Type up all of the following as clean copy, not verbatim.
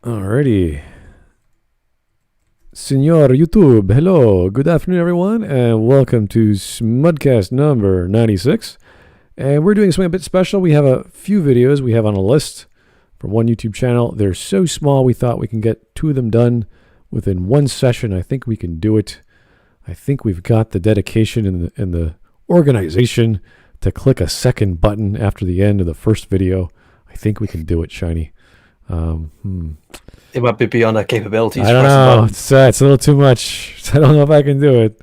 Alrighty. Senor YouTube, hello. Good afternoon, everyone, and welcome to Smudcast number 96. And we're doing something a bit special. We have a few videos we have on a list from one YouTube channel. They're so small, we thought we can get two of them done within one session. I think we can do it. I think we've got the dedication and the organization to click a second button after the end of the first video. I think we can do it, Shiny. It might be beyond our capabilities. I don't know. It's a little too much. I don't know if I can do it.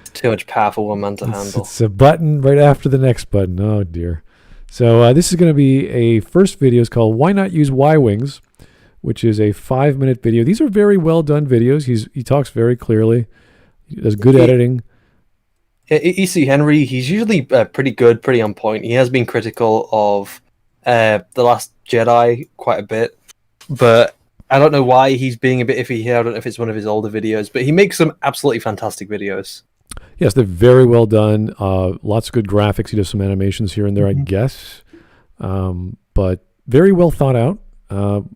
It's too much power for one man to handle. It's a button right after the next button. Oh, dear. So this is going to be a first video. It's called Why Not Use Ywings, which is a 5-minute video. These are very well done videos. He talks very clearly. He does good editing. E.C. Henry, he's usually pretty good, pretty on point. He has been critical of The Last Jedi quite a bit, but I don't know why he's being a bit iffy here. I don't know if it's one of his older videos, but he makes some absolutely fantastic videos. Yes, they're very well done. Lots of good graphics. He does some animations here and there, I guess. But very well thought out,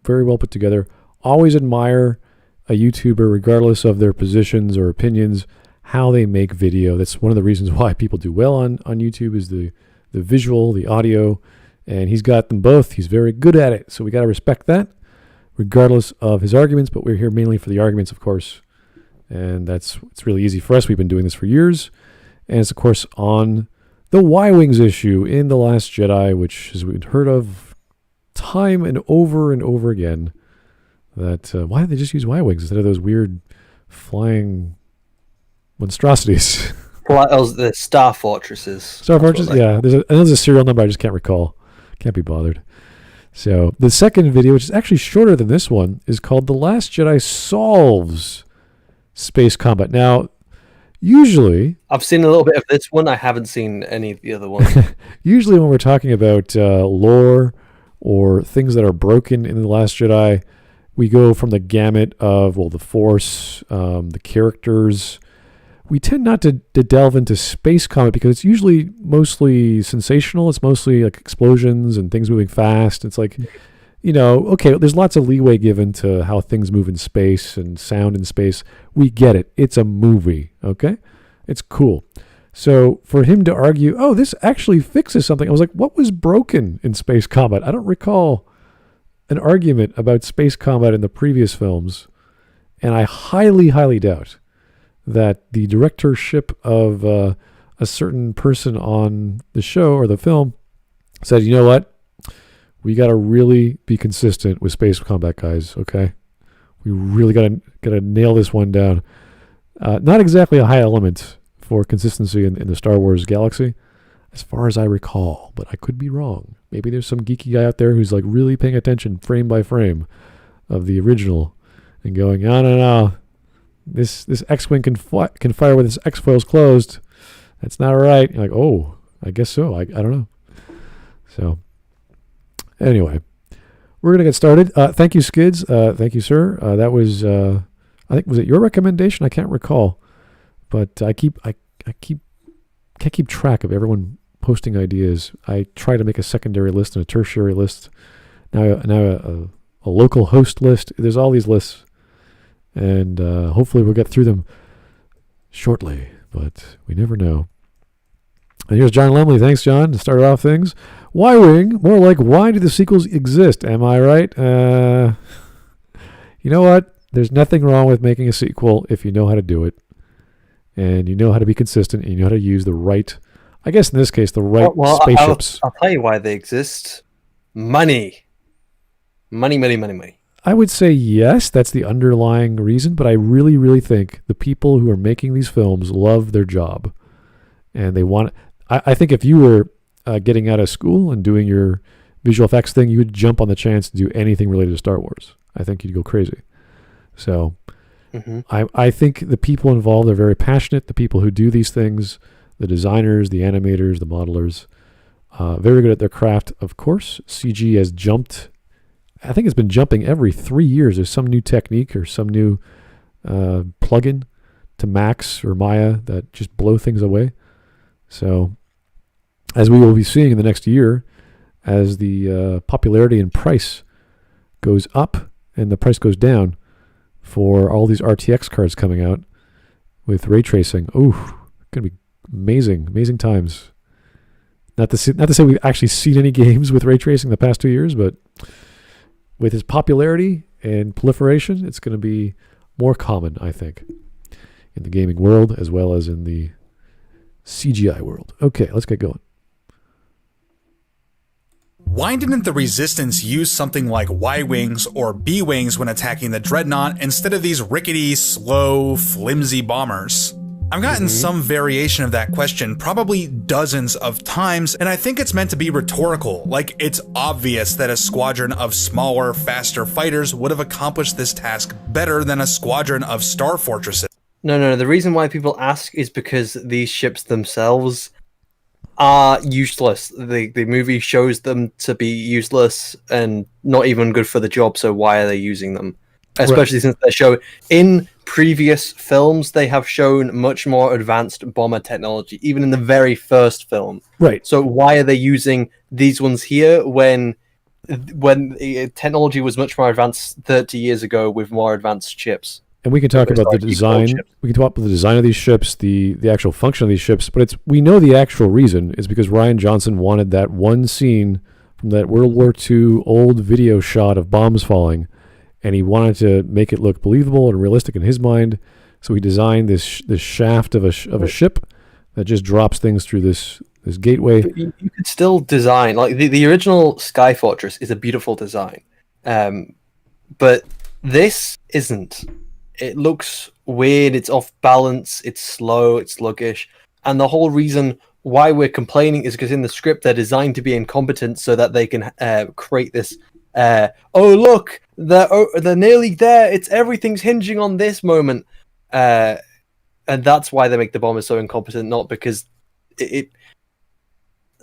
very well put together. Always admire a YouTuber, regardless of their positions or opinions, how they make video. That's one of the reasons why people do well on YouTube is the visual, the audio, and he's got them both. He's very good at it, so we got to respect that, regardless of his arguments, but we're here mainly for the arguments, of course. And it's really easy for us. We've been doing this for years. And it's, of course, on the Ywings issue in The Last Jedi, which has been heard of time and over again. That why did they just use Ywings instead of those weird flying monstrosities? The Star Fortresses. Star Fortresses, yeah. There's a serial number I just can't recall. Can't be bothered. So the second video, which is actually shorter than this one, is called The Last Jedi Solves Space Combat. Now, usually... I've seen a little bit of this one. I haven't seen any of the other ones. Usually when we're talking about lore or things that are broken in The Last Jedi, we go from the gamut of, the Force, the characters. We tend not to delve into space combat because it's usually mostly sensational. It's mostly like explosions and things moving fast. It's like, okay, there's lots of leeway given to how things move in space and sound in space. We get it. It's a movie, okay? It's cool. So for him to argue, this actually fixes something, I was like, what was broken in space combat? I don't recall an argument about space combat in the previous films, and I highly, highly doubt that the directorship of a certain person on the show or the film said, you know what? We got to really be consistent with space combat, guys, okay? We really got to nail this one down. Not exactly a high element for consistency in the Star Wars galaxy, as far as I recall, but I could be wrong. Maybe there's some geeky guy out there who's like really paying attention frame by frame of the original and going, no. This Xwing can fire with its X-foils closed. That's not right. You're like, I guess so. I don't know. So, anyway, we're going to get started. Thank you, Skids. Thank you, sir. That was, I think, was it your recommendation? I can't recall. But I can't keep track of everyone posting ideas. I try to make a secondary list and a tertiary list. Now a local host list. There's all these lists. And hopefully we'll get through them shortly, but we never know. And here's John Lemley. Thanks, John, to start off things. Y-Wing, more like why do the sequels exist? Am I right? You know what? There's nothing wrong with making a sequel if you know how to do it. And you know how to be consistent, and you know how to use the right, I guess in this case, the right spaceships. I'll tell you why they exist. Money. Money. I would say yes, that's the underlying reason, but I really, really think the people who are making these films love their job. And they want... I think if you were getting out of school and doing your visual effects thing, you would jump on the chance to do anything related to Star Wars. I think you'd go crazy. So I think the people involved are very passionate. The people who do these things, the designers, the animators, the modelers, very good at their craft. Of course, CG has jumped... I think it's been jumping every 3 years. There's some new technique or some new plugin to Max or Maya that just blow things away. So, as we will be seeing in the next year, as the popularity and price goes up and the price goes down for all these RTX cards coming out with ray tracing. Ooh, gonna be amazing times. Not to say we've actually seen any games with ray tracing the past 2 years, but with its popularity and proliferation, it's going to be more common, I think, in the gaming world as well as in the CGI world. Okay, let's get going. Why didn't the Resistance use something like Ywings or Bwings when attacking the Dreadnought instead of these rickety, slow, flimsy bombers? I've gotten some variation of that question probably dozens of times, and I think it's meant to be rhetorical, like it's obvious that a squadron of smaller, faster fighters would have accomplished this task better than a squadron of star fortresses. No. The reason why people ask is because these ships themselves are useless. The movie shows them to be useless and not even good for the job, so why are they using them? Especially since they show in previous films they have shown much more advanced bomber technology, even in the very first film. Right. So why are they using these ones here when technology was much more advanced 30 years ago with more advanced ships? And we can talk about the design. We can talk about the design of these ships, the actual function of these ships. But we know the actual reason is because Rian Johnson wanted that one scene from that World War II old video shot of bombs falling, and he wanted to make it look believable and realistic in his mind. So he designed this shaft of a ship that just drops things through this gateway. But you could still design like the original Sky Fortress is a beautiful design, but this isn't. It looks weird, it's off balance, it's slow, it's sluggish. And the whole reason why we're complaining is because in the script they're designed to be incompetent so that they can create this, oh look, they're nearly there, everything's hinging on this moment. And that's why they make the bombers so incompetent, not because the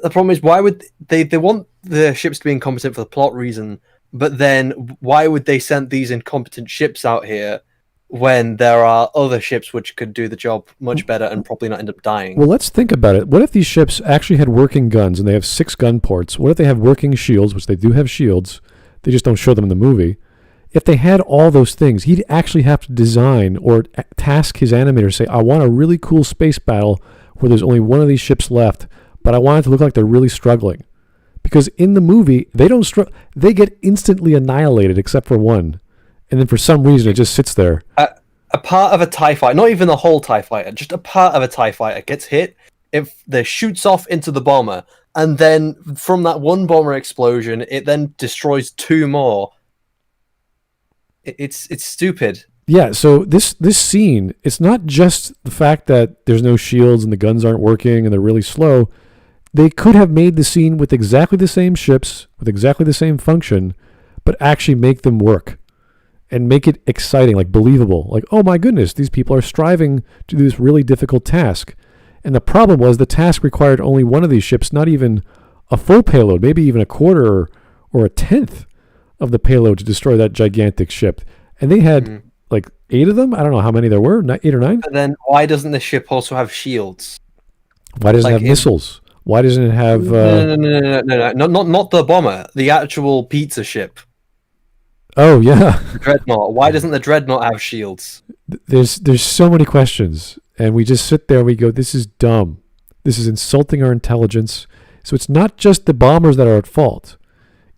problem is, why would they want the ships to be incompetent for the plot reason, but then why would they send these incompetent ships out here when there are other ships which could do the job much better and probably not end up dying? Well, let's think about it. What if these ships actually had working guns and they have 6 gun ports? What if they have working shields, which they do have shields? They just don't show them in the movie. If they had all those things, he'd actually have to design or task his animator, say, I want a really cool space battle where there's only one of these ships left, but I want it to look like they're really struggling. Because in the movie, they don't they get instantly annihilated except for one. And then for some reason, it just sits there. A part of a TIE fighter, not even the whole TIE fighter, just a part of a TIE fighter gets hit, if they shoots off into the bomber, and then from that one bomber explosion, it then destroys 2 more. It's stupid. Yeah, so this scene, it's not just the fact that there's no shields and the guns aren't working and they're really slow. They could have made the scene with exactly the same ships, with exactly the same function, but actually make them work. And make it exciting, like believable. Like, oh my goodness, these people are striving to do this really difficult task. And the problem was the task required only one of these ships, not even a full payload, maybe even a quarter or a tenth of the payload to destroy that gigantic ship. And they had like 8 of them? I don't know how many there were, 8 or 9? But then why doesn't the ship also have shields? Why doesn't it have missiles? Why doesn't it have... No, not the bomber, the actual pizza ship. Oh, yeah. Dreadnought. Why doesn't the Dreadnought have shields? There's so many questions, and we just sit there and we go, this is dumb. This is insulting our intelligence. So it's not just the bombers that are at fault.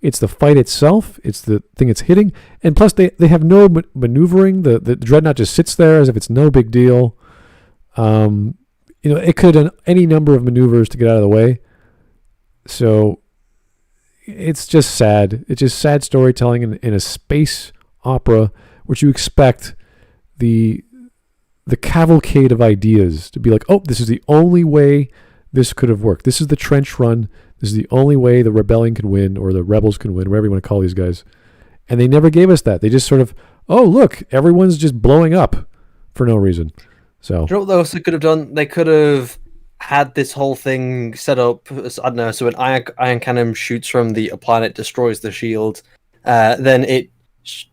It's the fight itself. It's the thing it's hitting. And plus, they have no maneuvering. The Dreadnought just sits there as if it's no big deal. It could have done any number of maneuvers to get out of the way. So... it's just sad. It's just sad storytelling in a space opera, which you expect the cavalcade of ideas to be like, oh, this is the only way this could have worked. This is the trench run. This is the only way the rebellion can win, or the rebels can win, whatever you want to call these guys. And they never gave us that. They just sort of, oh, look, everyone's just blowing up for no reason. So, you know what they also could have done? They could have had this whole thing set up, I don't know, so an ion cannon shoots from the planet, destroys the shield, then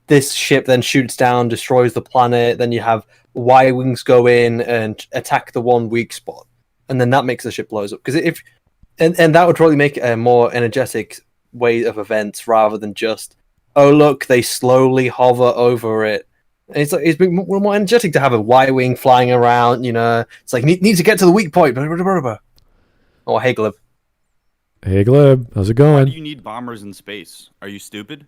this ship then shoots down, destroys the planet, then you have Ywings go in and attack the one weak spot, and then that makes the ship blows up. Because and that would probably make a more energetic way of events rather than just, oh look, they slowly hover over it. And it's been more energetic to have a Y-wing flying around. It's like need to get to the weak point. Oh, hey Glib. Hey Glib, how's it Why going? do you need bombers in space? Are you stupid?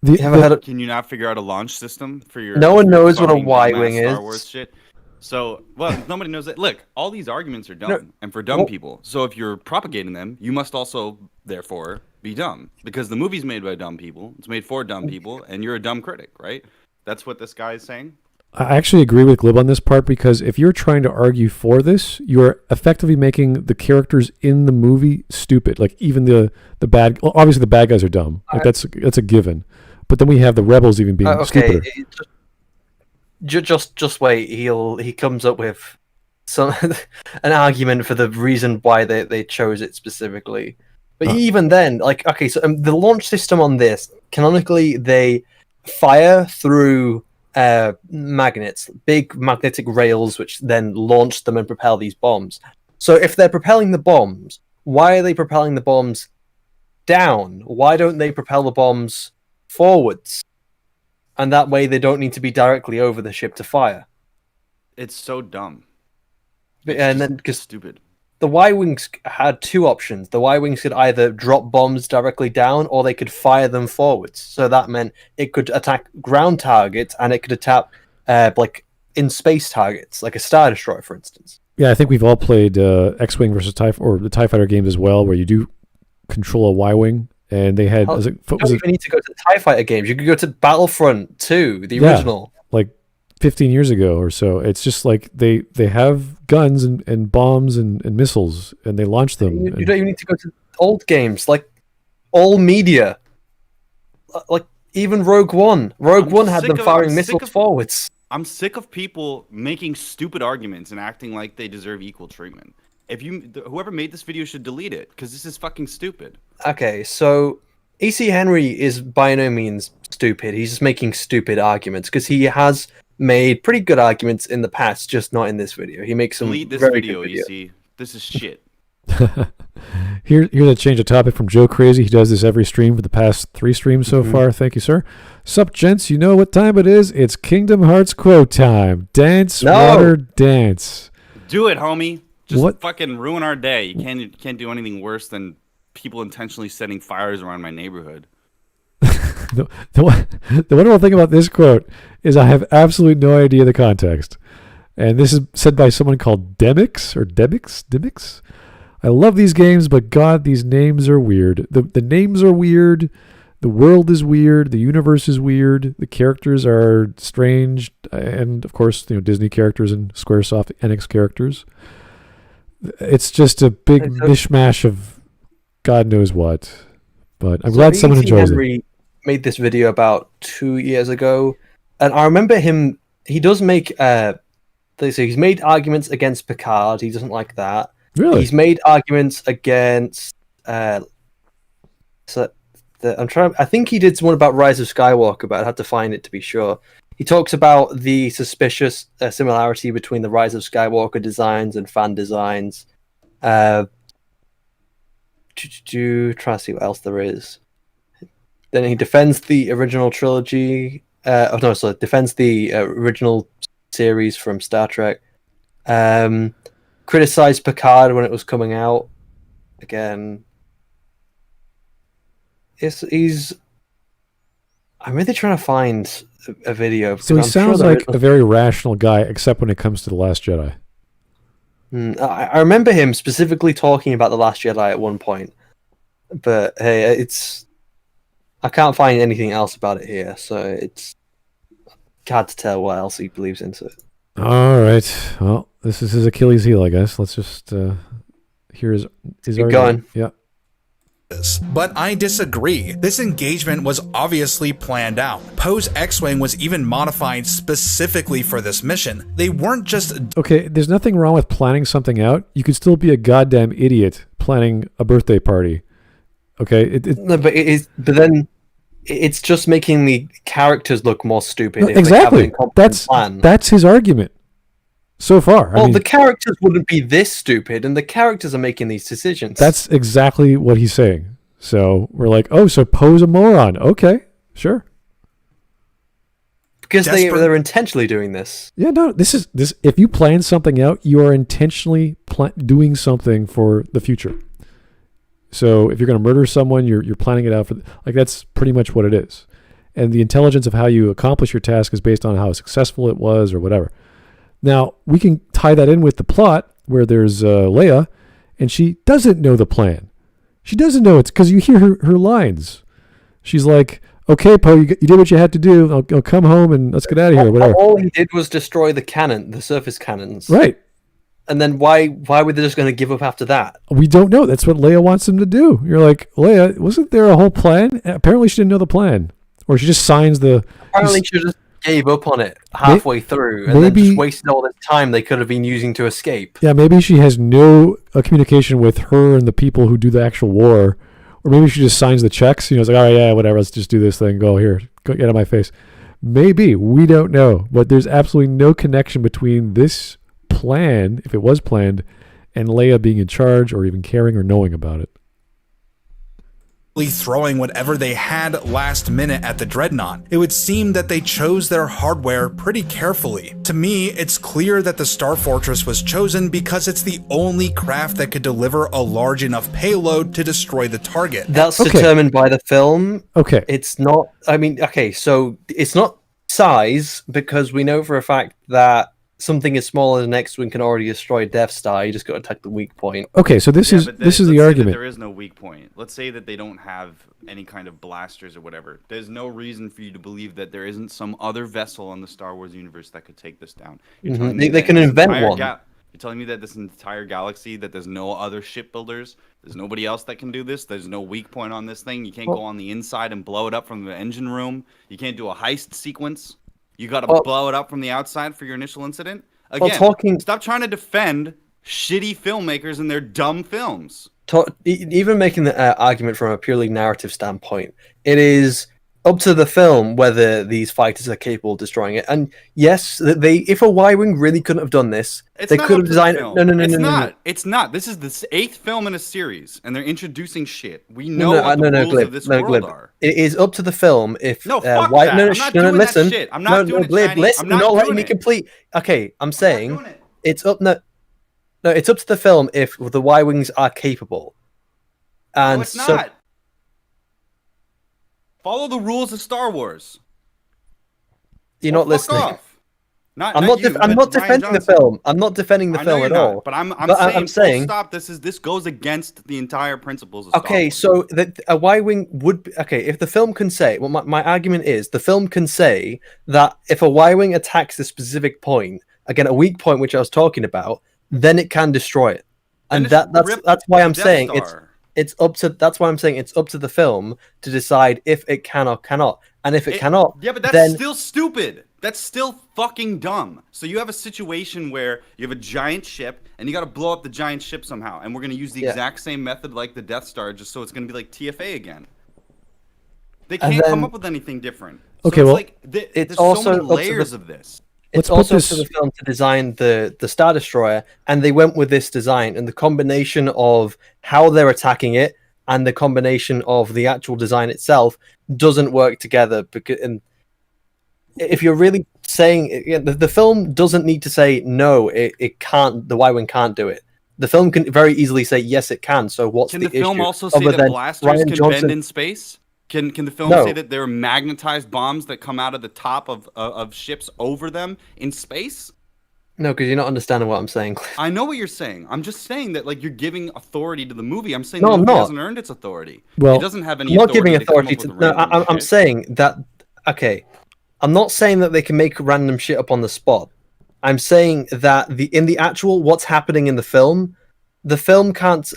Can you not figure out a launch system for your? No one knows what a fucking Y-wing dumbass Star is. Wars shit. So, nobody knows that. Look, all these arguments are dumb and for dumb people. So if you're propagating them, you must also, therefore, be dumb because the movie's made by dumb people. It's made for dumb people, and you're a dumb critic, right? That's what this guy is saying. I actually agree with Glib on this part because if you're trying to argue for this, you're effectively making the characters in the movie stupid. Like even the bad, well, obviously the bad guys are dumb. Like that's a given. But then we have the rebels even being stupider. Just wait. He comes up with an argument for the reason why they chose it specifically. But even then, so the launch system on this, canonically, they fire through magnets, big magnetic rails, which then launch them and propel these bombs. So if they're propelling the bombs, why are they propelling the bombs down? Why don't they propel the bombs forwards? And that way they don't need to be directly over the ship to fire. It's so dumb. And then because stupid. The Y-Wings had two options. The Y-Wings could either drop bombs directly down or they could fire them forwards. So that meant it could attack ground targets and it could attack in space targets, like a Star Destroyer, for instance. Yeah, I think we've all played Xwing versus or the TIE Fighter games as well, where you do control a Y-Wing. And they had... You don't even need to go to TIE Fighter games. You could go to Battlefront 2, the original. Like 15 years ago or so. It's just like they have guns and bombs and missiles, and they launch them. You don't even need to go to old games, like all media. Like even Rogue One. Rogue One had them firing missiles forwards. I'm sick of people making stupid arguments and acting like they deserve equal treatment. Whoever made this video should delete it, because this is fucking stupid. Okay, so E.C. Henry is by no means stupid. He's just making stupid arguments, because he has made pretty good arguments in the past, just not in this video. He makes some delete this very video, good videos. E.C. This is shit. Here's a change of topic from Joe Crazy. He does this every stream for the past 3 streams so far. Thank you, sir. Sup, gents? You know what time it is? It's Kingdom Hearts quote time. Dance, water, dance. Do it, homie. Just fucking ruin our day. You can't do anything worse than people intentionally setting fires around my neighborhood. The wonderful thing about this quote is I have absolutely no idea the context. And this is said by someone called Demix or Demix. I love these games, but God, these names are weird. The names are weird. The world is weird. The universe is weird. The characters are strange. And of course, Disney characters and Squaresoft NX characters. It's just a big mishmash of God knows what. But I'm glad someone enjoys Henry it. Made this video about 2 years ago, and I remember him. He does make. He's made arguments against Picard. He doesn't like that. Really? He's made arguments against. I think he did one about Rise of Skywalker, but I had to find it to be sure. He talks about the suspicious similarity between the Rise of Skywalker designs and fan designs. Try to see what else there is. Then he defends the original trilogy. Defends the original series from Star Trek. Criticized Picard when it was coming out. Again, I'm really trying to find a video. So he sounds like a very rational guy, except when it comes to The Last Jedi. I remember him specifically talking about The Last Jedi at one point. But hey, I can't find anything else about it here, so it's hard to tell what else he believes into it. All right. Well, this is his Achilles heel, I guess. Let's just hear his Keep going. Yeah. But I disagree. This engagement was obviously planned out. Poe's X-Wing was even modified specifically for this mission. They weren't just... Okay, there's nothing wrong with planning something out. You could still be a goddamn idiot planning a birthday party. Okay? No, but then it's just making the characters look more stupid. No, exactly. That's his argument so far. Well, the characters wouldn't be this stupid, and the characters are making these decisions. That's exactly what he's saying. So we're like, oh, so Poe's a moron. Okay, sure. Because they're intentionally doing this. Yeah, no, this. If you plan something out, you are intentionally doing something for the future. So if you're going to murder someone, you're planning it out for that's pretty much what it is. And the intelligence of how you accomplish your task is based on how successful it was or whatever. Now, we can tie that in with the plot where there's Leia, and she doesn't know the plan. She doesn't know it's because you hear her lines. She's like, okay, Poe, you did what you had to do. I'll come home and let's get out of here, whatever. All he did was destroy the surface cannons. Right. And then why were they just going to give up after that? We don't know. That's what Leia wants him to do. You're like, Leia, wasn't there a whole plan? Apparently she didn't know the plan. Or she just signs the... Apparently she just gave up on it halfway through and then just wasted all this time they could have been using to escape. Yeah, maybe she has no communication with her and the people who do the actual war. Or maybe she just signs the checks. It's like, all right, yeah, whatever, let's just do this thing. Go here. Go get out of my face. Maybe. We don't know. But there's absolutely no connection between this plan, if it was planned, and Leia being in charge or even caring or knowing about it. Throwing whatever they had last minute at the Dreadnought. It would seem that they chose their hardware pretty carefully. To me, it's clear that the Star Fortress was chosen because it's the only craft that could deliver a large enough payload to destroy the target. That's determined by the film. Okay. It's not, so it's not size, because we know for a fact that something as small as an X-Wing can already destroy Death Star. You just got to attack the weak point. Okay, so this is the argument. There is no weak point. Let's say that they don't have any kind of blasters or whatever. There's no reason for you to believe that there isn't some other vessel in the Star Wars universe that could take this down. They can invent one. You're telling me that this entire galaxy, that there's no other shipbuilders, there's nobody else that can do this, there's no weak point on this thing, you can't go on the inside and blow it up from the engine room, you can't do a heist sequence. You got to blow it up from the outside for your initial incident? Again, stop trying to defend shitty filmmakers and their dumb films. Even making the argument from a purely narrative standpoint, it is up to the film whether these fighters are capable of destroying it. And yes, if a Y-Wing really couldn't have done this, they could have designed it. No. It's not. This is the 8th film in a series, and they're introducing shit. We know what the rules of this world are. It is up to the film if... No, fuck that. I'm not doing that shit. I'm not doing it, Glib. Listen, you're not letting me complete... Okay, I'm saying it's up... No, it's up to the film if the Y-Wings are capable. And no, it's not. Follow the rules of Star Wars. You're not listening. Off. I'm not defending the film. I'm not defending the film at all. But I'm saying stop. This goes against the entire principles of Star Wars. So a Y-Wing would... if the film can say... Well, my argument is the film can say that if a Y-Wing attacks a specific point, again, a weak point which I was talking about, then it can destroy it. And that's why I'm saying it's up to the film to decide if it can or cannot. And if it cannot, yeah, but that's still stupid. That's still fucking dumb. So you have a situation where you have a giant ship and you got to blow up the giant ship somehow, and we're going to use the exact same method like the Death Star, just so it's going to be like TFA again. They can't come up with anything different. Okay, so there's also so many layers of this. It's also for the film to design the Star Destroyer, and they went with this design, and the combination of how they're attacking it and the combination of the actual design itself doesn't work together. Because, and if you're really saying the film doesn't need to say no, it can't. The Y-Wing can't do it. The film can very easily say yes, it can. So what's the issue? Can the film also say that blasters can bend in space? Can the film say that there are magnetized bombs that come out of the top of ships over them in space? No, because you're not understanding what I'm saying. I know what you're saying. I'm just saying that you're giving authority to the movie. I'm saying the movie hasn't earned its authority. Well, it doesn't have any. I'm not giving authority to. No, I'm saying that. Okay, I'm not saying that they can make random shit up on the spot. I'm saying that in the actual what's happening in the film can't.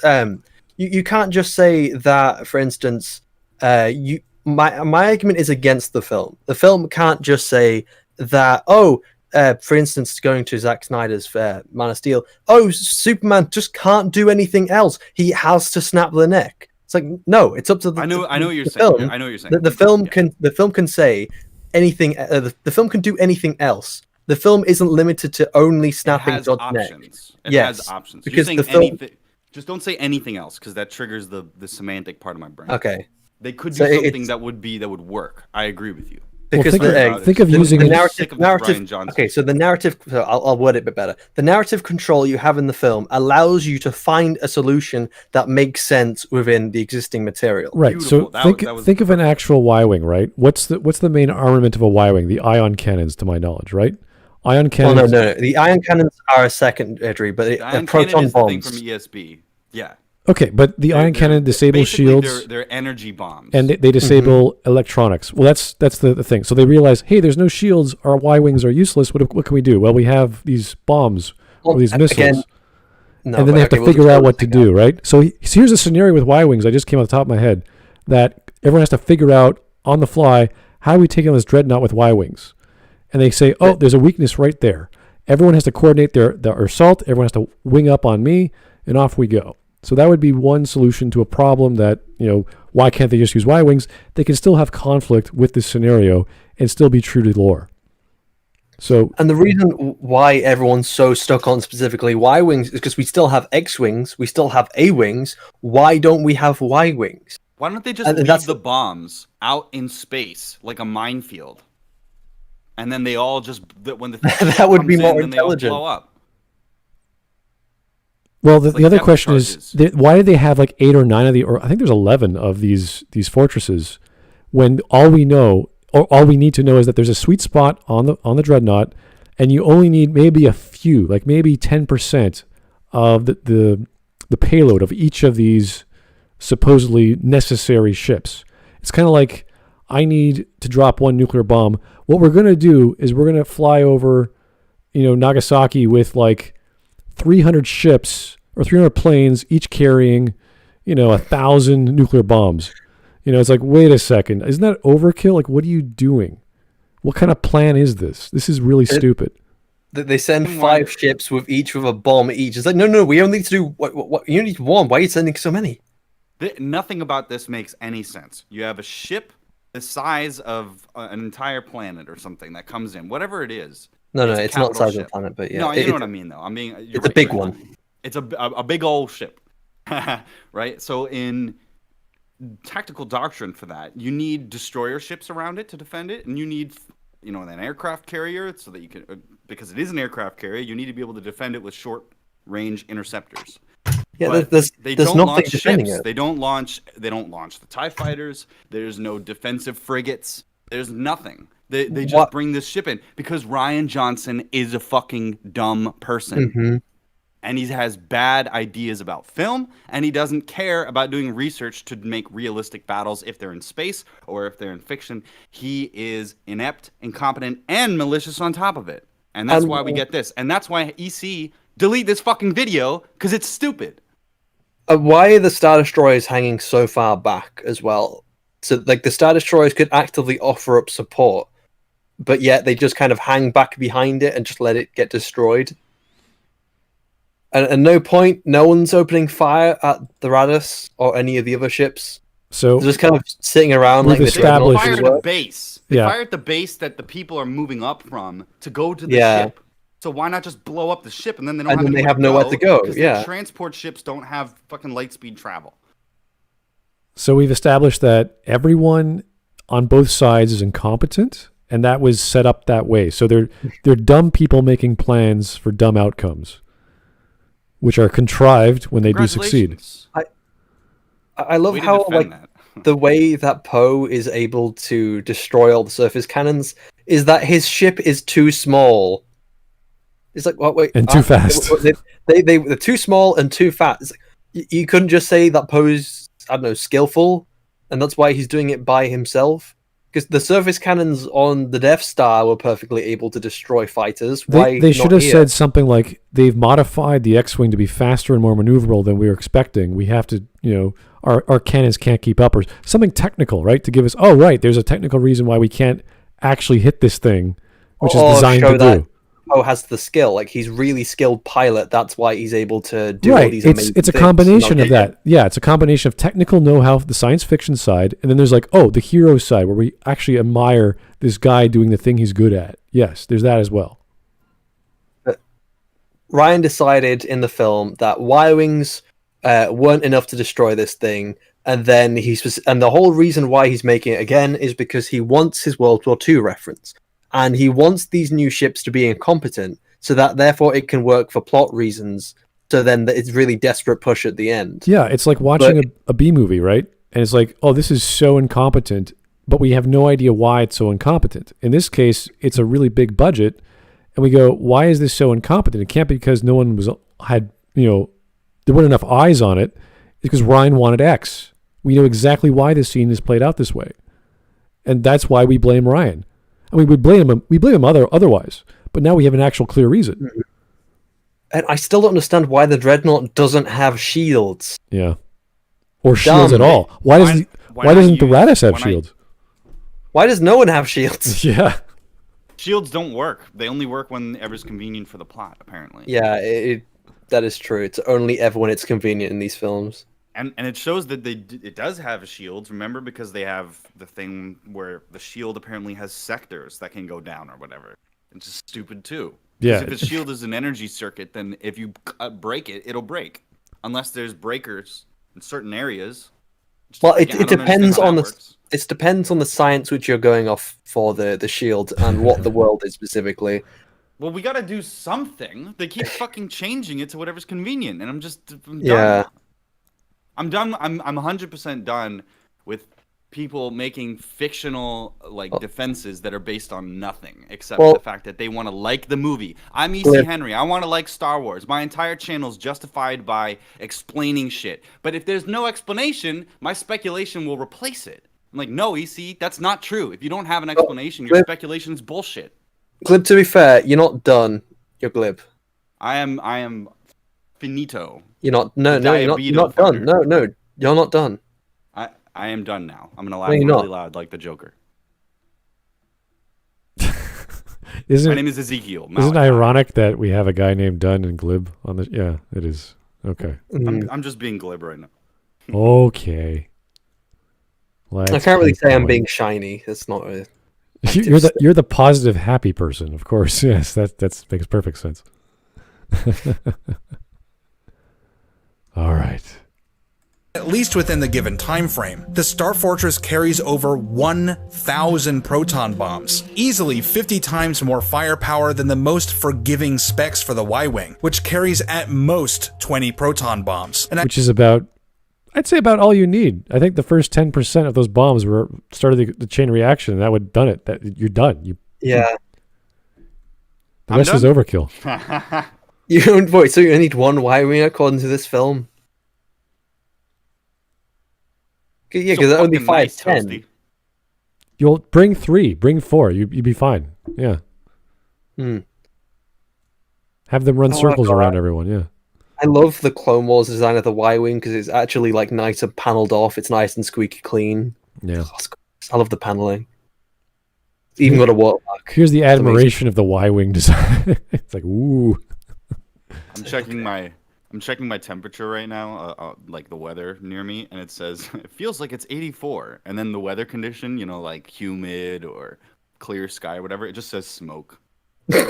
You can't just say that. For instance. My argument is against the film. The film can't just say that, for instance, going to Zack Snyder's Man of Steel, Superman just can't do anything else. He has to snap the neck. It's like, no, it's up to the I know what you're saying. Film. I know what you're saying. The film can say anything. The film can do anything else. The film isn't limited to only snapping Zod's neck. It has options. Because the film... Just don't say anything else, because that triggers the semantic part of my brain. Okay. They could do So something that would work. I agree with you. Because think of using the it- narrative. Okay, so the narrative. So I'll word it a bit better. The narrative control you have in the film allows you to find a solution that makes sense within the existing material. Right. Beautiful. So think of an actual Y-wing, right? What's the main armament of a Y-wing? The ion cannons, to my knowledge, right? Ion cannons. Well, no. The ion cannons are a secondary, but The ion proton cannon is the thing bombs. from ESB. Yeah. Okay, but the ion cannon disables basically shields. They're energy bombs. And they disable electronics. Well, that's the thing. So they realize, hey, there's no shields. Our Y-wings are useless. What can we do? Well, we have these bombs or these missiles. Again, no, and then they have to we'll figure just out go what to do, right? So here's a scenario with Y-wings. I just came off the top of my head that everyone has to figure out on the fly, how do we take on this dreadnought with Y-wings? And they say, oh, there's a weakness right there. Everyone has to coordinate their assault. Everyone has to wing up on me, and off we go. So that would be one solution to a problem that, why can't they just use Y-wings? They can still have conflict with this scenario and still be true to lore. So, and the reason why everyone's so stuck on specifically Y-wings is because we still have X-wings, we still have A-wings. Why don't we have Y-wings? Why don't they just leave the bombs out in space like a minefield? And then they all just, when the that would be more intelligent. Blow up. Well, the other question is, why do they have like 8 or 9 of or I think there's 11 of these fortresses, when all we know, or all we need to know, is that there's a sweet spot on the dreadnought, and you only need maybe a few, like maybe 10% of the payload of each of these supposedly necessary ships. It's kind of like, I need to drop one nuclear bomb. What we're going to do is we're going to fly over, Nagasaki with like 300 ships or 300 planes, each carrying, 1,000 nuclear bombs. It's like, wait a second, isn't that overkill? Like, what are you doing? What kind of plan is this? This is really stupid. They send 5 ships with a bomb each. It's like, no, we only need to do what you need 1. Why are you sending so many? Nothing about this makes any sense. You have a ship the size of an entire planet or something that comes in, whatever it is. No, it's not the size of the planet, but yeah. No, you know what I mean, though. It's a big one. It's a big old ship, right? So in tactical doctrine for that, you need destroyer ships around it to defend it, and you need, an aircraft carrier so that you can, because it is an aircraft carrier, you need to be able to defend it with short-range interceptors. Yeah, there's don't nothing launch defending ships. it. They don't launch the TIE fighters. There's no defensive frigates. There's nothing. They just bring this ship in because Rian Johnson is a fucking dumb person. Mm-hmm. And he has bad ideas about film, and he doesn't care about doing research to make realistic battles if they're in space or if they're in fiction. He is inept, incompetent, and malicious on top of it. And that's why we get this. And that's why EC delete this fucking video, because it's stupid. Why are the Star Destroyers hanging so far back as well? So, like, the Star Destroyers could actively offer up support, but yet they just kind of hang back behind it and just let it get destroyed. And at no point, no one's opening fire at the Radis or any of the other ships. So they're just kind of sitting around like the established. They fired a base. They fired the base that the people are moving up from to go to the ship. So why not just blow up the ship and then they don't have nowhere to go? Yeah, transport ships don't have fucking light speed travel. So we've established that everyone on both sides is incompetent, and that was set up that way. So they're dumb people making plans for dumb outcomes, which are contrived when they do succeed. I love how the way that Poe is able to destroy all the surface cannons is that his ship is too small. It's like, wait, and too fast. They're too small and too fast. It's like, you couldn't just say that Poe's, I don't know, skillful, and that's why he's doing it by himself. Because the surface cannons on the Death Star were perfectly able to destroy fighters. They should have said something like, they've modified the X-Wing to be faster and more maneuverable than we were expecting. We have to, our cannons can't keep up, or something technical, right? To give us, there's a technical reason why we can't actually hit this thing, which is designed to do. Poe has the skill, like he's really skilled pilot. That's why he's able to do all these amazing things. It's a combination of that. Yeah, it's a combination of technical know-how, the science fiction side, and then there's the hero side where we actually admire this guy doing the thing he's good at. Yes, there's that as well. Ryan decided in the film that Y-Wings weren't enough to destroy this thing. And then and the whole reason why he's making it again is because he wants his World War II reference, and he wants these new ships to be incompetent, so that therefore it can work for plot reasons. So then it's really desperate push at the end. Yeah, it's like watching a B movie, right? And it's like, oh, this is so incompetent, but we have no idea why it's so incompetent. In this case, it's a really big budget, and we go, why is this so incompetent? It can't be because no one had, there weren't enough eyes on it. It's because Ryan wanted X. We know exactly why this scene is played out this way, and that's why we blame Ryan. I mean, we blame him otherwise, but now we have an actual clear reason. And I still don't understand why the Dreadnought doesn't have shields. Yeah. Or shields at all. Why doesn't the Raddus have shields? Why does no one have shields? Yeah. Shields don't work. They only work whenever it's convenient for the plot, apparently. Yeah, that is true. It's only ever when it's convenient in these films. And it shows that it does have shields, remember, because they have the thing where the shield apparently has sectors that can go down or whatever. It's just stupid too. Yeah. If the shield is an energy circuit, then if you break it, it'll break. Unless there's breakers in certain areas. Well, it depends on it depends on the science which you're going off for the shield and what the world is specifically. Well, we gotta do something. They keep fucking changing it to whatever's convenient, and I'm done. Yeah. I'm done. I'm 100% done with people making fictional defenses that are based on nothing except the fact that they want to like the movie. I'm E.C. Henry. I want to like Star Wars. My entire channel is justified by explaining shit. But if there's no explanation, my speculation will replace it. I'm like, no, EC, that's not true. If you don't have an explanation, your speculation is bullshit. Glib, to be fair, you're not done. You're Glib. I am finito. You're not. No, you're not done. No, you're not done. I am done now. I'm gonna laugh really loud like the Joker. My name is Ezekiel. Isn't it ironic that we have a guy named Dunn and Glib on the? Yeah, it is. Okay. I'm just being glib right now. Okay. I can't really say I'm being shiny. That's not. You're the positive, happy person, of course. Yes, that makes perfect sense. All right. At least within the given time frame, the Star Fortress carries over 1,000 proton bombs, easily 50 times more firepower than the most forgiving specs for the Y-Wing, which carries at most 20 proton bombs. Which is I'd say about all you need. I think the first 10% of those bombs started the chain reaction, and that would done it. You're done. Yeah. The rest is overkill. So you need one Y-Wing according to this film? Yeah, because they're only 5'10". You'll bring 3, bring 4. You'd be fine. Yeah. Have them run circles around everyone. Yeah. I love the Clone Wars design of the Y-Wing because it's actually nice and paneled off. It's nice and squeaky clean. Yeah. I love the paneling. It's even got a watermark. Here's the admiration of the Y-Wing design. It's like, ooh. I'm checking my temperature right now, like the weather near me, and it says it feels like it's 84. And then the weather condition, like humid or clear sky or whatever, it just says smoke.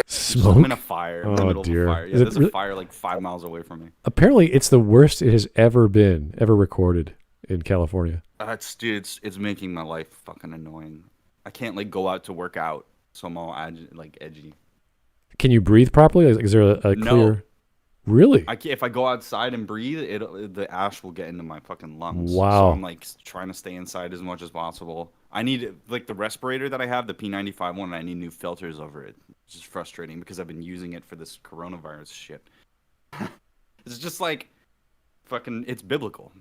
Smoke? I'm in a fire. In the middle dear. Of a fire. Yeah, there's a fire 5 miles away from me. Apparently, it's the worst it has ever recorded in California. It's making my life fucking annoying. I can't go out to work out, so I'm all edgy. Can you breathe properly? Is there a clear? No. Really? If I go outside and breathe, the ash will get into my fucking lungs. Wow. So I'm trying to stay inside as much as possible. I need the respirator that I have, the P95 one, and I need new filters over it. It's just frustrating because I've been using it for this coronavirus shit. It's just fucking, it's biblical.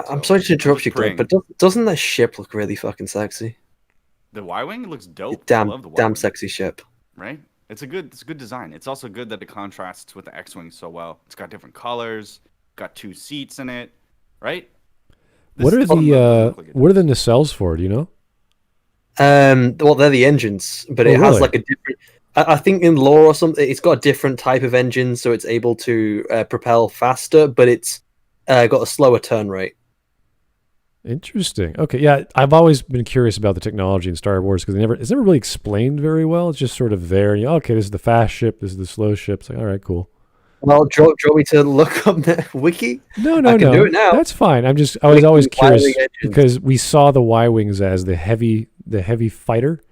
I'm sorry to interrupt you, Glib, but doesn't that ship look really fucking sexy? The Y-Wing looks dope. Damn sexy ship. Right? It's a good design. It's also good that it contrasts with the Xwing so well. It's got different colors, got 2 seats in it, right? What are the nacelles for? Do you know? Well, they're the engines, but it has a different. I think in lore or something, it's got a different type of engine, so it's able to propel faster, but it's got a slower turn rate. Interesting. Okay, yeah, I've always been curious about the technology in Star Wars because it's never really explained very well. It's just sort of there. Okay, this is the fast ship, this is the slow ship. It's like, all right, cool. Well, do you want me to look up the wiki? No, I can do it now. That's fine. I was Wiki always curious Y-wing engines. because we saw the Y-wings as the heavy fighter,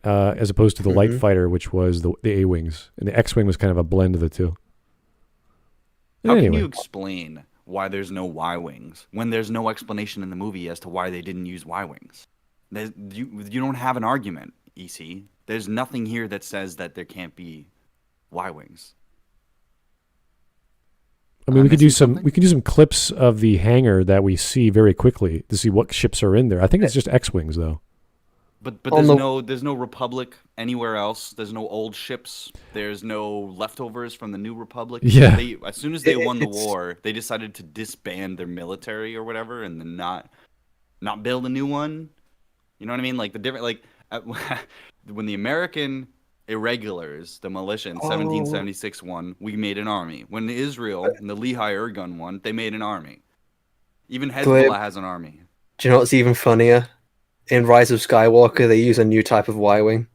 as opposed to the light fighter, which was the A-wings, and the X-wing was kind of a blend of the two. How can Anyway. you explain why there's no Y-wings when there's no explanation in the movie as to why they didn't use Y-wings? You don't have an argument, EC. There's nothing here that says that there can't be Y-wings. I mean, we could do some clips of the hangar that we see very quickly to see what ships are in there. I think it's just X-wings though. But there's no Republic anywhere else. There's no old ships. There's no leftovers from the New Republic. Yeah. As soon as they won the war, they decided to disband their military or whatever, and then not build a new one. You know what I mean? Like the different when the American irregulars, the militia in 1776 won, we made an army. When Israel and the Lehigh Irgun won, they made an army. Even Hezbollah has an army. Do you know what's even funnier? In Rise of Skywalker, they use a new type of Y-wing.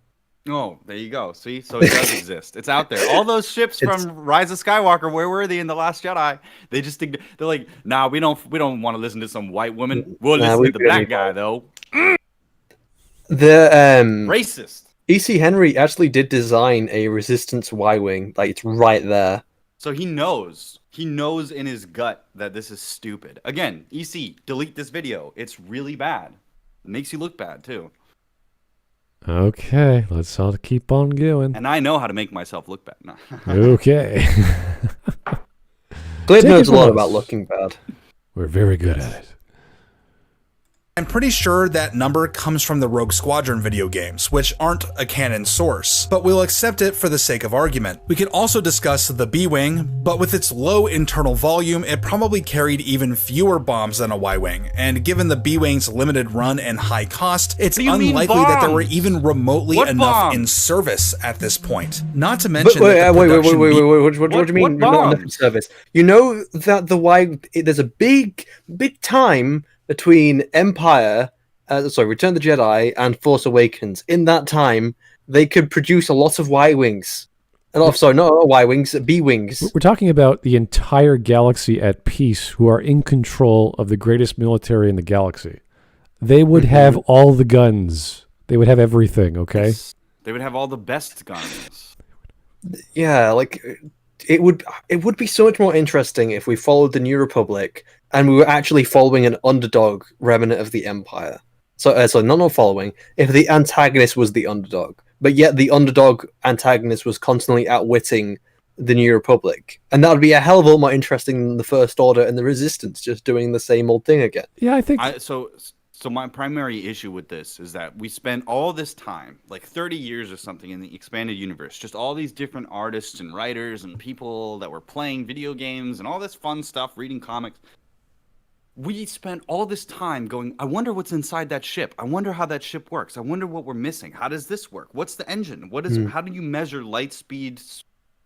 Oh, there you go. See, so it does exist. It's out there. All those ships from Rise of Skywalker, where were they in The Last Jedi? They just think they're like, nah, we don't want to listen to some white woman. We'll listen to the black guy though. The Racist. E.C. Henry actually did design a Resistance Y-wing. Like, it's right there. So he knows in his gut that this is stupid. Again, EC, delete this video. It's really bad. It makes you look bad too. Okay, let's all keep on going. And I know how to make myself look bad. No. Okay. Glib Take knows it a lot from us. about looking bad. We're very good at it. I'm pretty sure that number comes from the Rogue Squadron video games, which aren't a canon source, but we'll accept it for the sake of argument. We could also discuss the B-Wing, but with its low internal volume, it probably carried even fewer bombs than a Y-Wing, and given the B-Wing's limited run and high cost, it's unlikely that there were even remotely enough in service at this point. Not to mention Wait, that the production what do you mean not enough in service? You know that there's a big time between Return of the Jedi and Force Awakens. In that time, they could produce a lot of Y-wings. Not Y-wings, B-wings. We're talking about the entire galaxy at peace who are in control of the greatest military in the galaxy. They would have all the guns. They would have everything, okay? They would have all the best guns. Yeah, like it would be so much more interesting if we followed the New Republic and we were actually following an underdog remnant of the Empire. So not following. If the antagonist was the underdog, but yet the underdog antagonist was constantly outwitting the New Republic, and that would be a hell of a lot more interesting than the First Order and the Resistance just doing the same old thing again. Yeah, I think. So my primary issue with this is that we spent all this time, like 30 years or something, in the expanded universe, just all these different artists and writers and people that were playing video games and all this fun stuff, reading comics. We spent all this time going, I wonder what's inside that ship. I wonder how that ship works. I wonder what we're missing. How does this work? What's the engine? How do you measure light speed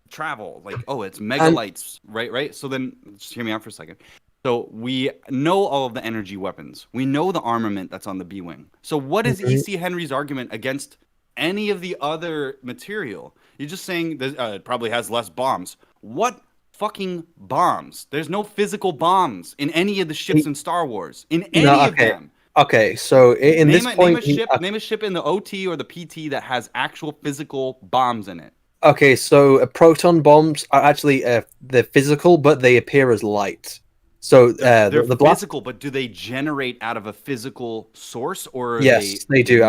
travel? Like, oh, it's megalights, right? So then, just hear me out for a second. So we know all of the energy weapons. We know the armament that's on the B-Wing. So what is E.C. Henry's argument against any of the other material? You're just saying that it probably has less bombs. What fucking bombs? There's no physical bombs in any of the ships in Star Wars. In any of them. Okay, so in this point... Name a ship in the OT or the PT that has actual physical bombs in it. Okay, so proton bombs are actually they're physical, but they appear as light. So they're the physical, but do they generate out of a physical source, or yes, they do.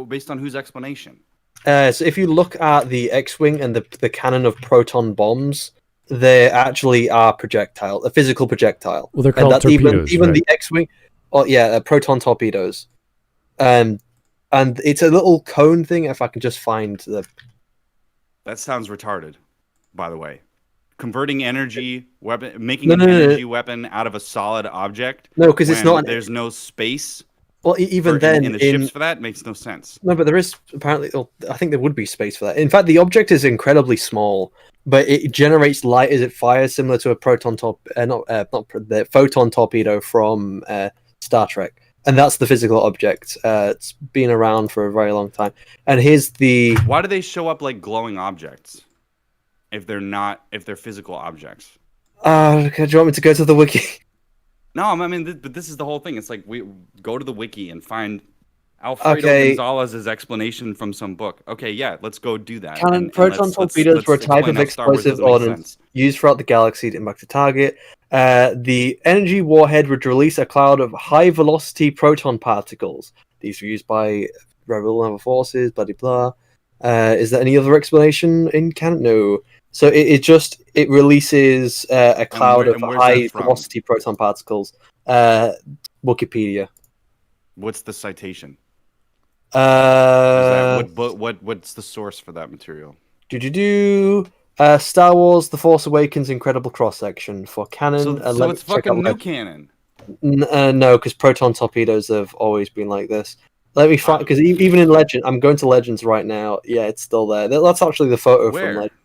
Based on whose explanation? So if you look at the Xwing and the cannon of proton bombs, they actually are a physical projectile. Well, they're called torpedoes, even right? the Xwing, proton torpedoes, and it's a little cone thing. If I can just find the. That sounds retarded, by the way. Converting energy weapon, making an energy weapon out of a solid object. No, because it's not. There's no space. Well, even then, in the ships for that makes no sense. No, but there is apparently. Well, I think there would be space for that. In fact, the object is incredibly small, but it generates light as it fires, similar to a proton the photon torpedo from Star Trek, and that's the physical object. It's been around for a very long time. And here's the. Why do they show up like glowing objects? if they're physical objects. Do you want me to go to the wiki? No, I mean, but this is the whole thing. It's like we go to the wiki and find Alfredo Gonzalez's explanation from some book. Okay, yeah, let's go do that. Proton torpedoes were a type of explosive ordnance used throughout the galaxy to impact a target. The energy warhead would release a cloud of high-velocity proton particles. These were used by rebel level forces, blah, blah, blah. Is there any other explanation in canon? No. So it releases a cloud of high-velocity proton particles. Wikipedia. What's the citation? What's the source for that material? Star Wars: The Force Awakens incredible cross section for canon. So it's fucking new canon. No, because proton torpedoes have always been like this. Let me find, because even in Legend, I'm going to Legends right now. Yeah, it's still there. That's actually the photo from Legends.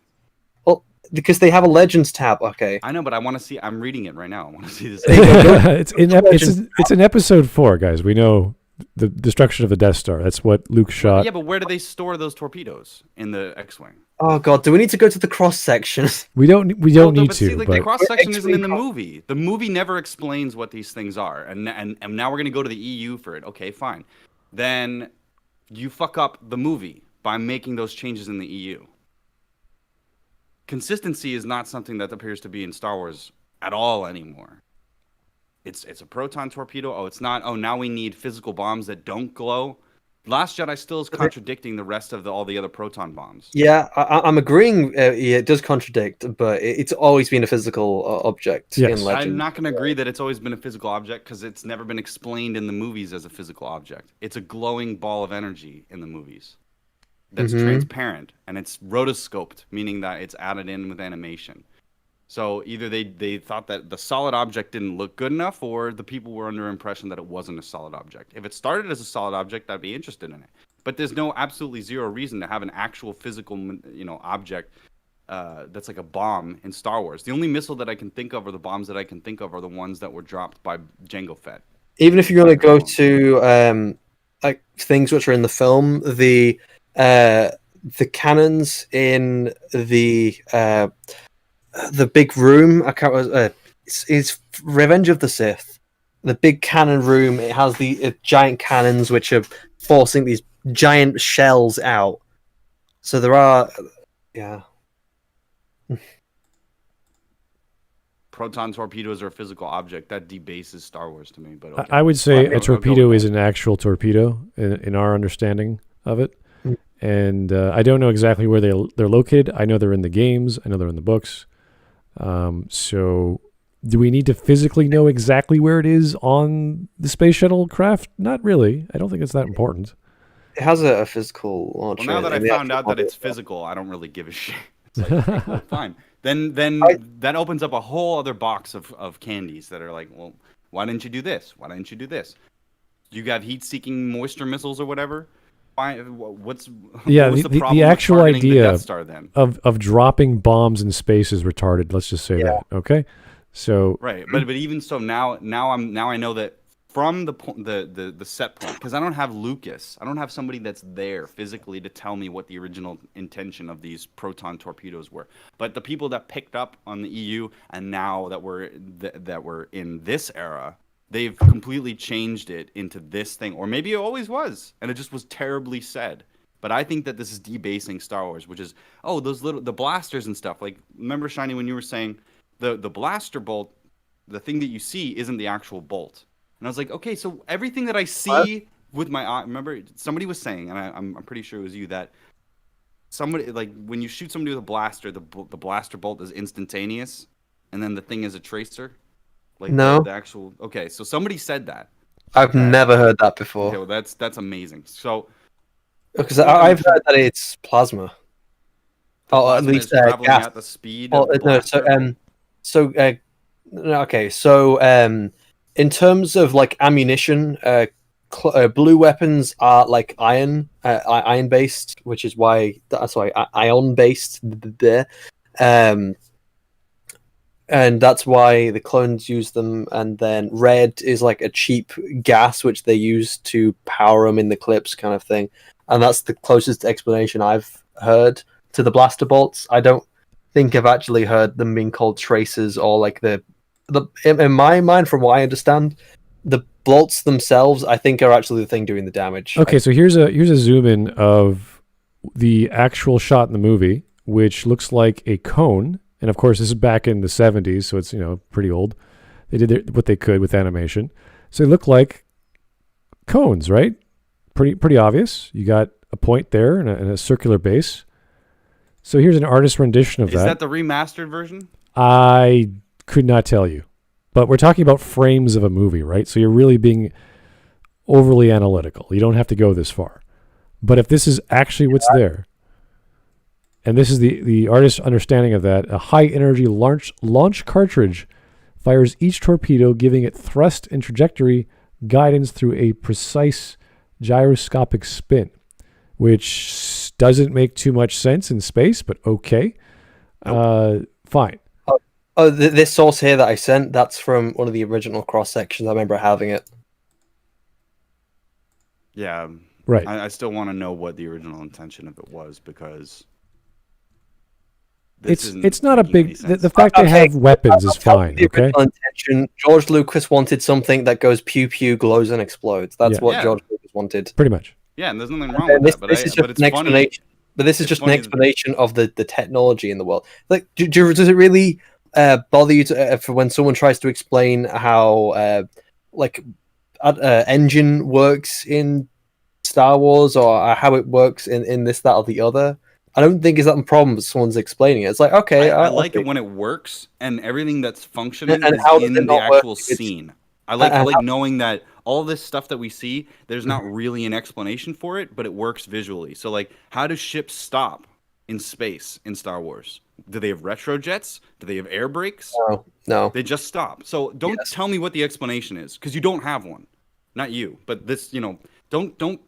Well, because they have a Legends tab. Okay, I know, but I want to see. I'm reading it right now. I want to see this. It's in episode 4, guys. We know the destruction of the Death Star. That's what Luke shot. Yeah, but where do they store those torpedoes in the X-wing? Oh God, do we need to go to the cross section? We don't need to. See, like, the cross section isn't in the movie. The movie never explains what these things are, and now we're gonna go to the EU for it. Okay, fine. Then you fuck up the movie by making those changes in the EU. Consistency is not something that appears to be in Star Wars at all anymore. It's a proton torpedo. Oh, it's not. Oh, now we need physical bombs that don't glow. Last Jedi still is contradicting the rest of all the other proton bombs. Yeah, I'm agreeing. It does contradict, but it's always been a physical object in Legend. I'm not going to agree that it's always been a physical object because it's never been explained in the movies as a physical object. It's a glowing ball of energy in the movies that's transparent, and it's rotoscoped, meaning that it's added in with animation. So either they thought that the solid object didn't look good enough, or the people were under impression that it wasn't a solid object. If it started as a solid object, I'd be interested in it. But there's absolutely zero reason to have an actual physical, object that's like a bomb in Star Wars. The only missile that I can think of, or the bombs that I can think of, are the ones that were dropped by Jango Fett. Even if you're going to go to like things which are in the film, the cannons in the big room, I can't. It's Revenge of the Sith. The big cannon room. It has the giant cannons which are forcing these giant shells out. So there are, yeah. Proton torpedoes are a physical object. That debases Star Wars to me. But okay. I would say a torpedo is an actual torpedo in our understanding of it. And I don't know exactly where they're located. I know they're in the games. I know they're in the books. So do we need to physically know exactly where it is on the space shuttle craft? Not really. I don't think it's that important. It has a physical launch. Well, now that I found out that it's physical, I don't really give a shit. It's like, okay, cool, fine. Then that opens up a whole other box of candies that are like, well, why didn't you do this? Why didn't you do this? You got heat-seeking moisture missiles or whatever? What's the actual idea the Death Star, then? of dropping bombs in space is retarded. Let's just say that. Okay, so right, but even so, now I know that from the set point, because I don't have Lucas, I don't have somebody that's there physically to tell me what the original intention of these proton torpedoes were. But the people that picked up on the EU and now that we're in this era, they've completely changed it into this thing, or maybe it always was, and it just was terribly said. But I think that this is debasing Star Wars, which is, the blasters and stuff. Like, remember, Shiny, when you were saying the blaster bolt, the thing that you see isn't the actual bolt. And I was like, okay, so everything that I see with my eye, remember, somebody was saying, and I'm pretty sure it was you, that somebody, like, when you shoot somebody with a blaster, the blaster bolt is instantaneous, and then the thing is a tracer. Like no. The actual. Okay, so somebody said that. I've never heard that before. Okay, well, that's amazing. So, because I've heard that it's plasma. At least traveling gas. At the speed. Okay, so in terms of like ammunition, blue weapons are like iron based, which is why ion based there. And that's why the clones use them. And then red is like a cheap gas, which they use to power them in the clips kind of thing. And that's the closest explanation I've heard to the blaster bolts. I don't think I've actually heard them being called tracers, or like the in my mind, from what I understand, the bolts themselves, I think, are actually the thing doing the damage. Okay, so here's a zoom in of the actual shot in the movie, which looks like a cone. And of course, this is back in the 70s, so it's pretty old. They did what they could with animation, so they look like cones, right? Pretty obvious. You got a point there and a circular base. So here's an artist rendition of that. Is that the remastered version? I could not tell you, but we're talking about frames of a movie, right? So you're really being overly analytical. You don't have to go this far. But if this is actually what's there, and this is the artist's understanding of that, a high-energy launch cartridge fires each torpedo, giving it thrust and trajectory guidance through a precise gyroscopic spin, which doesn't make too much sense in space, but okay. Fine. Oh, this source here that I sent, that's from one of the original cross-sections. I remember having it. Yeah. Right. I still want to know what the original intention of it was, because it's not a big... The fact they have weapons is fine, okay? Intention. George Lucas wanted something that goes pew-pew, glows, and explodes. That's what George Lucas wanted. Pretty much. Yeah, and there's nothing wrong with that. This is just an explanation. But this is just an explanation of the technology in the world. Like, does it really bother you for when someone tries to explain how engine works in Star Wars, or how it works in this, that, or the other? I don't think it's that a problem if someone's explaining it. It's like, okay, I like it when it works and everything that's functioning is in the actual scene. I like knowing that all this stuff that we see, there's not really an explanation for it, but it works visually. So, like, how do ships stop in space in Star Wars? Do they have retrojets? Do they have air brakes? No. They just stop. So don't tell me what the explanation is, because you don't have one. Not you, but this, don't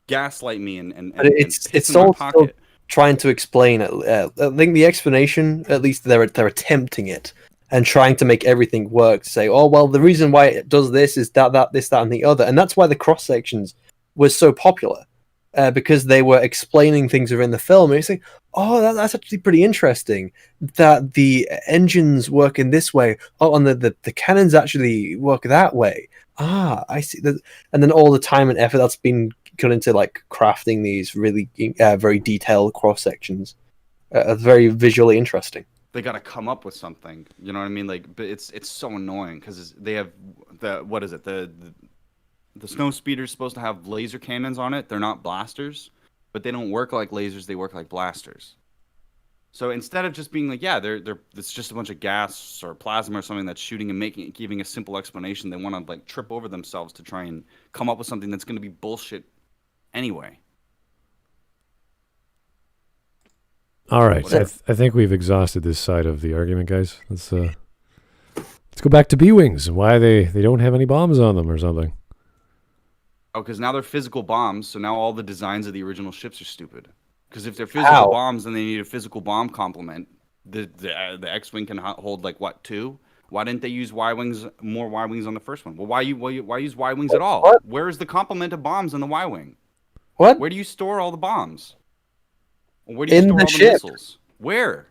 gaslight me and it's all still trying to explain it. I think the explanation, at least they're attempting it and trying to make everything work. To say, oh well, the reason why it does this is this, that, and the other, and that's why the cross sections were so popular, because they were explaining things that are in the film. And you say, oh, that's actually pretty interesting. That the engines work in this way. Oh, and the cannons actually work that way. Ah, I see. And then all the time and effort that's been got into like crafting these really very detailed cross sections, very visually interesting. They got to come up with something, you know what I mean? Like, but it's so annoying because they have the snow speeder's supposed to have laser cannons on it. They're not blasters, but they don't work like lasers. They work like blasters. So instead of just being like, it's just a bunch of gas or plasma or something that's shooting and giving a simple explanation, they want to like trip over themselves to try and come up with something that's going to be bullshit anyway. All right, I think we've exhausted this side of the argument, guys. Let's go back to Bwings and why they don't have any bombs on them or something. Oh, because now they're physical bombs, so now all the designs of the original ships are stupid. Because if they're physical bombs, then they need a physical bomb complement. The X-wing can hold like what, 2? Why didn't they use Y-wings, more Y-wings on the first one? Well, why use Y-wings at all? What? Where is the complement of bombs in the Y-wing? What? Where do you store all the bombs? Where do you In store the all ship. the missiles? Where?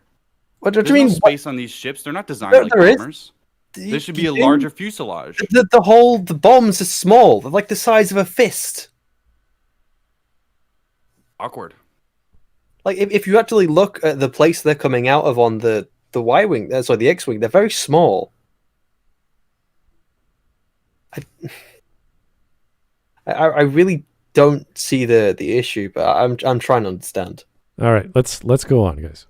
What do you There's mean? no space on these ships. They're not designed like There is. bombers. There should be a larger fuselage. The bombs are small. They're like the size of a fist. Awkward. Like if you actually look at the place they're coming out of on the Y-wing, the X-wing, they're very small. I really don't see the issue, but I'm trying to understand. All right, let's go on, guys.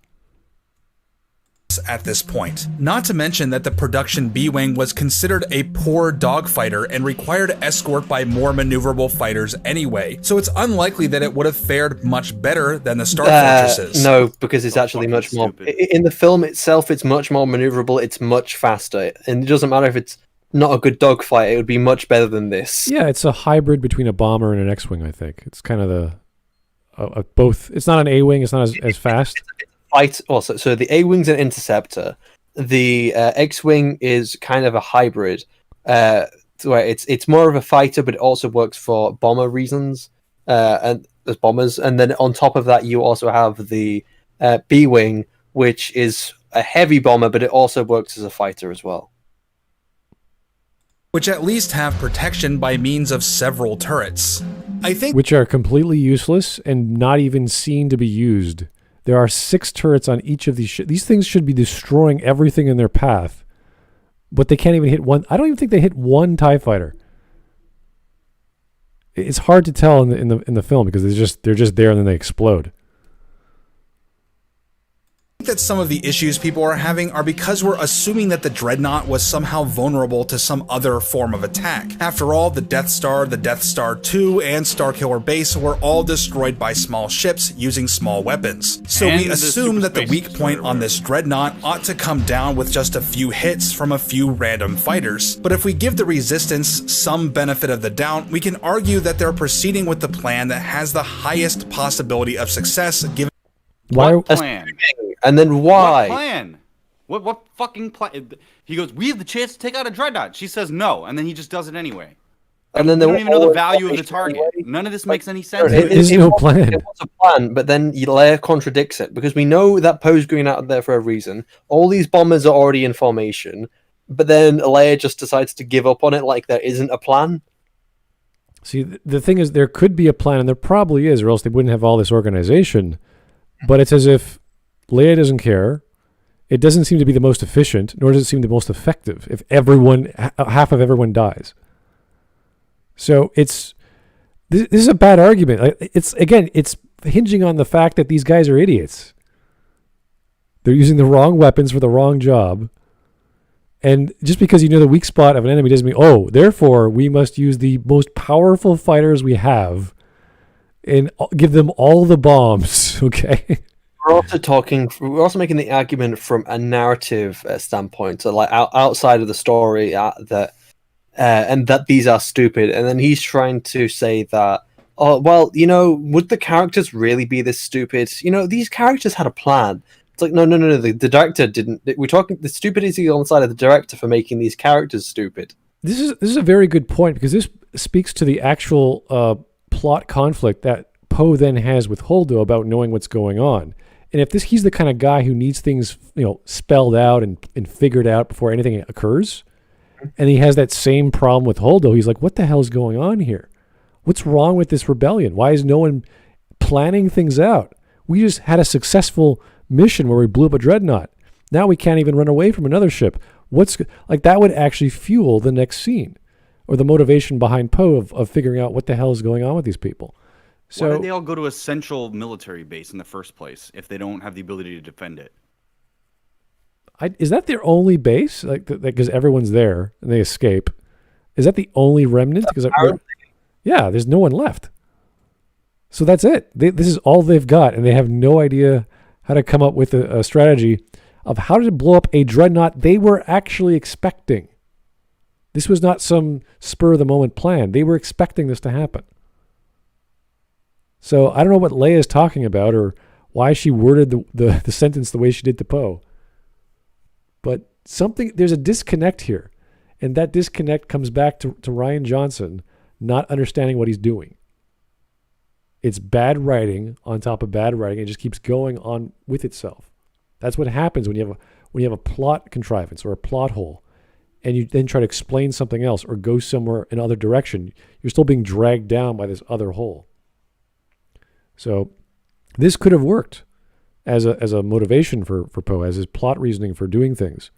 At this point. Not to mention that the production B-Wing was considered a poor dogfighter and required escort by more maneuverable fighters anyway, so it's unlikely that it would have fared much better than the Star Fortresses. No, because it's actually much more... In the film itself, it's much more maneuverable, it's much faster, and it doesn't matter if it's not a good dogfight, it would be much better than this. Yeah, it's a hybrid between a bomber and an X-wing, I think. It's kind of both. It's not an A-wing, it's not as fast. Fight also. So the A-wing's an interceptor. The X-wing is kind of a hybrid, where it's more of a fighter, but it also works for bomber reasons, and as bombers. And then on top of that, you also have the B-wing, which is a heavy bomber, but it also works as a fighter as well. Which at least have protection by means of several turrets. I think Which are completely useless and not even seen to be used. There are 6 turrets on each of these. These things should be destroying everything in their path, but they can't even hit one. I don't even think they hit one TIE fighter. It's hard to tell in the film because they're just there and then they explode. that some of the issues people are having are because we're assuming that the Dreadnought was somehow vulnerable to some other form of attack. After all, the Death Star 2, and Starkiller Base were all destroyed by small ships using small weapons. So And we the assume that the Super weak Space point Destroyer on this Dreadnought ought to come down with just a few hits from a few random fighters. But if we give the Resistance some benefit of the doubt, we can argue that they're proceeding with the plan that has the highest possibility of success given. Why? What plan? And then why? What plan? What fucking plan? He goes, we have the chance to take out a Dreadnought. She says no, and then he just does it anyway. And then We they don't even know the always value of the fight target. anyway. None of this makes any sense. There is no plan. It was a plan, but then Leia contradicts it because we know that Poe's going out there for a reason. All these bombers are already in formation, but then Leia just decides to give up on it like there isn't a plan. See, the thing is, there could be a plan, and there probably is, or else they wouldn't have all this organization. But it's as if Leia doesn't care. It doesn't seem to be the most efficient, nor does it seem the most effective if half of everyone dies. So this is a bad argument. It's hinging on the fact that these guys are idiots. They're using the wrong weapons for the wrong job. And just because you know the weak spot of an enemy doesn't mean, therefore we must use the most powerful fighters we have and give them all the bombs, okay? We're also making the argument from a narrative standpoint, so like outside of the story, that these are stupid. And then he's trying to say that, would the characters really be this stupid? These characters had a plan. It's like, no. The director didn't. We're talking the stupidity on the side of the director for making these characters stupid. This is a very good point because this speaks to the actual plot conflict that Poe then has with Holdo about knowing what's going on. And if he's the kind of guy who needs things, spelled out and figured out before anything occurs, and he has that same problem with Holdo, he's like, what the hell is going on here? What's wrong with this rebellion? Why is no one planning things out? We just had a successful mission where we blew up a dreadnought. Now we can't even run away from another ship. That would actually fuel the next scene or the motivation behind Poe of figuring out what the hell is going on with these people. So, why did they all go to a central military base in the first place if they don't have the ability to defend it? Is that their only base? Because everyone's there and they escape. Is that the only remnant? Because there's no one left. So that's it. This is all they've got, and they have no idea how to come up with a strategy of how to blow up a dreadnought they were actually expecting. This was not some spur-of-the-moment plan. They were expecting this to happen. So I don't know what Leia is talking about or why she worded the sentence the way she did to Poe. But there's a disconnect here. And that disconnect comes back to Rian Johnson not understanding what he's doing. It's bad writing on top of bad writing. It just keeps going on with itself. That's what happens when you have a plot contrivance or a plot hole and you then try to explain something else or go somewhere in other direction. You're still being dragged down by this other hole. So this could have worked as a motivation for Poe, as his plot reasoning for doing things,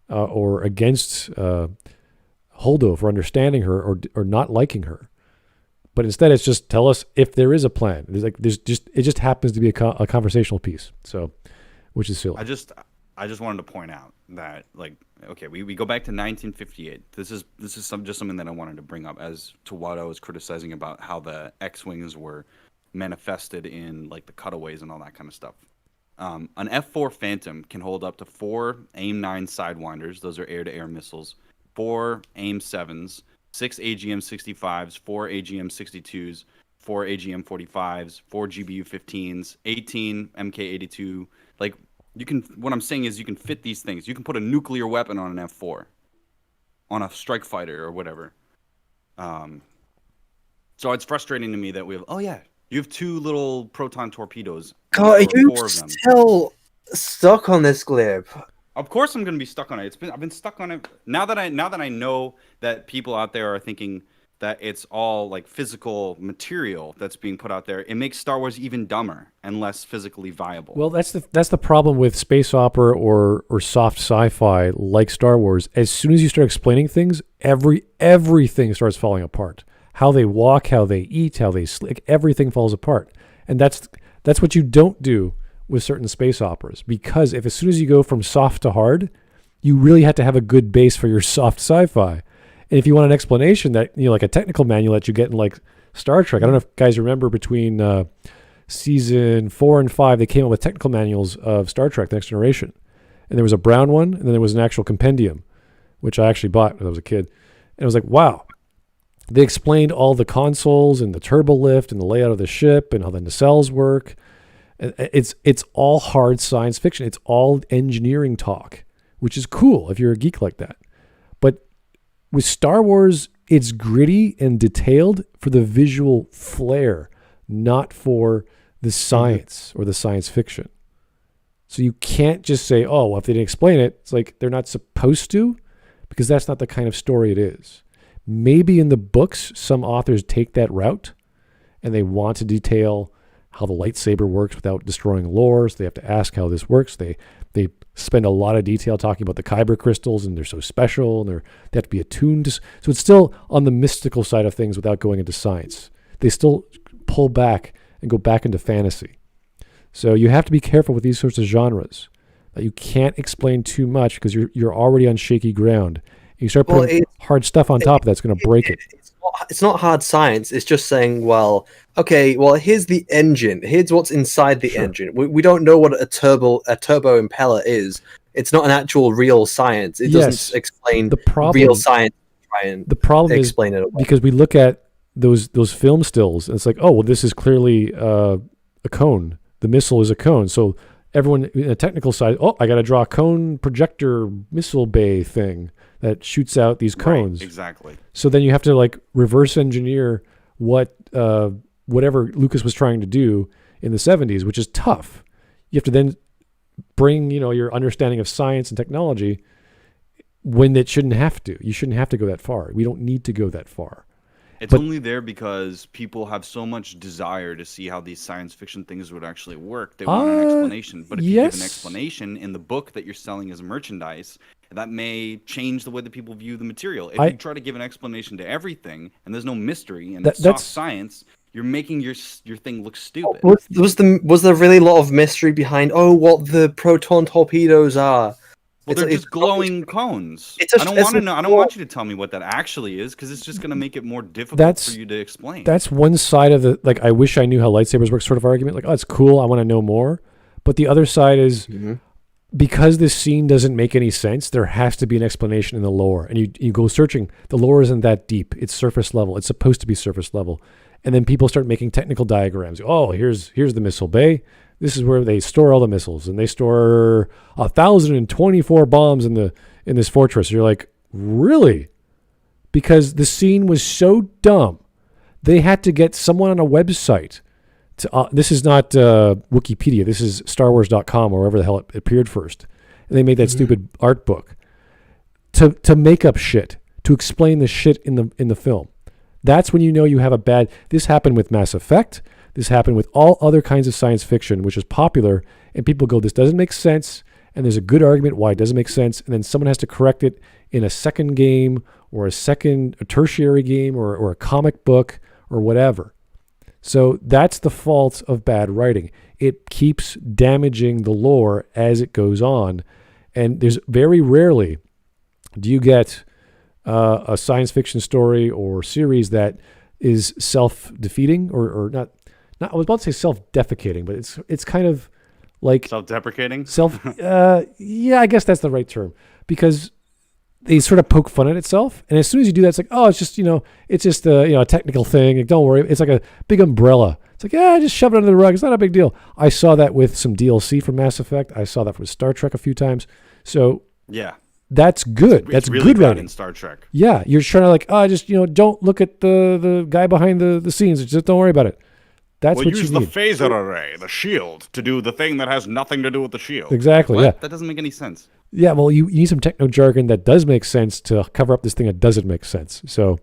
or against Holdo for understanding her or not liking her. But instead, it's just tell us if there is a plan. It just happens to be a conversational piece. So, which is silly. I just wanted to point out that we go back to 1958. This is something that I wanted to bring up as to what I was criticizing about how the Xwings were manifested in the cutaways and all that kind of stuff. An F4 Phantom can hold up to 4 AIM-9 Sidewinders. Those are air-to-air missiles. 4 AIM-7s. 6 AGM-65s, 4 AGM-62s, 4 AGM-45s, 4 GBU-15s, 18 MK-82. What I'm saying is you can fit these things. You can put a nuclear weapon on an F4, on a strike fighter or whatever. So it's frustrating to me that you have 2 little proton torpedoes. God, are you 4 of them. still stuck on this, Glib. Of course, I'm going to be stuck on it. I've been stuck on it now that I know that people out there are thinking that it's all like physical material that's being put out there. It makes Star Wars even dumber and less physically viable. Well, that's the problem with space opera or soft sci-fi like Star Wars. As soon as you start explaining things, everything starts falling apart. How they walk, how they eat, how they sleep, everything falls apart. And that's what you don't do with certain space operas, because if as soon as you go from soft to hard, you really have to have a good base for your soft sci-fi. And if you want an explanation that, like a technical manual that you get in like Star Trek, I don't know if you guys remember between season 4 and 5, they came up with technical manuals of Star Trek: The Next Generation. And there was a brown one, and then there was an actual compendium, which I actually bought when I was a kid. And I was like, wow. They explained all the consoles and the turbo lift and the layout of the ship and how the nacelles work. It's all hard science fiction. It's all engineering talk, which is cool if you're a geek like that. But with Star Wars, it's gritty and detailed for the visual flair, not for the science or the science fiction. So you can't just say, oh, well, if they didn't explain it, it's like they're not supposed to, because that's not the kind of story it is. Maybe in the books, some authors take that route and they want to detail how the lightsaber works without destroying lore. So they have to ask how this works. They spend a lot of detail talking about the kyber crystals, and they're so special, and they have to be attuned to. So it's still on the mystical side of things without going into science. They still pull back and go back into fantasy. So you have to be careful with these sorts of genres, that you can't explain too much because you're already on shaky ground. You start putting hard stuff on top of that's going to break it. It's not hard science. It's just saying, well, okay, well, here's the engine. Here's what's inside the engine. We don't know what a turbo impeller is. It's not an actual real science. It doesn't explain real science. Try and the problem explain it away. Because we look at those film stills, and it's like, oh, well, this is clearly a cone. The missile is a cone. So everyone in the technical side, oh, I got to draw a cone projector missile bay thing that shoots out these cones. Right, exactly. So then you have to like reverse engineer whatever Lucas was trying to do in the 70s, which is tough. You have to then bring, your understanding of science and technology when it shouldn't have to. You shouldn't have to go that far. We don't need to go that far. It's only there because people have so much desire to see how these science fiction things would actually work. They want an explanation. But if you give an explanation in the book that you're selling as merchandise, that may change the way that people view the material. If you try to give an explanation to everything and there's no mystery and it's soft science, you're making your thing look stupid. Was there really a lot of mystery behind what the proton torpedoes are? Well, they're just glowing cones. I don't want to know. I don't want you to tell me what that actually is, because it's just going to make it more difficult for you to explain. That's one side of the, like, I wish I knew how lightsabers work sort of argument. Like, oh, it's cool. I want to know more. But the other side is, because this scene doesn't make any sense, there has to be an explanation in the lore. And you go searching. The lore isn't that deep. It's surface level. It's supposed to be surface level. And then people start making technical diagrams. Oh, here's the missile bay. This is where they store all the missiles, and they store 1,024 bombs in this fortress. You're like, really? Because the scene was so dumb, they had to get someone on a website to. This is not Wikipedia. This is StarWars.com or wherever the hell it appeared first, and they made that stupid art book to make up shit, to explain the shit in the film. That's when you know you have a bad. This happened with Mass Effect. This happened with all other kinds of science fiction, which is popular, and people go, this doesn't make sense, and there's a good argument why it doesn't make sense, and then someone has to correct it in a second game or a tertiary game or a comic book or whatever. So that's the fault of bad writing. It keeps damaging the lore as it goes on, and there's very rarely do you get a science fiction story or series that is self-defeating or not. I was about to say self-defecating, but it's kind of like self-deprecating. Yeah, I guess that's the right term, because they sort of poke fun at itself, and as soon as you do that, it's like, oh, it's just a technical thing. Like, don't worry, it's like a big umbrella. It's like, just shove it under the rug. It's not a big deal. I saw that with some DLC from Mass Effect. I saw that with Star Trek a few times. So yeah. That's good. That's really good bad writing in Star Trek. Yeah, you're trying to don't look at the guy behind the scenes. Just don't worry about it. That's We'll what use you the need. phaser array, the shield, to do the thing that has nothing to do with the shield. Exactly. What? Yeah. That doesn't make any sense. Yeah. Well, you need some techno jargon that does make sense to cover up this thing that doesn't make sense. So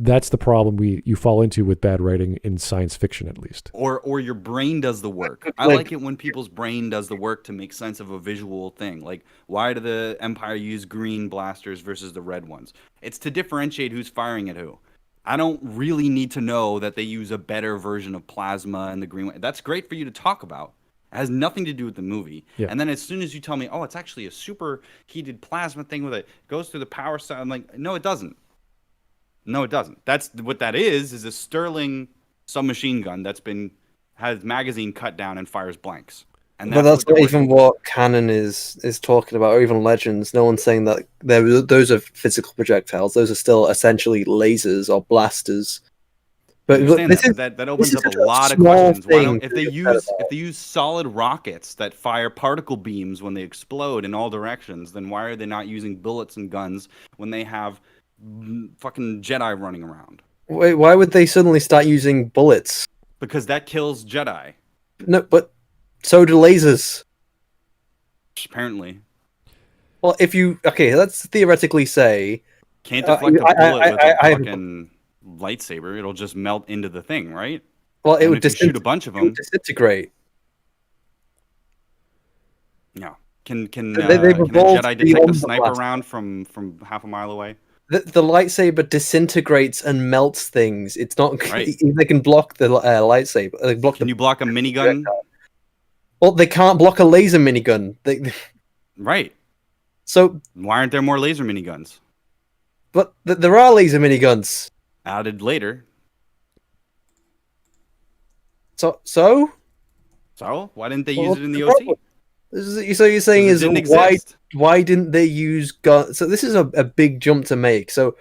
that's the problem you fall into with bad writing in science fiction, at least. Or your brain does the work. I like it when people's brain does the work to make sense of a visual thing. Like, why do the Empire use green blasters versus the red ones? It's to differentiate who's firing at who. I don't really need to know that they use a better version of plasma and the green one. That's great for you to talk about. It has nothing to do with the movie. Yeah. And then as soon as you tell me, oh, it's actually a super heated plasma thing with it goes through the power side, I'm like, no, it doesn't. No, it doesn't. That's what that is a Sterling submachine gun has magazine cut down and fires blanks. And But that's not even what canon is talking about, or even Legends. No one's saying that those are physical projectiles. Those are still essentially lasers or blasters. But that opens up a lot of questions. If they use solid rockets that fire particle beams when they explode in all directions, then why are they not using bullets and guns when they have fucking Jedi running around? Wait, why would they suddenly start using bullets? Because that kills Jedi. No, but so do lasers. Apparently. Well, let's theoretically say can't deflect a bullet with a fucking lightsaber. It'll just melt into the thing, right? Well, it would shoot a bunch of them. Disintegrate. No. Can a Jedi detect a sniper round from half a mile away? The lightsaber disintegrates and melts things. It's not. Right. They can block the lightsaber. Can you block a minigun? Well, they can't block a laser minigun. Right. So why aren't there more laser miniguns? But there are laser miniguns. Added later. So why didn't they use it in the OT? So you're saying is why didn't they use guns? So this is a big jump to make. So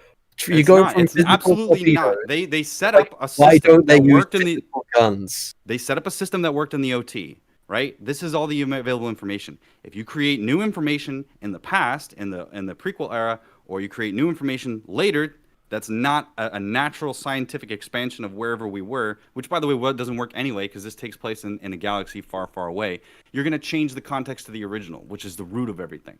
you go from it's absolutely not. They set up a system why don't they worked use in the guns? They set up a system that worked in the OT. Right? This is all the available information. If you create new information in the past, in the prequel era, or you create new information later, that's not a natural scientific expansion of wherever we were, which, by the way, doesn't work anyway, because this takes place in a galaxy far, far away. You're going to change the context of the original, which is the root of everything.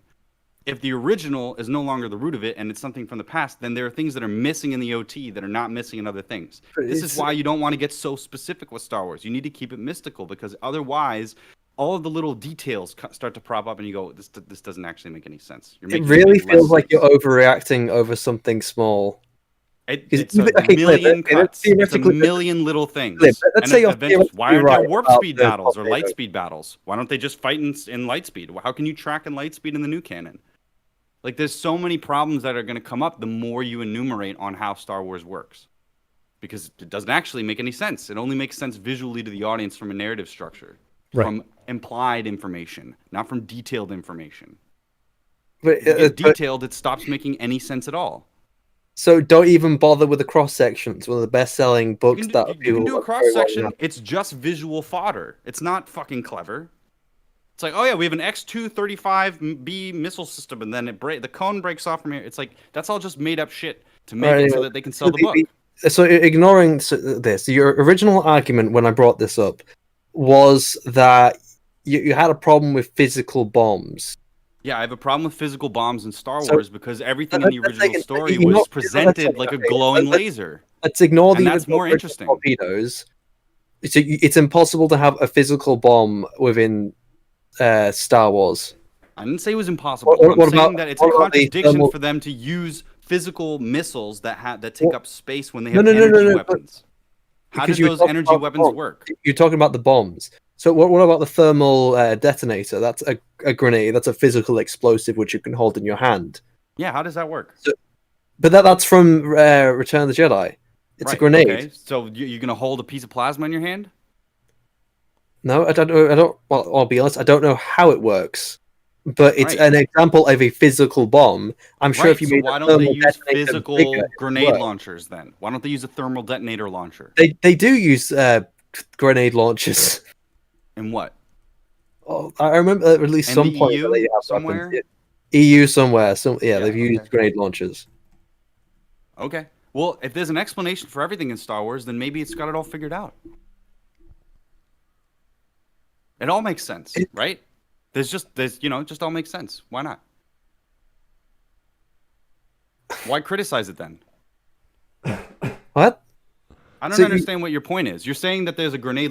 If the original is no longer the root of it and it's something from the past, then there are things that are missing in the OT that are not missing in other things. This is why you don't want to get so specific with Star Wars. You need to keep it mystical, because otherwise all of the little details start to prop up and you go, this doesn't actually make any sense. It really feels like you're overreacting over something small. It's a million cuts. It's a million little things. Let's say why aren't there warp speed battles or light speed battles? Why don't they just fight in light speed? How can you track in light speed in the new canon? Like, there's so many problems that are going to come up the more you enumerate on how Star Wars works. Because it doesn't actually make any sense. It only makes sense visually to the audience from a narrative structure. Right. From implied information, not from detailed information. But detailed, it stops making any sense at all. So don't even bother with the cross sections. One of the best-selling books you can do a cross section. It's just visual fodder. It's not fucking clever. It's like, oh yeah, we have an X-235B missile system, and then the cone breaks off from here. It's like, that's all just made up shit to make it so that they can sell the book. So ignoring this, your original argument when I brought this up was that you had a problem with physical bombs. Yeah, I have a problem with physical bombs in Star Wars because everything in the original story was presented like a glowing laser. Let's ignore the that's more interesting. Torpedoes. It's impossible to have a physical bomb within Star Wars. I didn't say it was impossible. I'm saying that it's a contradiction for them to use physical missiles that take up space when they have energy weapons. How do those energy weapons work? You're talking about the bombs. So what about the thermal detonator? That's a grenade. That's a physical explosive which you can hold in your hand. Yeah, how does that work? But that's from Return of the Jedi. It's a grenade. Okay. So you're going to hold a piece of plasma in your hand? No, I don't know. Well, I'll be honest. I don't know how it works. But it's an example of a physical bomb. I'm sure if you made why don't they use physical grenade launchers then? Why don't they use a thermal detonator launcher? They do use grenade launchers. In what? Oh, I remember at least some point EU somewhere. EU somewhere. They've used grenade launchers. Okay. Well, if there's an explanation for everything in Star Wars, then maybe it's got it all figured out. It all makes sense, right? It just all makes sense. Why not? Why criticize it then? What? I don't understand what your point is. You're saying that there's a grenade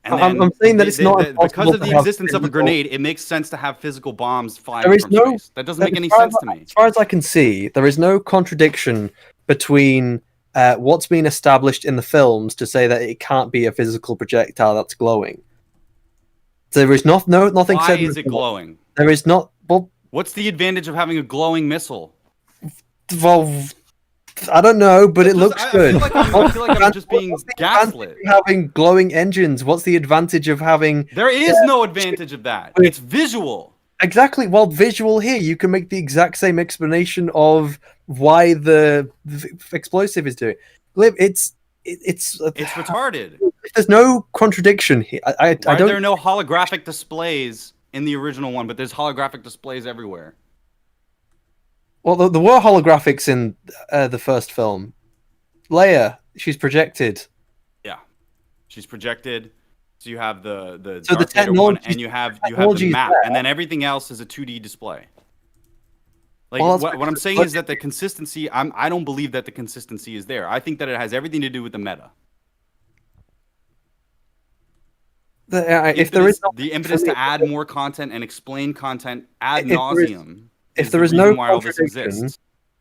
and I'm then saying that it's not because of the to have existence of a physical- grenade, it makes sense to have physical bombs flying There is from no- space. That doesn't make any As far sense as- to me. As far as I can see, there is no contradiction between what's been established in the films to say that it can't be a physical projectile that's glowing. There is nothing Why said. is it glowing? There is not. What's the advantage of having a glowing missile? Well, I don't know, but it looks good. I feel like I'm just being What's the advantage gaslit. of having glowing engines? What's the advantage of having? There is no advantage of that. It's visual. Exactly. Well, visual here, you can make the exact same explanation of why the explosive is doing. Glib, it's retarded. There's no contradiction here. I Why are don't. there no holographic displays in the original one, but there's holographic displays everywhere? Well, there were holographics in the first film. Leia, she's projected. Yeah, she's projected. So you have the So the Darth Vader one, technology- and you have the technology's map, there. and then everything else is a 2D display. Like Well, that's what I'm saying is that the consistency. I don't believe that the consistency is there. I think that it has everything to do with the meta. If there is the impetus to add more content and explain content ad nauseum. If there is no contradiction,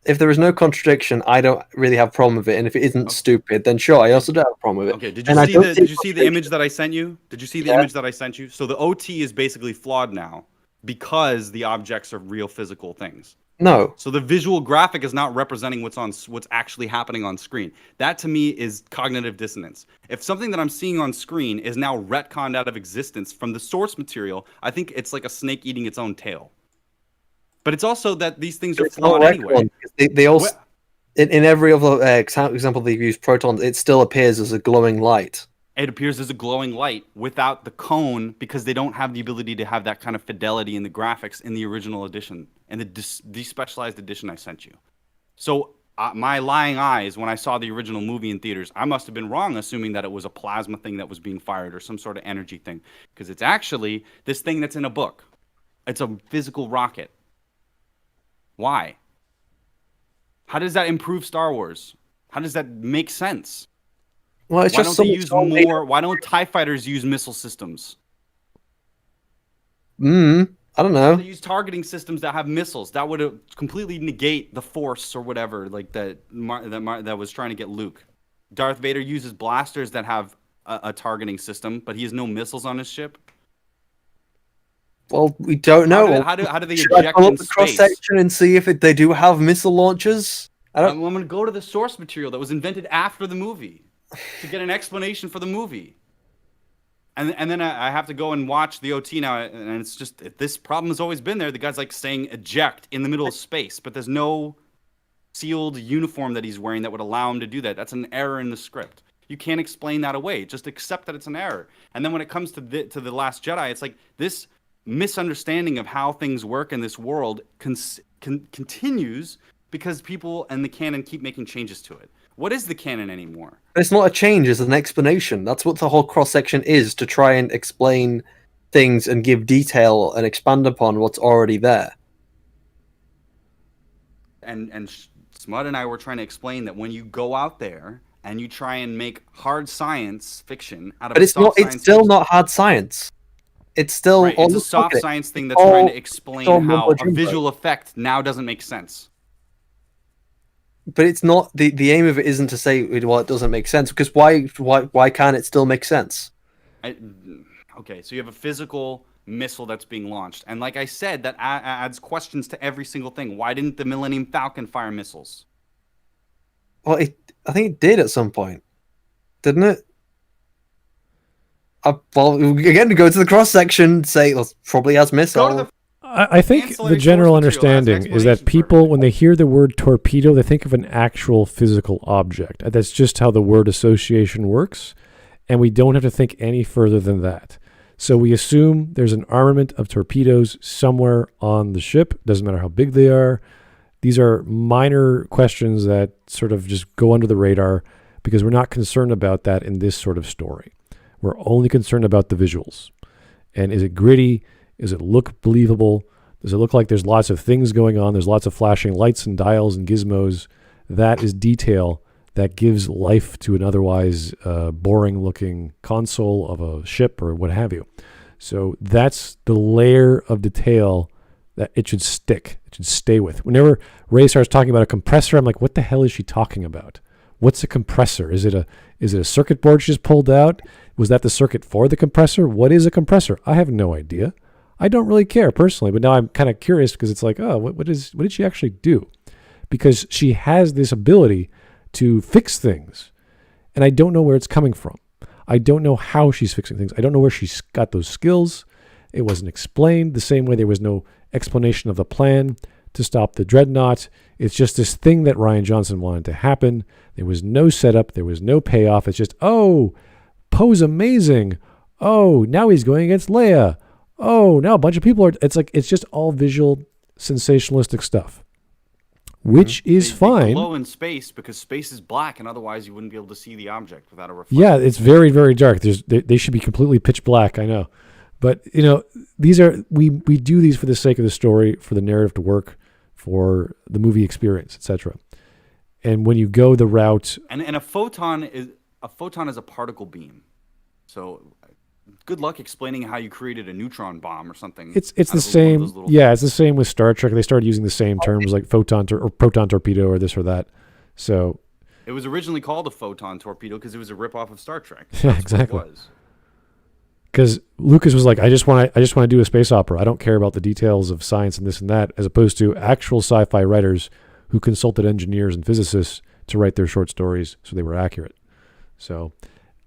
if there is no contradiction, I don't really have a problem with it. And if it isn't stupid, then sure, I also don't have a problem with it. Okay, did And I you don't see the image that I sent you? Did you see the image that I sent you? So the OT is basically flawed now because the objects are real physical things. No. So the visual graphic is not representing what's actually happening on screen. That to me is cognitive dissonance. If something that I'm seeing on screen is now retconned out of existence from the source material, I think it's like a snake eating its own tail. But it's also that these things are flawed anyway. They also, in every other example they've used protons, it still appears as a glowing light. It appears as a glowing light without the cone because they don't have the ability to have that kind of fidelity in the graphics in the original edition and the despecialized edition I sent you. So my lying eyes, when I saw the original movie in theaters, I must have been wrong assuming that it was a plasma thing that was being fired or some sort of energy thing, because it's actually this thing that's in a book. It's a physical rocket. Why? How does that improve Star Wars? How does that make sense? Well, it's Why just don't they use more? Why don't TIE fighters use missile systems? I don't know. They use targeting systems that have missiles. That would completely negate the Force or whatever, like that was trying to get Luke. Darth Vader uses blasters that have a targeting system, but he has no missiles on his ship. Well, we don't know. How do they Should eject I pull in up the cross space? section and see if they do have missile launchers? I'm going to go to the source material that was invented after the movie to get an explanation for the movie. And then I have to go and watch the OT now, and it's just, this problem has always been there. The guy's like saying eject in the middle of space, but there's no sealed uniform that he's wearing that would allow him to do that. That's an error in the script. You can't explain that away. Just accept that it's an error. And then when it comes to the Last Jedi, it's like this misunderstanding of how things work in this world continues because people and the canon keep making changes to it. What is the canon anymore? It's not a change, it's an explanation. That's what the whole cross-section is, to try and explain things and give detail and expand upon what's already there. And Smud and I were trying to explain that when you go out there and you try and make hard science fiction out of But it's soft not. It's still not hard science. It's still right, it's a soft science thing that's trying to explain how a visual effect now doesn't make sense. But it's not the aim of it isn't to say, well, it doesn't make sense, because why can't it still make sense? Okay, so you have a physical missile that's being launched, and like I said, that adds questions to every single thing. Why didn't the Millennium Falcon fire missiles? Well, I think it did at some point, didn't it? Well, again, to go to the cross section, say well, probably has missile. I think the general understanding is that people, when they hear the word torpedo, they think of an actual physical object. That's just how the word association works, and we don't have to think any further than that. So we assume there's an armament of torpedoes somewhere on the ship. Doesn't matter how big they are. These are minor questions that sort of just go under the radar because we're not concerned about that in this sort of story. We're only concerned about the visuals. And is it gritty? Does it look believable? Does it look like there's lots of things going on? There's lots of flashing lights and dials and gizmos. That is detail that gives life to an otherwise boring-looking console of a ship or what have you. So that's the layer of detail that it should stick. It should stay with. Whenever Ray starts talking about a compressor, I'm like, what the hell is she talking about? What's a compressor? Is it a circuit board she just pulled out? Was that the circuit for the compressor? What is a compressor? I have no idea. I don't really care personally, but now I'm kind of curious because it's like, oh, what did she actually do? Because she has this ability to fix things, and I don't know where it's coming from. I don't know how she's fixing things. I don't know where she's got those skills. It wasn't explained the same way there was no explanation of the plan to stop the dreadnought. It's just this thing that Rian Johnson wanted to happen. There was no setup. There was no payoff. It's just, oh, Poe's amazing. Oh, now he's going against Leia. Oh, now a bunch of people are... It's just all visual, sensationalistic stuff, which is fine. They glow in space because space is black, and otherwise you wouldn't be able to see the object without a reflection. Yeah, it's very, very dark. They should be completely pitch black, I know. But, these are... We do these for the sake of the story, for the narrative to work, for the movie experience, etc. And when you go the route... And a photon is a particle beam. So... good luck explaining how you created a neutron bomb or something. It's the same. Yeah, it's the same with Star Trek. They started using the same terms like photon or proton torpedo or this or that. So it was originally called a photon torpedo because it was a ripoff of Star Trek. Yeah, exactly. Because Lucas was like, I just want to do a space opera. I don't care about the details of science and this and that, as opposed to actual sci-fi writers who consulted engineers and physicists to write their short stories so they were accurate. So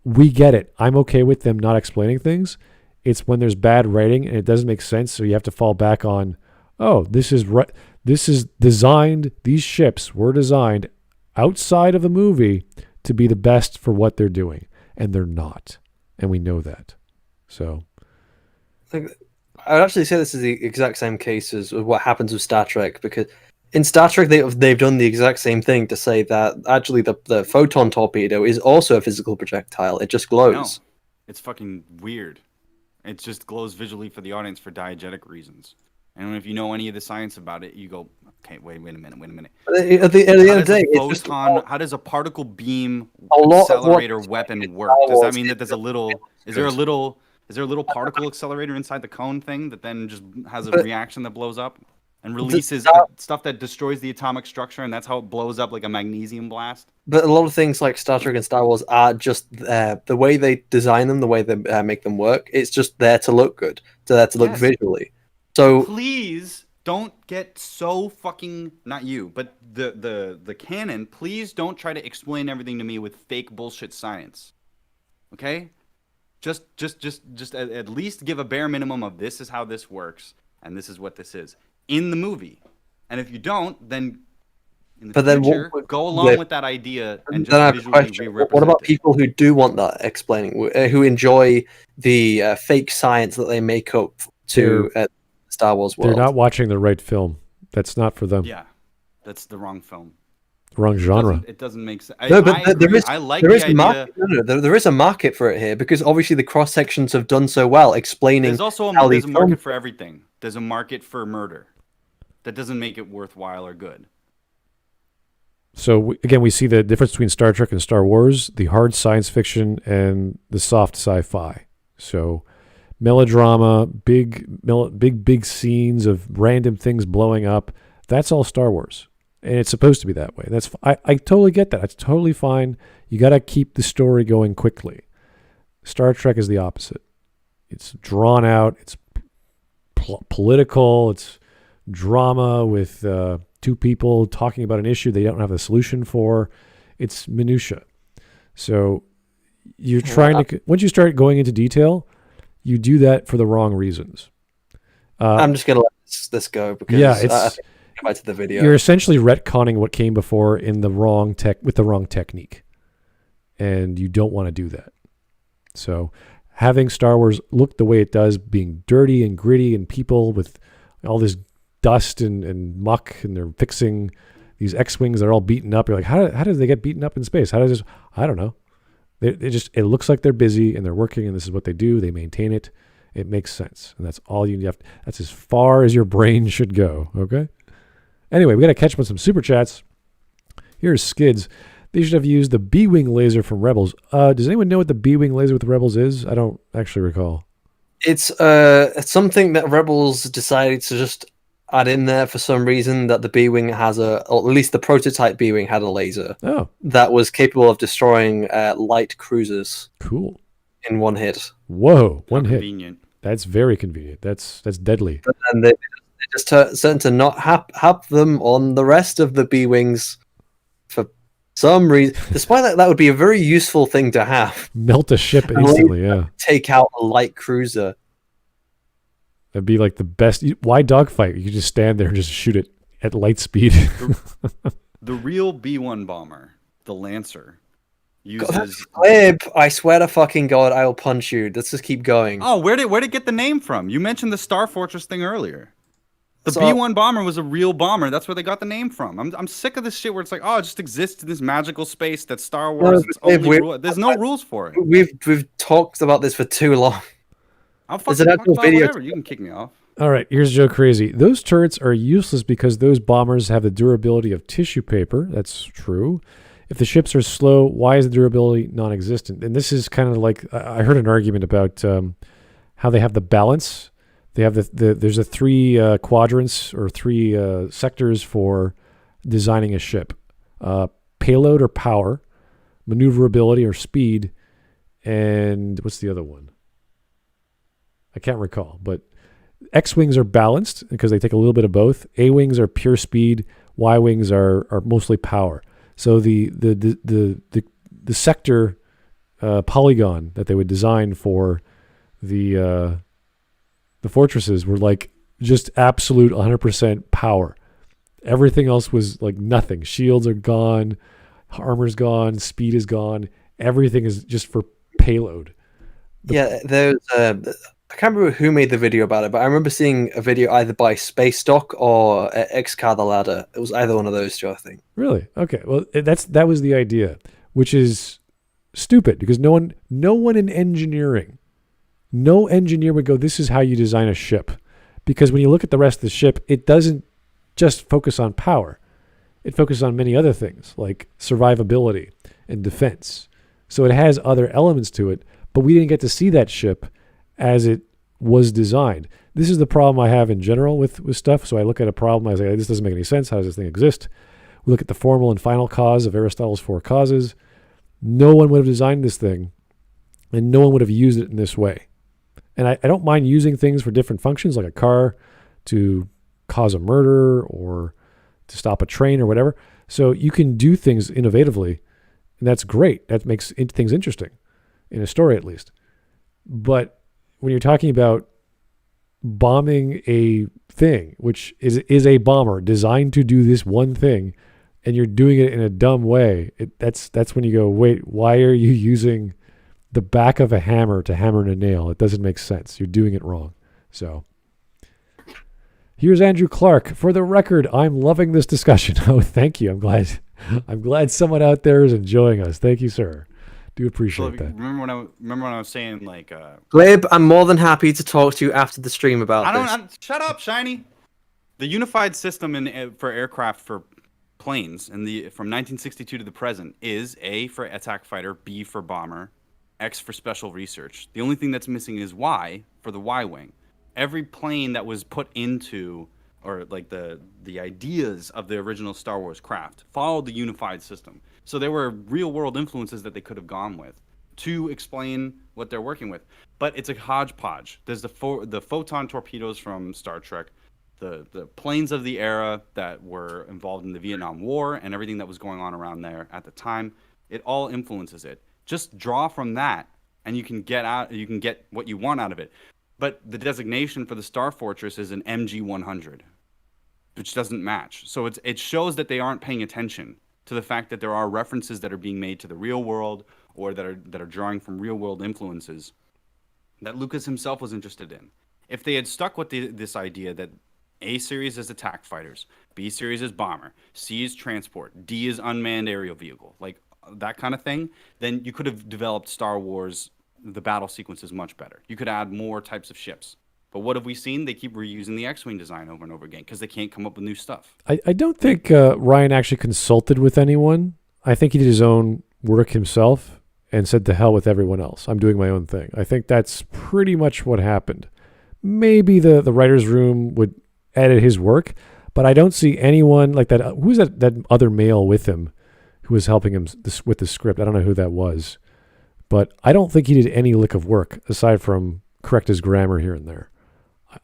we get it. I'm okay with them not explaining things. It's when there's bad writing and it doesn't make sense, so you have to fall back on, oh, this is designed, these ships were designed outside of the movie to be the best for what they're doing, and they're not. And we know that. So I'd actually say this is the exact same case as what happens with Star Trek, because in Star Trek they've done the exact same thing to say that actually the photon torpedo is also a physical projectile. It just glows. No, it's fucking weird. It just glows visually for the audience for diegetic reasons. And if you know any of the science about it, you go, okay, wait a minute. At the end of the day, how does a particle beam accelerator weapon work? Does that mean that there's is there a little particle accelerator inside the cone thing that then just has a reaction that blows up and releases stuff that destroys the atomic structure, and that's how it blows up like a magnesium blast? But a lot of things like Star Trek and Star Wars are just the way they design them, the way they make them work. It's just there to look good, there to look visually. So please don't get so fucking, not you, but the canon. Please don't try to explain everything to me with fake bullshit science. Okay, just at least give a bare minimum of this is how this works and this is what this is in the movie. And if you don't, then in the future, go along with that idea and just visually re-represent What about it. people who do want that explaining, who enjoy the fake science that they make up to Star Wars world? They're not watching the right film. That's not for them. Yeah, that's the wrong film. Wrong genre. It doesn't make sense. No, but there is the idea. There is a market for it here, because obviously the cross sections have done so well explaining. There's also a market for everything. There's a market for murder. That doesn't make it worthwhile or good. So again, we see the difference between Star Trek and Star Wars: the hard science fiction and the soft sci-fi. So melodrama, big scenes of random things blowing up. That's all Star Wars. And it's supposed to be that way. I totally get that. It's totally fine. You got to keep the story going quickly. Star Trek is the opposite. It's drawn out. It's political. It's drama with two people talking about an issue they don't have a solution for. It's minutia. So you're trying to, once you start going into detail, you do that for the wrong reasons. I'm just going to let this go because I think back to the video. You're essentially retconning what came before in the wrong with the wrong technique, and you don't want to do that. So having Star Wars look the way it does, being dirty and gritty, and people with all this dust and muck, and they're fixing these Xwings that are all beaten up. You're like, how did they get beaten up in space? How does this? I don't know. It looks like they're busy and they're working, and this is what they do. They maintain it. It makes sense, and that's all you have. That's as far as your brain should go. Okay. Anyway, we got to catch up on some super chats. Here's Skids. They should have used the B-wing laser from Rebels. Does anyone know what the B-wing laser with Rebels is? I don't actually recall. It's something that Rebels decided to just add in there for some reason, that the B-wing has or at least the prototype B-wing had a laser that was capable of destroying light cruisers. Cool. In one hit. Whoa, one hit. Convenient. That's very convenient. That's deadly. And they just tend to not have them on the rest of the B-wings for some reason. Despite that would be a very useful thing to have. Melt a ship instantly, yeah. Take out a light cruiser. That'd be like the best. Why dogfight? You could just stand there and just shoot it at light speed. The real B-1 bomber, the Lancer, uses... Glib, I swear to fucking God, I will punch you. Let's just keep going. Oh, where'd it get the name from? You mentioned the Star Fortress thing earlier. The B-1 bomber was a real bomber. That's where they got the name from. I'm sick of this shit where it's like, oh, it just exists in this magical space that's Star Wars. There's no rules for it. We've talked about this for too long. I'll fucking talk about whatever. You can kick me off. All right, here's Joe Crazy. Those turrets are useless because those bombers have the durability of tissue paper. That's true. If the ships are slow, why is the durability non-existent? And this is kind of like, I heard an argument about how they have the balance. They have there's a 3 quadrants or 3 sectors for designing a ship. Payload or power, maneuverability or speed, and what's the other one? I can't recall, but Xwings are balanced because they take a little bit of both. A-wings are pure speed. Y-wings are mostly power. So the sector polygon that they would design for the fortresses were like just absolute 100% power. Everything else was like nothing. Shields are gone, armor's gone, speed is gone. Everything is just for payload. There's I can't remember who made the video about it, but I remember seeing a video either by Space Doc or Xcar the Ladder. It was either one of those two, I think. Really? Okay. Well, that was the idea, which is stupid because no one in engineering, no engineer would go, this is how you design a ship. Because when you look at the rest of the ship, it doesn't just focus on power. It focuses on many other things like survivability and defense. So it has other elements to it, but we didn't get to see that ship as it was designed. This is the problem I have in general with stuff. So I look at a problem, I say, this doesn't make any sense. How does this thing exist? We look at the formal and final cause of Aristotle's 4 causes. No one would have designed this thing, and no one would have used it in this way. And I don't mind using things for different functions, like a car to cause a murder or to stop a train or whatever. So you can do things innovatively, and that's great. That makes things interesting, in a story at least. But when you're talking about bombing a thing, which is a bomber designed to do this one thing, and you're doing it in a dumb way, that's when you go, wait, why are you using the back of a hammer to hammer in a nail? It doesn't make sense. You're doing it wrong. So here's Andrew Clark. For the record, I'm loving this discussion. Oh, thank you. I'm glad someone out there is enjoying us. Thank you, sir. Do appreciate that. Remember when I was saying like Glib, I'm more than happy to talk to you after the stream about this. Shut up, Shiny. The unified system for aircraft for planes from 1962 to the present is A for attack fighter, B for bomber, X for special research. The only thing that's missing is Y for the Y-wing. Every plane that was put into, or like the ideas of the original Star Wars craft, followed the unified system. So there were real world influences that they could have gone with to explain what they're working with. But it's a hodgepodge. There's the photon torpedoes from Star Trek, the planes of the era that were involved in the Vietnam War and everything that was going on around there at the time. It all influences it. Just draw from that, and you can get what you want out of it. But the designation for the Star Fortress is an MG-100, which doesn't match. So it shows that they aren't paying attention to the fact that there are references that are being made to the real world or that are drawing from real world influences that Lucas himself was interested in. If they had stuck with this idea that A series is attack fighters, B series is bomber, C is transport, D is unmanned aerial vehicle, like that kind of thing, then you could have developed Star Wars, the battle sequences much better. You could add more types of ships. But what have we seen? They keep reusing the X-Wing design over and over again because they can't come up with new stuff. I don't think Ryan actually consulted with anyone. I think he did his own work himself and said to hell with everyone else. I'm doing my own thing. I think that's pretty much what happened. Maybe the writer's room would edit his work, but I don't see anyone like that. Who's that other male with him who was helping him with the script? I don't know who that was. But I don't think he did any lick of work aside from correct his grammar here and there.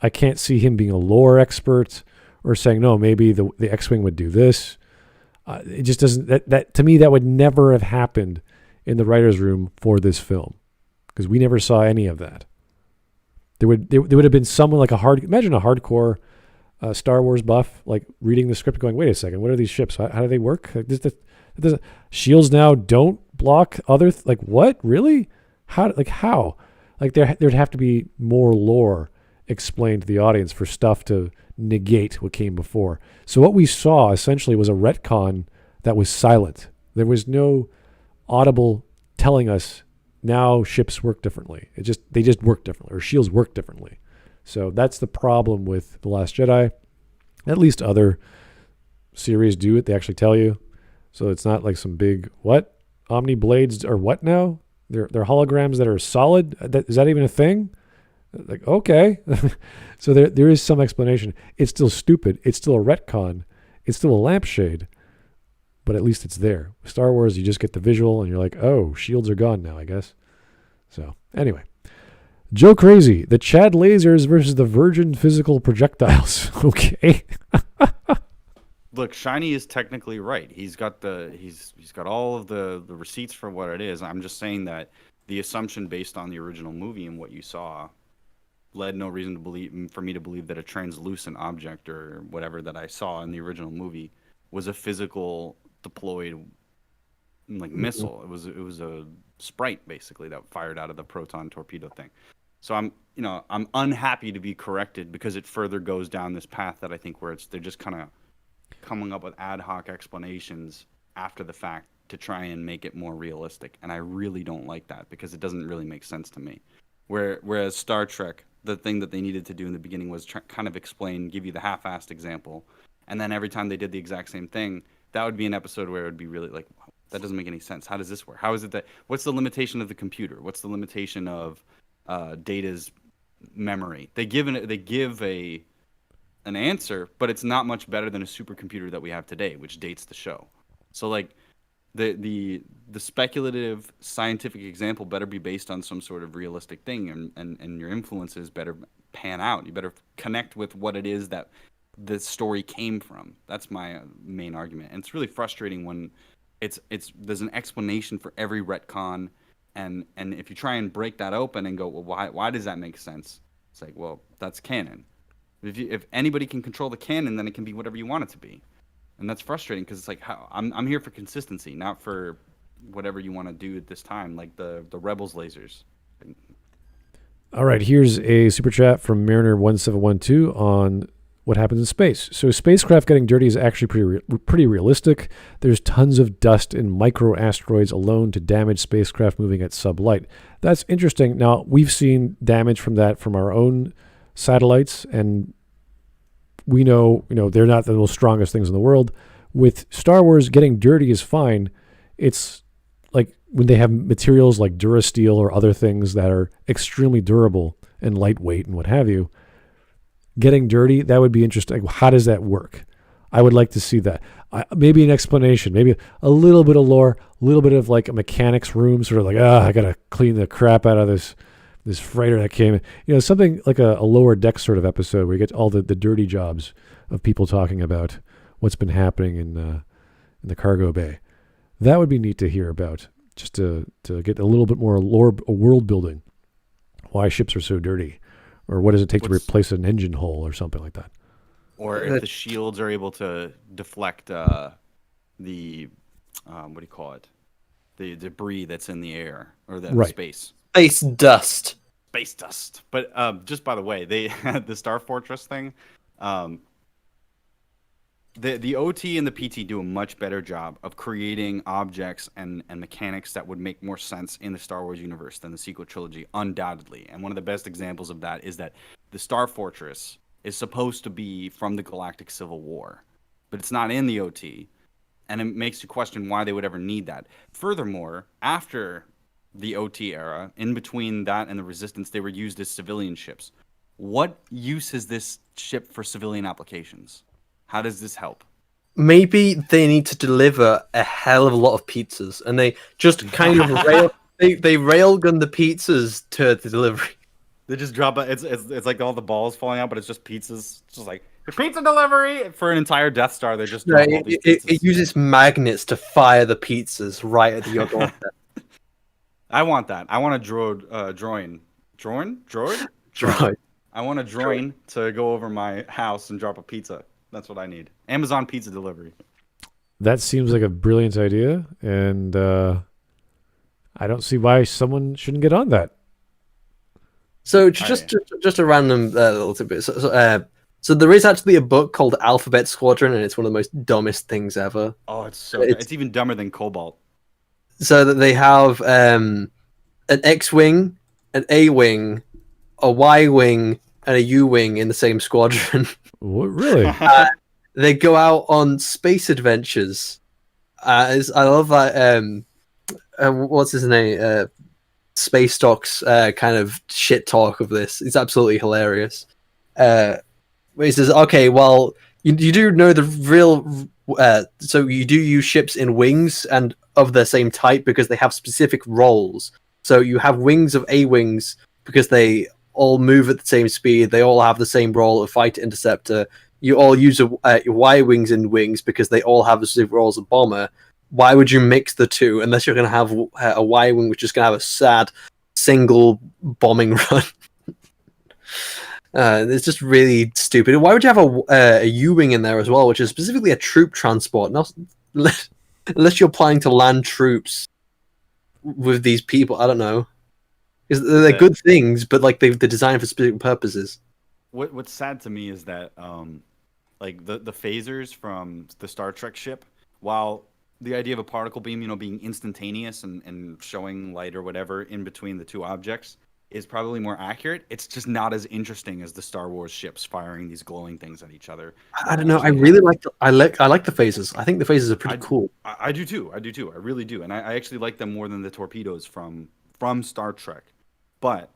I can't see him being a lore expert or saying, no, maybe the X-Wing would do this. It just doesn't, that to me, that would never have happened in the writer's room for this film because we never saw any of that. There would have been someone like imagine a hardcore Star Wars buff, like reading the script going, wait a second, what are these ships? How do they work? Like, shields now don't block other, like what? Really? How? Like there'd have to be more lore explained to the audience for stuff to negate what came before. So what we saw essentially was a retcon that was silent. There was no audible telling us now ships work differently. They just work differently, or shields work differently. So that's the problem with The Last Jedi. At least other series do it. They actually tell you. So it's not like some big, what? Omni blades are what now? They're holograms that are solid? Is that even a thing? Like, okay. So there is some explanation. It's still stupid. It's still a retcon. It's still a lampshade. But at least it's there. Star Wars, you just get the visual and you're like, oh, shields are gone now, I guess. So anyway. Joe Crazy, the Chad lasers versus the Virgin physical projectiles. Okay. Look, Shiny is technically right. He's got all of the receipts for what it is. I'm just saying that the assumption based on the original movie and what you saw led no reason for me to believe that a translucent object or whatever that I saw in the original movie was a physical deployed missile. It was a sprite basically that fired out of the proton torpedo thing. So I'm unhappy to be corrected because it further goes down this path that I think where they're just kind of coming up with ad hoc explanations after the fact to try and make it more realistic. And I really don't like that because it doesn't really make sense to me. Whereas Star Trek, the thing that they needed to do in the beginning was kind of explain, give you the half-assed example. And then every time they did the exact same thing, that would be an episode where it would be really like, that doesn't make any sense. How does this work? How is it that, what's the limitation of the computer? What's the limitation of Data's memory? They give an answer, but it's not much better than a supercomputer that we have today, which dates the show. So like the speculative scientific example better be based on some sort of realistic thing, and your influences better pan out. You better connect with what it is that the story came from. That's my main argument. And it's really frustrating when there's an explanation for every retcon, and if you try and break that open and go, well, why does that make sense? It's like, well, that's canon. If anybody can control the canon, then it can be whatever you want it to be. And that's frustrating because it's like, I'm here for consistency, not for whatever you want to do at this time, like the Rebels lasers. All right, here's a super chat from Mariner1712 on what happens in space. So spacecraft getting dirty is actually pretty realistic. There's tons of dust in microasteroids alone to damage spacecraft moving at sublight. That's interesting. Now, we've seen damage from that from our own satellites, and we know, they're not the most strongest things in the world. With Star Wars, getting dirty is fine. It's like when they have materials like Durasteel or other things that are extremely durable and lightweight and what have you. Getting dirty, that would be interesting. How does that work? I would like to see that. Maybe an explanation, maybe a little bit of lore, a little bit of like a mechanics room, sort of like, I got to clean the crap out of this freighter that came in. Something like a lower deck sort of episode where you get all the dirty jobs of people talking about what's been happening in the cargo bay. That would be neat to hear about, just to get a little bit more lore, world building. Why ships are so dirty, or what does it take to replace an engine hole or something like that. Or if the shields are able to deflect the what do you call it? The debris that's in the air or the space. Space dust. Space dust. But just by the way, they had the Star Fortress thing. The OT and the PT do a much better job of creating objects and mechanics that would make more sense in the Star Wars universe than the sequel trilogy, undoubtedly. And one of the best examples of that is that the Star Fortress is supposed to be from the Galactic Civil War, but it's not in the OT, and it makes you question why they would ever need that. Furthermore, after the OT era, in between that and the Resistance, they were used as civilian ships. What use is this ship for civilian applications? How does this help? Maybe they need to deliver a hell of a lot of pizzas, and they just kind of they railgun the pizzas to the delivery. They just drop it. It's like all the balls falling out, but it's just pizzas. It's just like pizza delivery for an entire Death Star. They just drop all these pizzas. It uses magnets to fire the pizzas right at your doorstep. I want that. I want a droid. I want a droid to go over my house and drop a pizza. That's what I need. Amazon pizza delivery. That seems like a brilliant idea, and I don't see why someone shouldn't get on that. So just a random little tidbit. So there is actually a book called Alphabet Squadron, and it's one of the most dumbest things ever. Oh, it's even dumber than Cobalt. So that they have an X-wing, an A-wing, a Y-wing, and a U-wing in the same squadron. What, really? They go out on space adventures. I love that. What's his name? Space Docs kind of shit talk of this. It's absolutely hilarious. He says, "Okay, well, you do know the real. So you do use ships in wings and of the same type because they have specific roles. So you have wings of A-wings because they all move at the same speed. They all have the same role of fighter interceptor. You all use Y-wings in wings because they all have the specific roles of bomber. Why would you mix the two unless you're going to have a Y-wing which is going to have a sad single bombing run?" It's just really stupid. Why would you have a U-wing in there as well, which is specifically a troop transport? Not unless you're planning to land troops with these people. I don't know. Because they're good things, but like they're designed for specific purposes. What's sad to me is that like the phasers from the Star Trek ship, while the idea of a particle beam, being instantaneous and showing light or whatever in between the two objects is probably more accurate. It's just not as interesting as the Star Wars ships firing these glowing things at each other. I don't know. I really like the phasers. I think the phasers are pretty cool. I do too. I really do, and I actually like them more than the torpedoes from Star Trek. But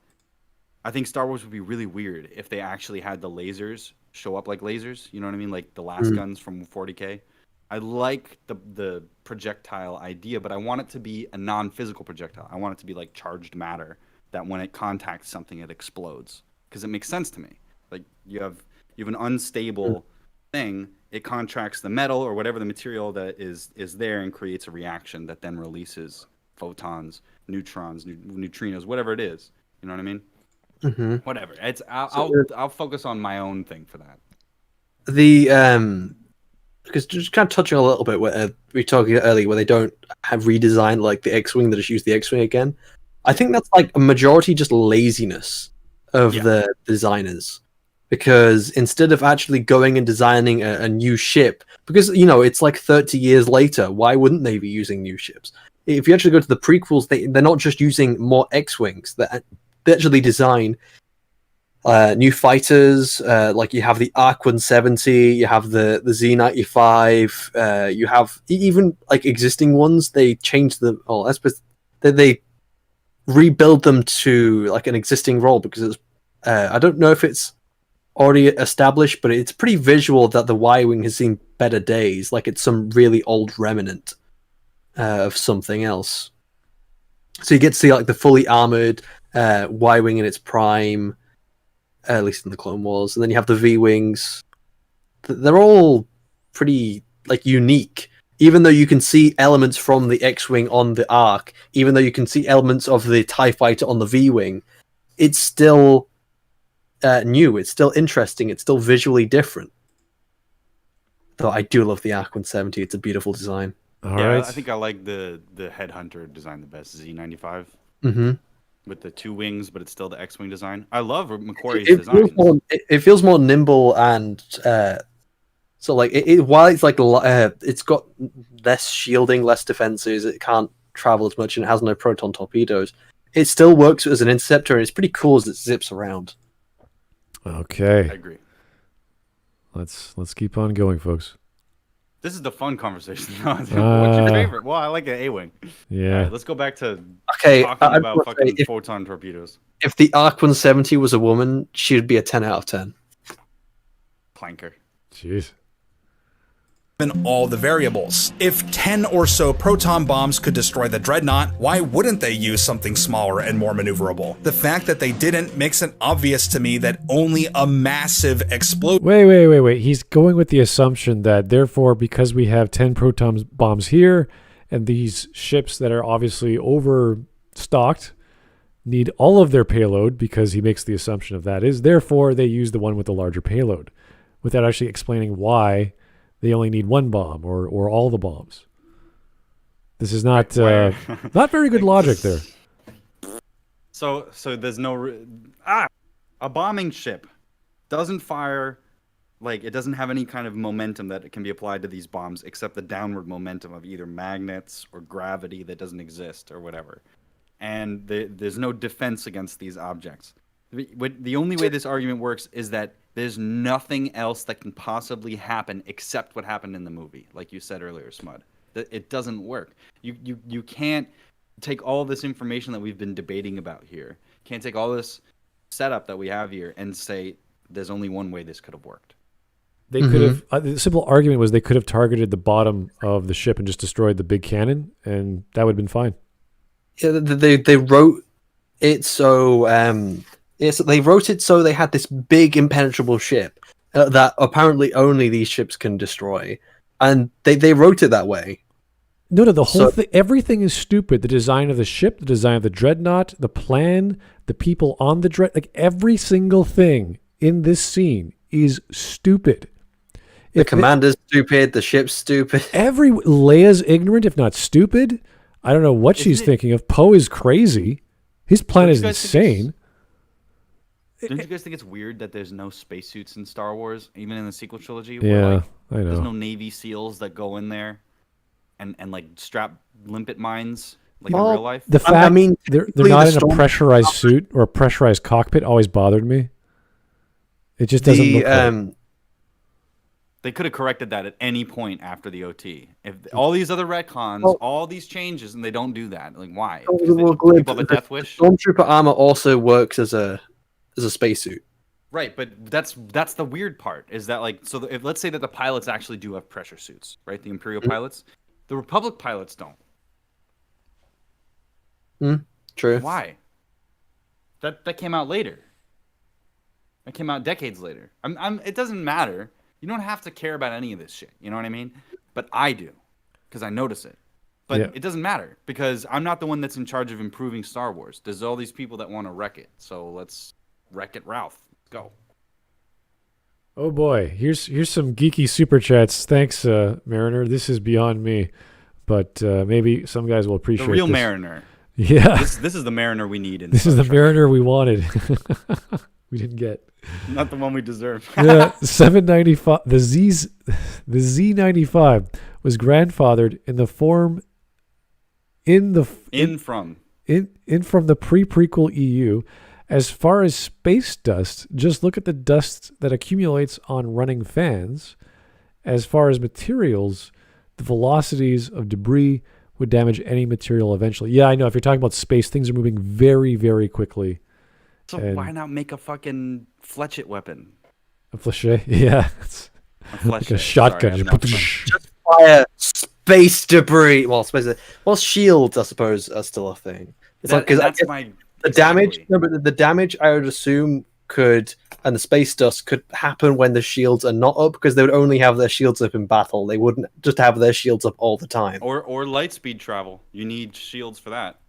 I think Star Wars would be really weird if they actually had the lasers show up like lasers. You know what I mean? Like the last guns from 40K. I like the projectile idea, but I want it to be a non-physical projectile. I want it to be like charged matter that when it contacts something, it explodes. Because it makes sense to me. Like you have an unstable thing. It contracts the metal or whatever the material that is there and creates a reaction that then releases photons, neutrons, neutrinos, whatever it is. You know what I mean? Mm-hmm. Whatever. I'll focus on my own thing for that. Because just kind of touching a little bit where we were talking earlier, where they don't have redesigned like the X-wing, they just use the X-wing again. I think that's like a majority just laziness of the designers, because instead of actually going and designing a new ship, because it's like 30 years later, why wouldn't they be using new ships? If you actually go to the prequels, they're not just using more X-wings. They actually design new fighters. Like you have the Arc 170, you have the Z95, you have even like existing ones. They change them. Oh, they rebuild them to like an existing role because it's. I don't know if it's already established, but it's pretty visual that the Y-wing has seen better days. Like it's some really old remnant of something else. So you get to see like the fully armored Y-wing in its prime, at least in the Clone Wars, and then you have the V-wings. They're all pretty like unique, even though you can see elements from the X-wing on the Arc, even though you can see elements of the TIE fighter on the V-wing. It's still new. It's still interesting. It's still visually different. Though I do love the Arc 170. It's a beautiful design. All right. I think I like the Headhunter design the best. Z95. Mm-hmm. With the two wings, but it's still the X-wing design. I love McQuarrie's design. It feels more nimble and So like while it's like it's got less shielding, less defenses, it can't travel as much, and it has no proton torpedoes. It still works as an interceptor, and it's pretty cool as it zips around. Okay. I agree. Let's keep on going, folks. This is the fun conversation. What's your favorite? Well, I like the A-Wing. Yeah. All right, let's go back to talking about fucking photon torpedoes. If the Arc 170 was a woman, she'd be a 10 out of 10. Planker. Jeez. In all the variables. If 10 or so proton bombs could destroy the dreadnought, why wouldn't they use something smaller and more maneuverable? The fact that they didn't makes it obvious to me that only a massive explosion. Wait. He's going with the assumption that therefore, because we have 10 proton bombs here, and these ships that are obviously overstocked need all of their payload, because he makes the assumption of that is, therefore they use the one with the larger payload, without actually explaining why they only need one bomb or all the bombs. This is not not very good logic there. So there's no a bombing ship doesn't fire, like, it doesn't have any kind of momentum that can be applied to these bombs except the downward momentum of either magnets or gravity that doesn't exist or whatever. And there's no defense against these objects. The only way this argument works is that there's nothing else that can possibly happen except what happened in the movie, like you said earlier, Smud. It doesn't work. You can't take all this information that we've been debating about here, can't take all this setup that we have here and say there's only one way this could have worked. They could have, the simple argument was they could have targeted the bottom of the ship and just destroyed the big cannon, and that would have been fine. Yeah, they wrote it so... Yes, they wrote it so they had this big impenetrable ship that apparently only these ships can destroy, and they wrote it that way. No, the whole thing, everything is stupid. The design of the ship, the design of the dreadnought, the plan, the people on the like every single thing in this scene is stupid. The commander's stupid, the ship's stupid. Leia's ignorant, if not stupid. I don't know what she's thinking of. Poe is crazy. His plan is insane. Don't you guys think it's weird that there's no spacesuits in Star Wars, even in the sequel trilogy? Yeah, where, like, I know. There's no Navy SEALs that go in there and like strap limpet mines like in real life. The fact they're not in a pressurized suit or a pressurized cockpit always bothered me. It just doesn't look right. They could have corrected that at any point after the OT. If all these other retcons, all these changes, and they don't do that, like why? Glib, people have a death wish. Stormtrooper armor also works as a spacesuit. Right, but that's the weird part, is that, like, so if let's say that the pilots actually do have pressure suits, right? The Imperial pilots, the Republic pilots don't. True. Why? That came out later. That came out decades later. It doesn't matter. You don't have to care about any of this shit. You know what I mean? But I do, because I notice it. But it doesn't matter, because I'm not the one that's in charge of improving Star Wars. There's all these people that want to wreck it. So let's wreck it, Ralph. Let's go. Oh boy, here's some geeky super chats. Thanks, Mariner. This is beyond me, but maybe some guys will appreciate the real this. Mariner. Yeah, this is the Mariner we need. This is the Mariner we wanted. We didn't get. Not the one we deserve. Yeah, 795. The Z95 was grandfathered in the form from the pre-prequel EU. As far as space dust, just look at the dust that accumulates on running fans. As far as materials, the velocities of debris would damage any material eventually. Yeah, I know. If you're talking about space, things are moving very, very quickly. So why not make a fucking fletchet weapon? A flechet? Yeah. Like a shotgun. Just fire space debris. Well, shields, I suppose, are still a thing. It's the damage. No, but the damage, I would assume, and the space dust could happen when the shields are not up, because they would only have their shields up in battle. They wouldn't just have their shields up all the time. Or light speed travel. You need shields for that.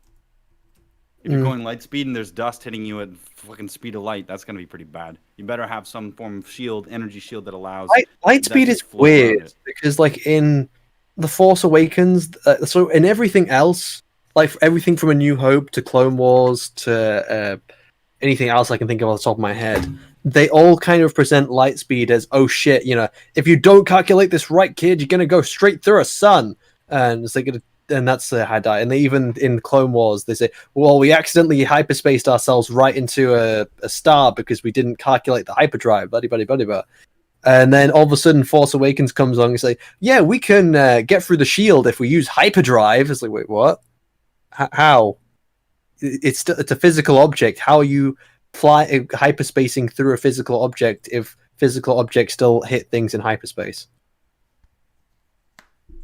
If you're going light speed and there's dust hitting you at fucking speed of light, that's gonna be pretty bad. You better have some form of shield, energy shield that allows. Light speed is weird because, like, in The Force Awakens, so in everything else, like everything from A New Hope to Clone Wars to anything else I can think of off the top of my head, they all kind of present light speed as, oh shit, if you don't calculate this right, kid, you're gonna go straight through a sun, and it's like, and that's the Jedi. And they even in Clone Wars they say, well, we accidentally hyperspaced ourselves right into a star because we didn't calculate the hyperdrive, bloody bloody bloody blah. And then all of a sudden Force Awakens comes along and say, yeah, we can get through the shield if we use hyperdrive. It's like, wait, what? How? It's a physical object. How are you hyperspacing through a physical object if physical objects still hit things in hyperspace?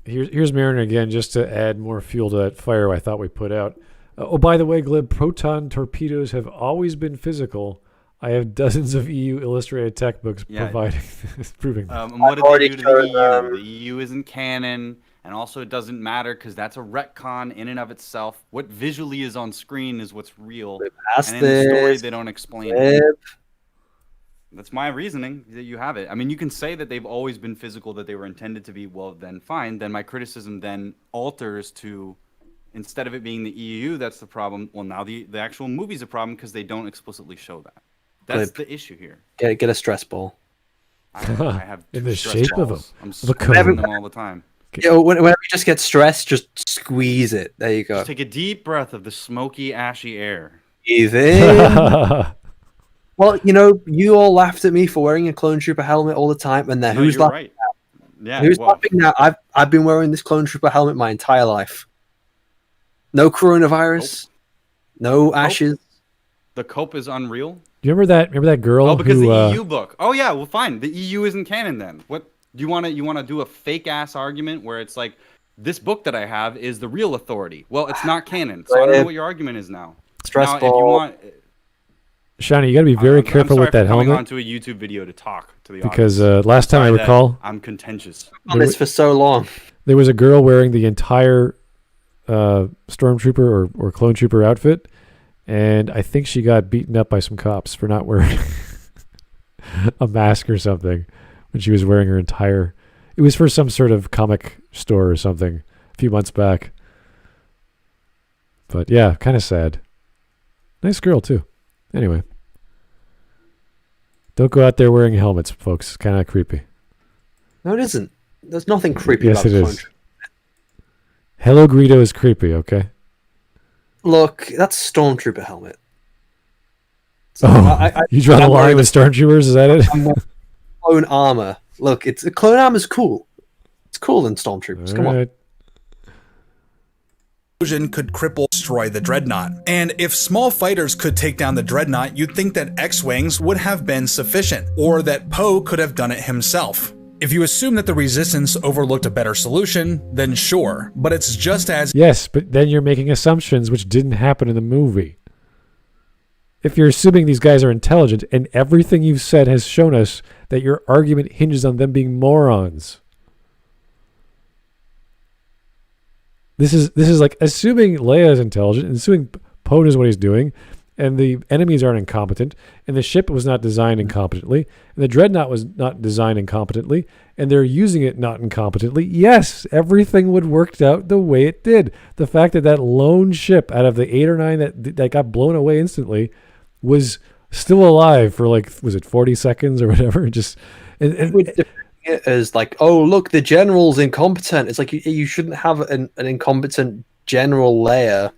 Here's Mariner again, just to add more fuel to that fire I thought we put out. Oh, by the way, Glib, proton torpedoes have always been physical. I have dozens of EU illustrated tech books proving that. And what did they do to the EU? The EU isn't canon, and also it doesn't matter because that's a retcon in and of itself. What visually is on screen is what's real, and in the story they don't explain it. That's my reasoning that you have it. I mean, you can say that they've always been physical, that they were intended to be. Well, then fine. Then my criticism then alters to, instead of it being the EU, that's the problem. Well, now the actual movie's a problem because they don't explicitly show that. That's the issue here. Get a stress ball. I have in the shape balls. of I'm cone. them all the time. Whenever you just get stressed, just squeeze it. There you go. Just take a deep breath of the smoky, ashy air. Breathe in. Well, you all laughed at me for wearing a clone trooper helmet all the time, and then who's laughing now? Yeah, who's laughing now? I've been wearing this clone trooper helmet my entire life. No coronavirus, no ashes. The cope is unreal. Do you remember that girl? Oh, because the EU book. Oh yeah, well fine. The EU isn't canon then. What do you want to do a fake ass argument where it's like this book that I have is the real authority? Well, it's not canon, so I don't know what your argument is now. Stressful. Now, if you want. Shani, you got to be very careful with that helmet. I'm onto a YouTube video to talk to the because last time I recall, I'm contentious on this for so long. There was a girl wearing the entire stormtrooper or clone trooper outfit, and I think she got beaten up by some cops for not wearing a mask or something when she was wearing her entire. It was for some sort of comic store or something a few months back. But yeah, kind of sad. Nice girl too. Anyway, don't go out there wearing helmets, folks. It's kind of creepy. No, it isn't. There's nothing creepy about it. Yes, it is. Hello Greedo is creepy, okay? Look, that's Stormtrooper helmet. So you draw the line with Stormtroopers, is that it? Clone armor. Look, clone armor's cool. It's cooler than Stormtroopers. Come on. Could cripple, destroy the Dreadnought. And if small fighters could take down the Dreadnought, you'd think that Xwings would have been sufficient, or that Poe could have done it himself. If you assume that the Resistance overlooked a better solution, then sure, but it's just as... Yes, but then you're making assumptions which didn't happen in the movie. If you're assuming these guys are intelligent, and everything you've said has shown us that your argument hinges on them being morons. This is like assuming Leia is intelligent and assuming Poe knows what he's doing, and the enemies aren't incompetent, and the ship was not designed incompetently, and the Dreadnought was not designed incompetently, and they're using it not incompetently. Yes, everything would worked out the way it did. The fact that lone ship out of the 8 or 9 that got blown away instantly was still alive for was it 40 seconds or whatever? Just it as like, oh look, the general's incompetent. It's like you shouldn't have an incompetent general Leia.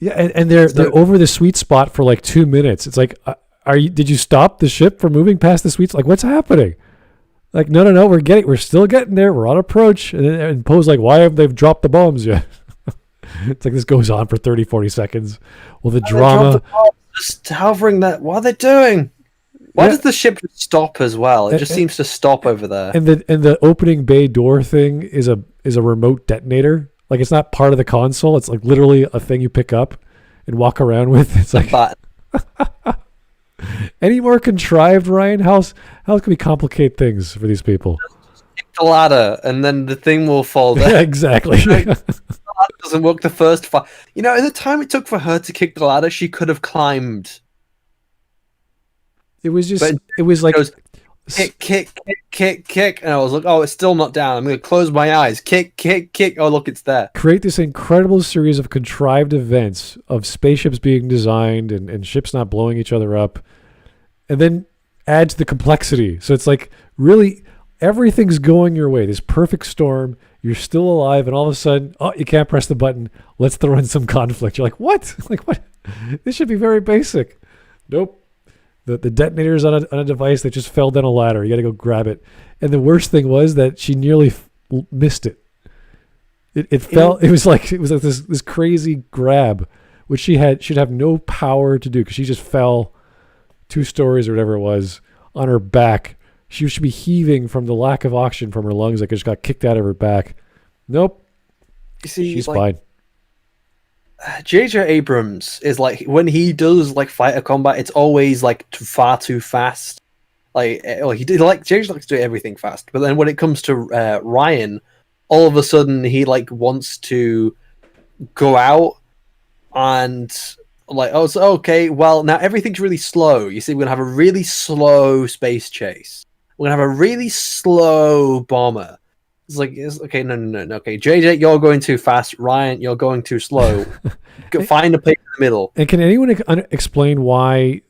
Yeah, and they're over the sweet spot for 2 minutes. It's like, did you stop the ship from moving past the sweet? What's happening? No, we're still getting there. We're on approach. And Poe's like, why have they dropped the bombs yet? It's like this goes on for 30, 40 seconds. Well, the drama. Just hovering that. What are they doing? Why does the ship just stop as well? It just seems to stop over there. And the opening bay door thing is a remote detonator. It's not part of the console. It's literally a thing you pick up and walk around with. It's any more contrived, Ryan? How can we complicate things for these people? Kick the ladder, and then the thing will fall down. Yeah, exactly. The ladder doesn't work the first 5. In the time it took for her to kick the ladder, she could have climbed. It was just. It was like. Kick, and I was like, oh, it's still not down. I'm going to close my eyes. Kick. Oh, look, it's there. Create this incredible series of contrived events of spaceships being designed and ships not blowing each other up. and then add to the complexity. So it's like really everything's going your way. This perfect storm. You're still alive, and all of a sudden, oh, you can't press the button. Let's throw in some conflict. You're like, what? Like what? This should be very basic. Nope. The detonator's on a device that just fell down a ladder. You got to go grab it. And the worst thing was that she nearly missed it. It fell. It was like this crazy grab, which she'd have no power to do because she just fell 2 stories or whatever it was on her back. She should be heaving from the lack of oxygen from her lungs, like it just got kicked out of her back. Nope. You see, she's fine. J.J. Abrams is like, when he does like fighter combat, it's always like far too fast. J.J. likes to do everything fast, but then when it comes to Ryan, all of a sudden he like wants to go out and like, oh, so, okay, well now everything's really slow. You see, we're gonna have a really slow space chase. We're gonna have a really slow bomber. It's okay, no. Okay, JJ, you're going too fast. Ryan, you're going too slow. Find a place in the middle. And can anyone explain why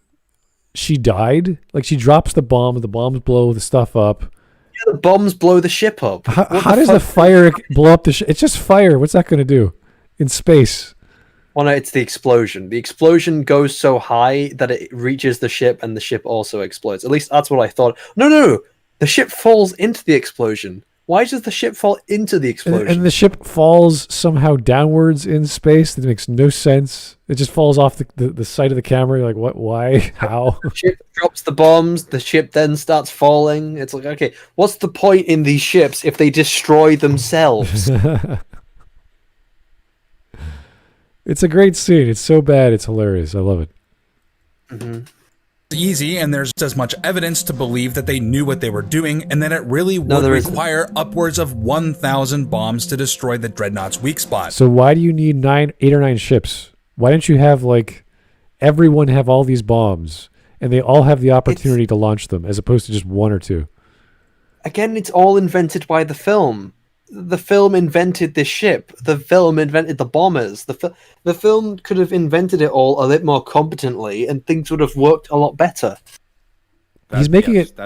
she died? Like, she drops the bombs blow the stuff up. Yeah, the bombs blow the ship up. How does the fire blow up the ship? It's just fire. What's that going to do in space? Well, no, it's the explosion. The explosion goes so high that it reaches the ship, and the ship also explodes. At least that's what I thought. No. The ship falls into the explosion. Why does the ship fall into the explosion? And the ship falls somehow downwards in space. That makes no sense. It just falls off the side of the camera. You're like, what? Why? How? The ship drops the bombs. The ship then starts falling. It's like, okay, what's the point in these ships if they destroy themselves? It's a great scene. It's so bad. It's hilarious. I love it. Mm-hmm. Easy, and there's as much evidence to believe that they knew what they were doing and that it really would require upwards of 1,000 bombs to destroy the Dreadnought's weak spot. So why do you need 8 or 9 ships? Why don't you have like everyone have all these bombs and they all have the opportunity to launch them as opposed to just 1 or 2? Again, it's all invented by the film. The film invented this ship. The film invented the bombers. The film could have invented it all a bit more competently, and things would have worked a lot better. That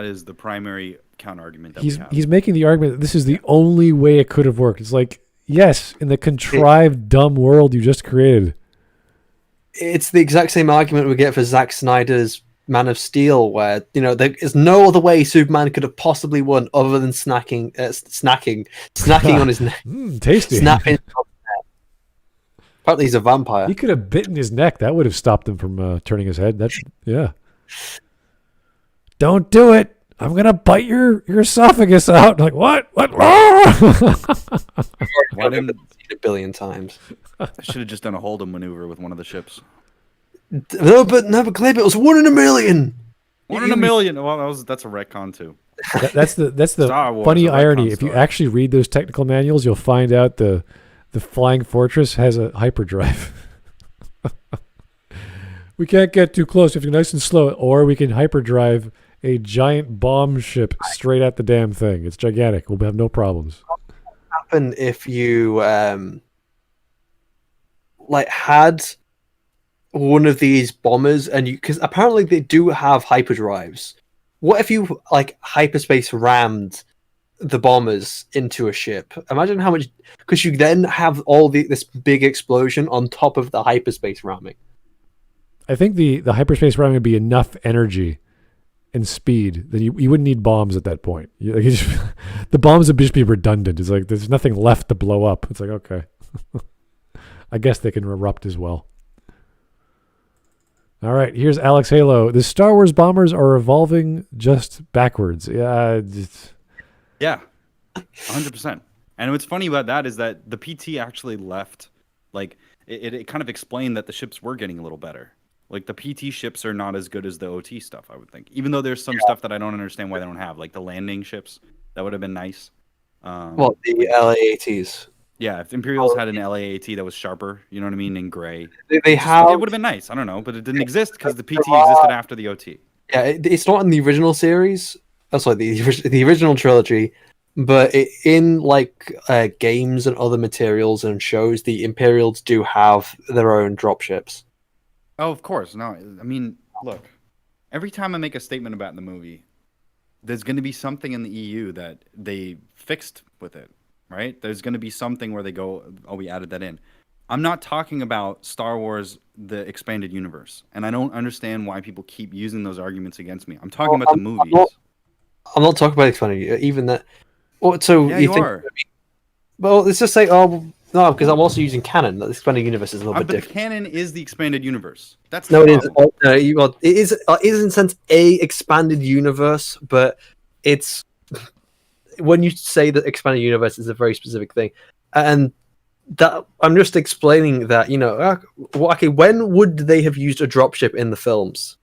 is the primary counter argument that we have. He's making the argument that this is the only way it could have worked. It's like, yes, in the contrived, dumb world you just created. It's the exact same argument we get for Zack Snyder's Man of Steel, where there is no other way Superman could have possibly won other than snacking on his neck. Tasty. Snapping. Apparently, he's a vampire. He could have bitten his neck. That would have stopped him from turning his head. Yeah. Don't do it. I'm gonna bite your esophagus out. Like what? What? Why didn't it 1 billion times? I should have just done a hold 'em maneuver with one of the ships. No, but Glib, it was 1 in a million. 1 in a million. Well, that's a retcon too. That's the funny irony. If you actually read those technical manuals, you'll find out the Flying Fortress has a hyperdrive. We can't get too close if you're nice and slow, or we can hyperdrive a giant bomb ship straight at the damn thing. It's gigantic. We'll have no problems. What would happen if you had one of these bombers, and because apparently they do have hyperdrives. What if you hyperspace rammed the bombers into a ship? Imagine how much, because you then have all this big explosion on top of the hyperspace ramming. I think the hyperspace ramming would be enough energy and speed that you wouldn't need bombs at that point. The bombs would just be redundant. It's like there's nothing left to blow up. It's like, okay. I guess they can erupt as well. All right, here's Alex Halo. The Star Wars bombers are evolving just backwards. Yeah. Yeah, 100%. And what's funny about that is that the PT actually left. Like, it kind of explained that the ships were getting a little better. Like, the PT ships are not as good as the OT stuff, I would think. Even though there's some stuff that I don't understand why they don't have. Like, the landing ships. That would have been nice. Well, the LAATs. Yeah, if Imperials had an LAAT that was sharper, you know what I mean, in gray. They have. It would have been nice. I don't know, but it didn't exist because the PT existed after the OT. Yeah, it's not in the original series. Oh, sorry, the original trilogy, but in games and other materials and shows, the Imperials do have their own dropships. Oh, of course. No, I mean, look, every time I make a statement about the movie, there's going to be something in the EU that they fixed with it, right? There's going to be something where they go, oh, we added that in. I'm not talking about Star Wars, the expanded universe, and I don't understand why people keep using those arguments against me. I'm talking about the movies. I'm not talking about expanded, even that. So Yeah, you you think? are. Well, let's just say, oh no, because I'm also using canon. The expanded universe is a little bit But the different. canon is the expanded universe. That's No, the it is. problem. No, it is. It is in a sense a expanded universe, but it's when you say that expanded universe is a very specific thing, and that I'm just explaining that okay, when would they have used a dropship in the films?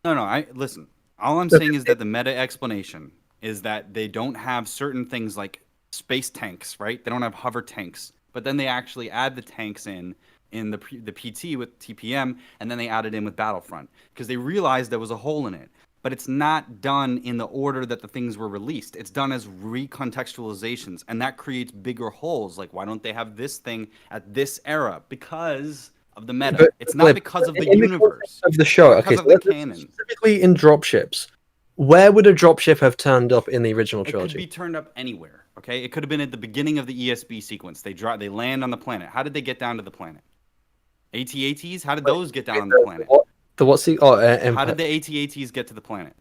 No, I listen. All I'm saying is that the meta explanation is that they don't have certain things like space tanks, right? They don't have hover tanks, but then they actually add the tanks in the PT with TPM, and then they add it in with Battlefront because they realized there was a hole in it. But it's not done in the order that the things were released. It's done as recontextualizations, and that creates bigger holes. Like, why don't they have this thing at this era? Because of the meta. It's not because of the universe. Of the show, okay, because of the canon. Specifically in dropships, where would a dropship have turned up in the original It trilogy? could be turned up anywhere. Okay, it could have been at the beginning of the ESB sequence. They land on the planet. How did they get down to the planet? AT-ATs? How did those get down on the planet? How did the AT-ATs get to the planet?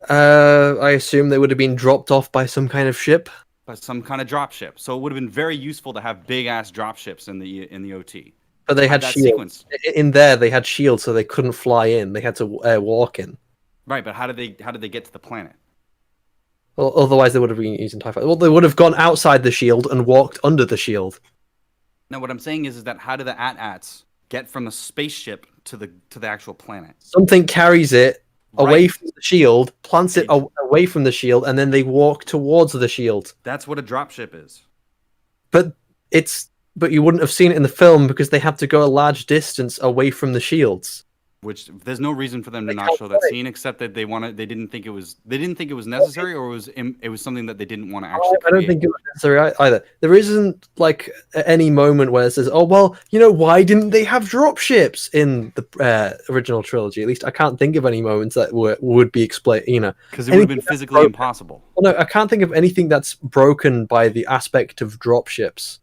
I assume they would have been dropped off by some kind of ship. By some kind of dropship. So it would have been very useful to have big ass dropships in the OT. But they had shields. In there, they had shields, so they couldn't fly in. They had to walk in. Right, but how did they get to the planet? Well, otherwise they would have been using TIE fighters. Well, they would have gone outside the shield and walked under the shield. No, what I'm saying is that how do the AT-ATs get from the spaceship to the actual planet? Something carries it away from the shield, plants it away from the shield, and then they walk towards the shield. That's what a dropship is. But you wouldn't have seen it in the film because they had to go a large distance away from the shields. Which there's no reason for them to not show that scene, except that they didn't think it was necessary, or it was something that they didn't want to actually create. I don't think it was necessary either. There isn't like any moment where it says, "Oh well, why didn't they have dropships in the original trilogy?" At least I can't think of any moments that would be explained. Because it would have been physically impossible. Well, no, I can't think of anything that's broken by the aspect of dropships.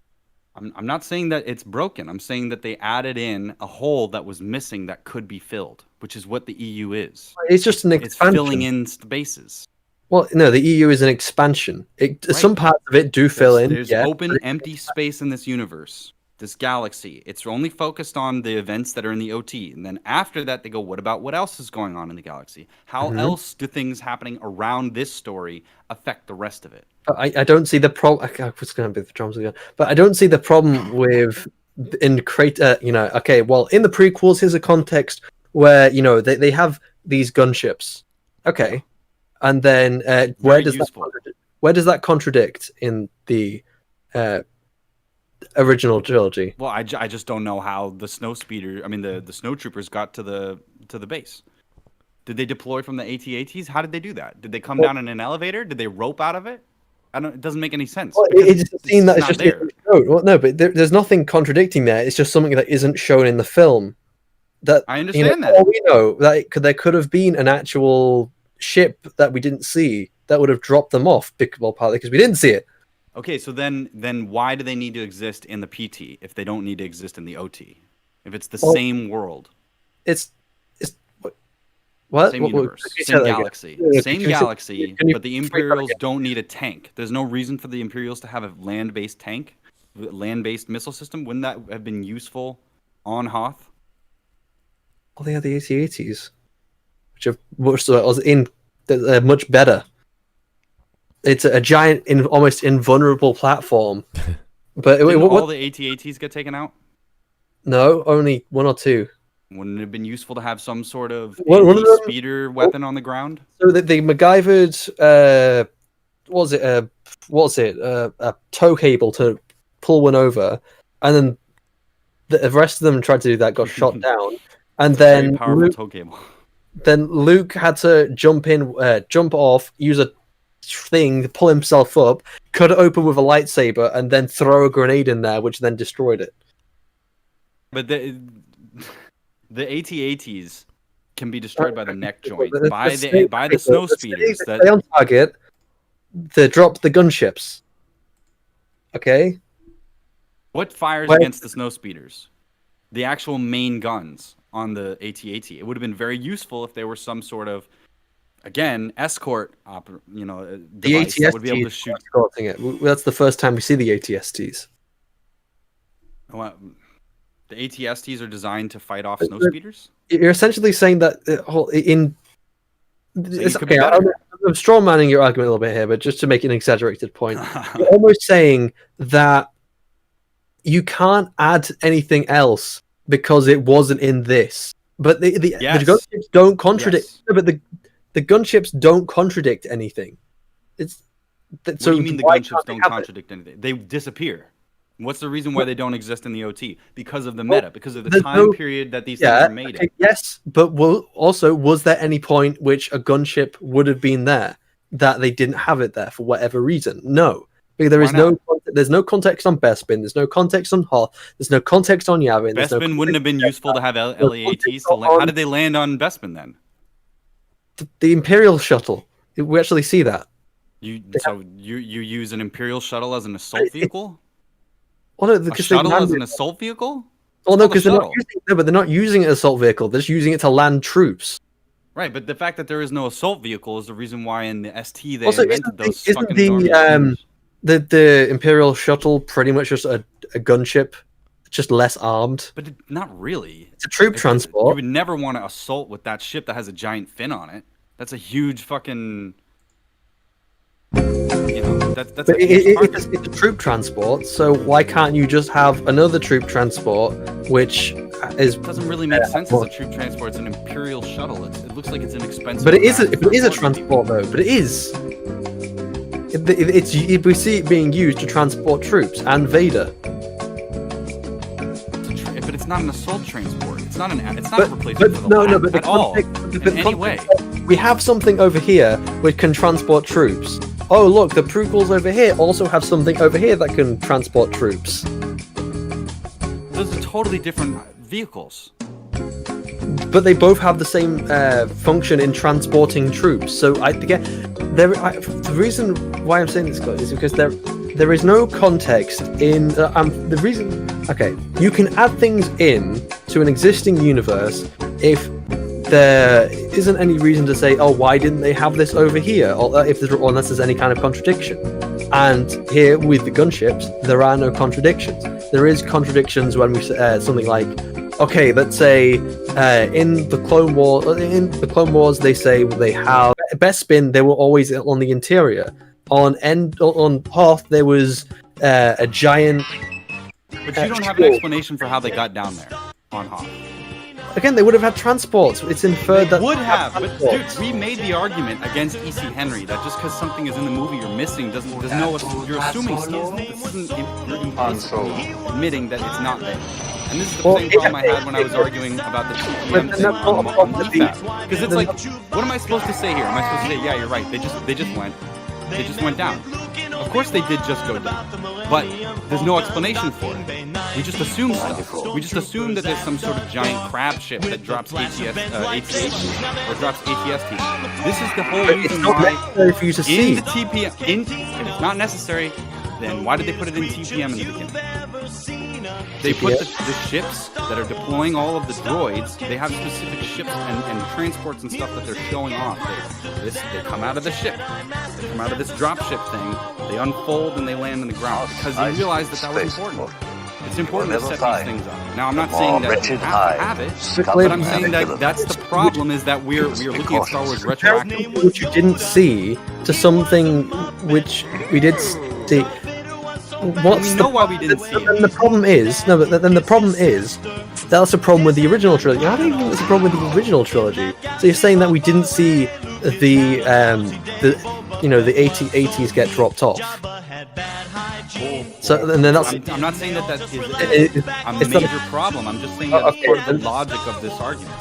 I'm not saying that it's broken. I'm saying that they added in a hole that was missing that could be filled, which is what the EU is. It's just an expansion. It's filling in spaces. Well, no, the EU is an expansion. Some parts of it do fill in. There's open, empty space in this universe, this galaxy. It's only focused on the events that are in the OT. And then after that, they go, what about what else is going on in the galaxy? How else do things happening around this story affect the rest of it? I don't see the problem. I was going to be the drums again, but I don't see the problem with in create. Okay, well, in the prequels, here's a context where they have these gunships. Okay, and then where does that contradict in the original trilogy? Well, I just don't know how the the snowtroopers got to the base. Did they deploy from the AT-ATs? How did they do that? Did they come down in an elevator? Did they rope out of it? It doesn't make any sense. Well, it's a scene that is just there. No, but there's nothing contradicting that. It's just something that isn't shown in the film. That I understand that. All we know that there could have been an actual ship that we didn't see that would have dropped them off. Partly because we didn't see it. Okay, so then why do they need to exist in the PT if they don't need to exist in the OT? If it's the same world, it's what? Same universe, same galaxy, but the Imperials don't need a tank. There's no reason for the Imperials to have a land-based tank, land-based missile system. Wouldn't that have been useful on Hoth? Well, they have the AT-ATs, which are much better. It's a giant, almost invulnerable platform. But all the AT-ATs get taken out? No, only one or two. Wouldn't it have been useful to have some sort of speeder weapon on the ground? So they MacGyvered, a tow cable to pull one over, and then the rest of them tried to do that, got shot down, and then tow cable. Then Luke had to jump off, use a thing, pull himself up, cut it open with a lightsaber, and then throw a grenade in there, which then destroyed it. But the AT-ATs can be destroyed by the neck joint, But by let's the snow speeders. Stay on target. They drop the gunships. Okay. What fires against the snow speeders? The actual main guns on the AT-AT. It would have been very useful if there were some sort of, again, escort, device that would be able to shoot. Escorting it. That's the first time we see the ATSTs. Well, the ATSTs are designed to fight off snow speeders? You're essentially saying that I'm straw manning your argument a little bit here, but just to make an exaggerated point, you're almost saying that you can't add anything else because it wasn't in this. But the gunships don't contradict. Yes. No, but the gunships don't contradict anything. What do you mean the gunships don't contradict anything? They disappear. What's the reason why they don't exist in the OT? Because of the meta, because of the time period that these things are made in. Yes, but also, was there any point which a gunship would have been there that they didn't have it there for whatever reason? No. Because there's no context on Bespin, there's no context on Hoth, there's no context on Yavin. Bespin wouldn't have been useful to have LEATs to land. How did they land on Bespin then? The Imperial shuttle. We actually see that. You use an Imperial shuttle as an assault vehicle? Well, no, a shuttle as an assault vehicle? Oh no, because they're not using it as an assault vehicle. They're just using it to land troops. Right, but the fact that there is no assault vehicle is the reason why in the ST they also, invented those fucking the Imperial shuttle pretty much just a gunship, just less armed. But not really. It's a troop transport. You would never want to assault with that ship that has a giant fin on it. That's a huge fucking. That's it's a troop transport, so why can't you just have another troop transport, which is... It doesn't really make sense as a troop transport. It's an Imperial shuttle. It looks like it's inexpensive. But it is a transport, though. But it is. We see it being used to transport troops and Vader. But it's not an assault transport. It's not a replacement for the LAT at all. In any way. We have something over here which can transport troops. Oh, look, the Prugals over here also have something over here that can transport troops. Those are totally different vehicles. But they both have the same function in transporting troops. So the reason why I'm saying this is because there is no context in the reason. Okay, you can add things in to an existing universe if there isn't any reason to say, oh, why didn't they have this over here? Or unless there's any kind of contradiction. And here with the gunships, there are no contradictions. There is contradictions when we say something like, okay, let's say in the Clone Wars, they say they have Bespin. They were always on the interior. On Hoth, there was a giant. But you don't have an explanation for how they got down there on Hoth. Again, they would have had transports. It's inferred that would have. But dude, we made the argument against E.C. Henry that just because something is in the movie you're missing doesn't know what you're assuming. This isn't admitting that it's not there. And this is the same problem I had when I was arguing about the TPM thing on EFAP. Because it's like, what am I supposed to say here? Am I supposed to say, yeah, you're right. They just went down. Of course they did just go down, but there's no explanation for it. We just assume stuff. We just assume that there's some sort of giant crab ship that drops ATH or drops ATST. This is the whole reason it's not necessary for you to see. In the TPM, if it's not necessary, then why did they put it in TPM in the beginning? They put the ships that are deploying all of the droids. They have specific ships and transports and stuff that they're showing off. They come out of the ship. They come out of this dropship thing. They unfold and they land on the ground because they realized that was important. It's important to set these things up. Now, I'm not saying that you have to have it, but I'm saying that that's the problem is that we're looking at Star Wars retroactively. Which you didn't see to something which we did see. Why we didn't see it. And the problem is, that's a problem with the original trilogy. I don't even think it's a problem with the original trilogy. So you're saying that we didn't see the AT-ATs get dropped off. So and then that's. I'm not saying that is a major problem. I'm just saying that's part of the logic of this argument.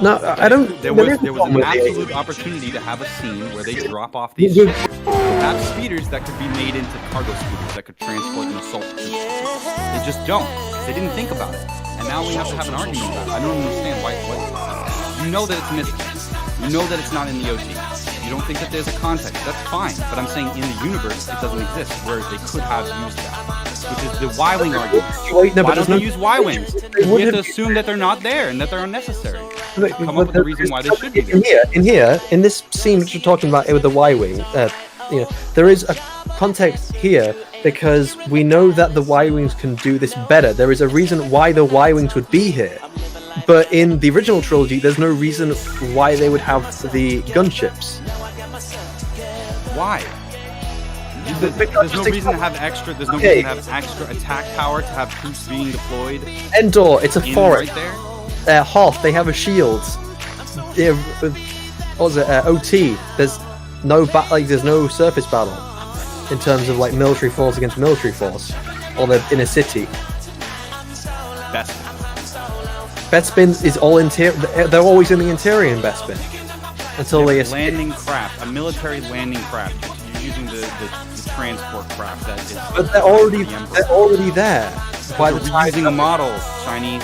No, I don't. There was an absolute opportunity to have a scene where they drop off these ships, have speeders that could be made into cargo speeders that could transport an assault. They just don't. They didn't think about it. and now we have to have an argument about it. I don't understand why. You know that it's missing. You know that it's not in the OT. You don't think that there's a context. That's fine. But I'm saying in the universe, it doesn't exist, whereas they could have used that, which is the Ywing argument. Why don't they use Ywings? We have to assume that they're not there and that they're unnecessary. Come up with a reason why they should be there. In this scene which you're talking about with the Y-Wing, there is a context here because we know that the Y-Wings can do this better. There is a reason why the Y-Wings would be here. But in the original trilogy, there's no reason why they would have the gunships. Why? There's no reason to have extra. There's no reason to have extra attack power to have troops being deployed. Endor, it's a forest. Right there. Hoth, they have a shield. What was it? OT. There's no there's no surface battle in terms of like military force against military force, or they're in a city. Bespin is all interior. They're always in the interior in Bespin until they escape. Landing craft, a military landing craft. You're using the transport craft that is. But they're already there. By the time using a model, Shiny.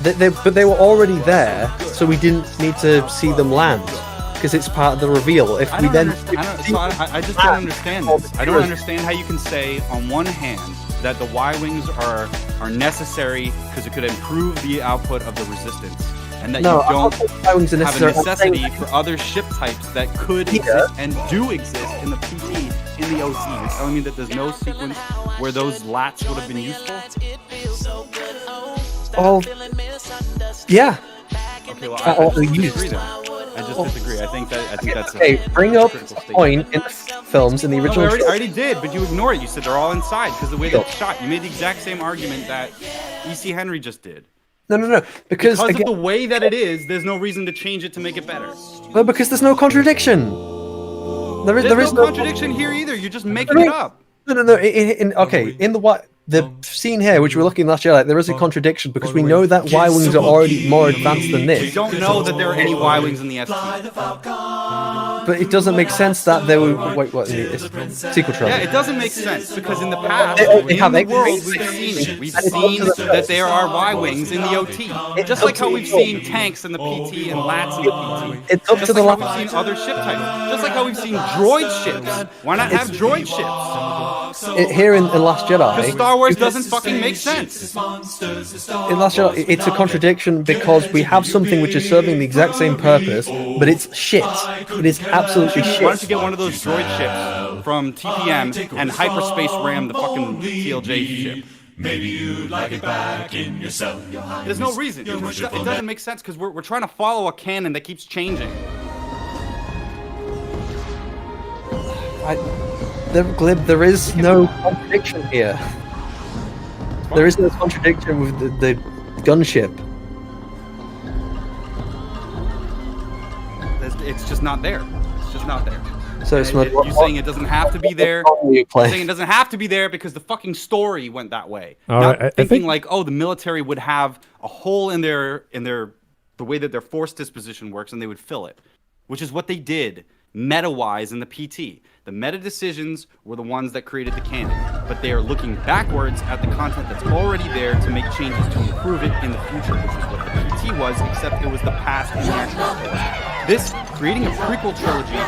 But they were already there, so we didn't need to see them land because it's part of the reveal. If we then, I just don't understand this. I don't understand how you can say on one hand that the Y-Wings are necessary because it could improve the output of the Resistance, and that you don't have a necessity for other ship types that could exist and do exist in the PT, in the OT. You're telling me that there's no sequence where those lats would have been useful? Oh, yeah. Okay, well, I disagree then. I just disagree. I think that's bring up a point in the films in the original. I already did, but you ignore it. You said they're all inside because the way they're shot. You made the exact same argument that E.C. Henry just did. No. Because of the way that it is, there's no reason to change it to make it better. Well, because there's no contradiction. There is no contradiction here either. You're just making it up. No. In the scene here, which we're looking at last year, there is a contradiction because we know that Y-Wings are already more advanced than this. We don't know that there are any Y-Wings in the FT. But it doesn't make sense that they were... Wait, what? Sequel trilogy. Yeah, it doesn't make sense because in the past, in the world, we've seen it. We've seen that there are Y-Wings in the OT. Just like how we've seen tanks in the PT and lats in the PT. It's up to the like how we've seen other ship types. Just like how we've seen droid ships. Why not have droid ships? Here in Last Jedi... Because Star Wars doesn't fucking make sense. In Last Jedi, it's a contradiction because we have something which is serving the exact same purpose, but it's shit. It is absolutely shit. Why don't you get one of those droid ships from TPM and hyperspace ram the fucking TLJ ship? Maybe you'd like it back in yourself. There's no reason. It doesn't make sense because we're trying to follow a canon that keeps changing. Glib, there is no contradiction here. There is no contradiction with the gunship. It's just not there. It's just not there. So you're saying it doesn't have to be there. You're saying it doesn't have to be there because the fucking story went that way. Not thinking like, the military would have a hole in their the way that their force disposition works and they would fill it, which is what they did meta-wise in the PT. The meta decisions were the ones that created the canon, but they are looking backwards at the content that's already there to make changes to improve it in the future, which is what the PT was, except it was the past in the actual story. This, creating a prequel trilogy,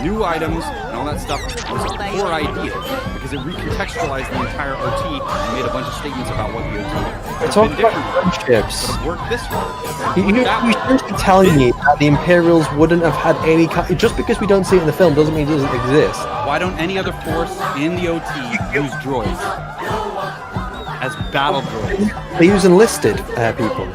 new items, and all that stuff, was a core idea, because it recontextualized the entire OT and made a bunch of statements about what the OT is. It's all about gunships. But it worked this way. You shouldn't be telling me that the Imperials wouldn't have had any... Just because we don't see it in the film doesn't mean it doesn't exist. Why don't any other force in the OT use droids as battle droids? They use enlisted people.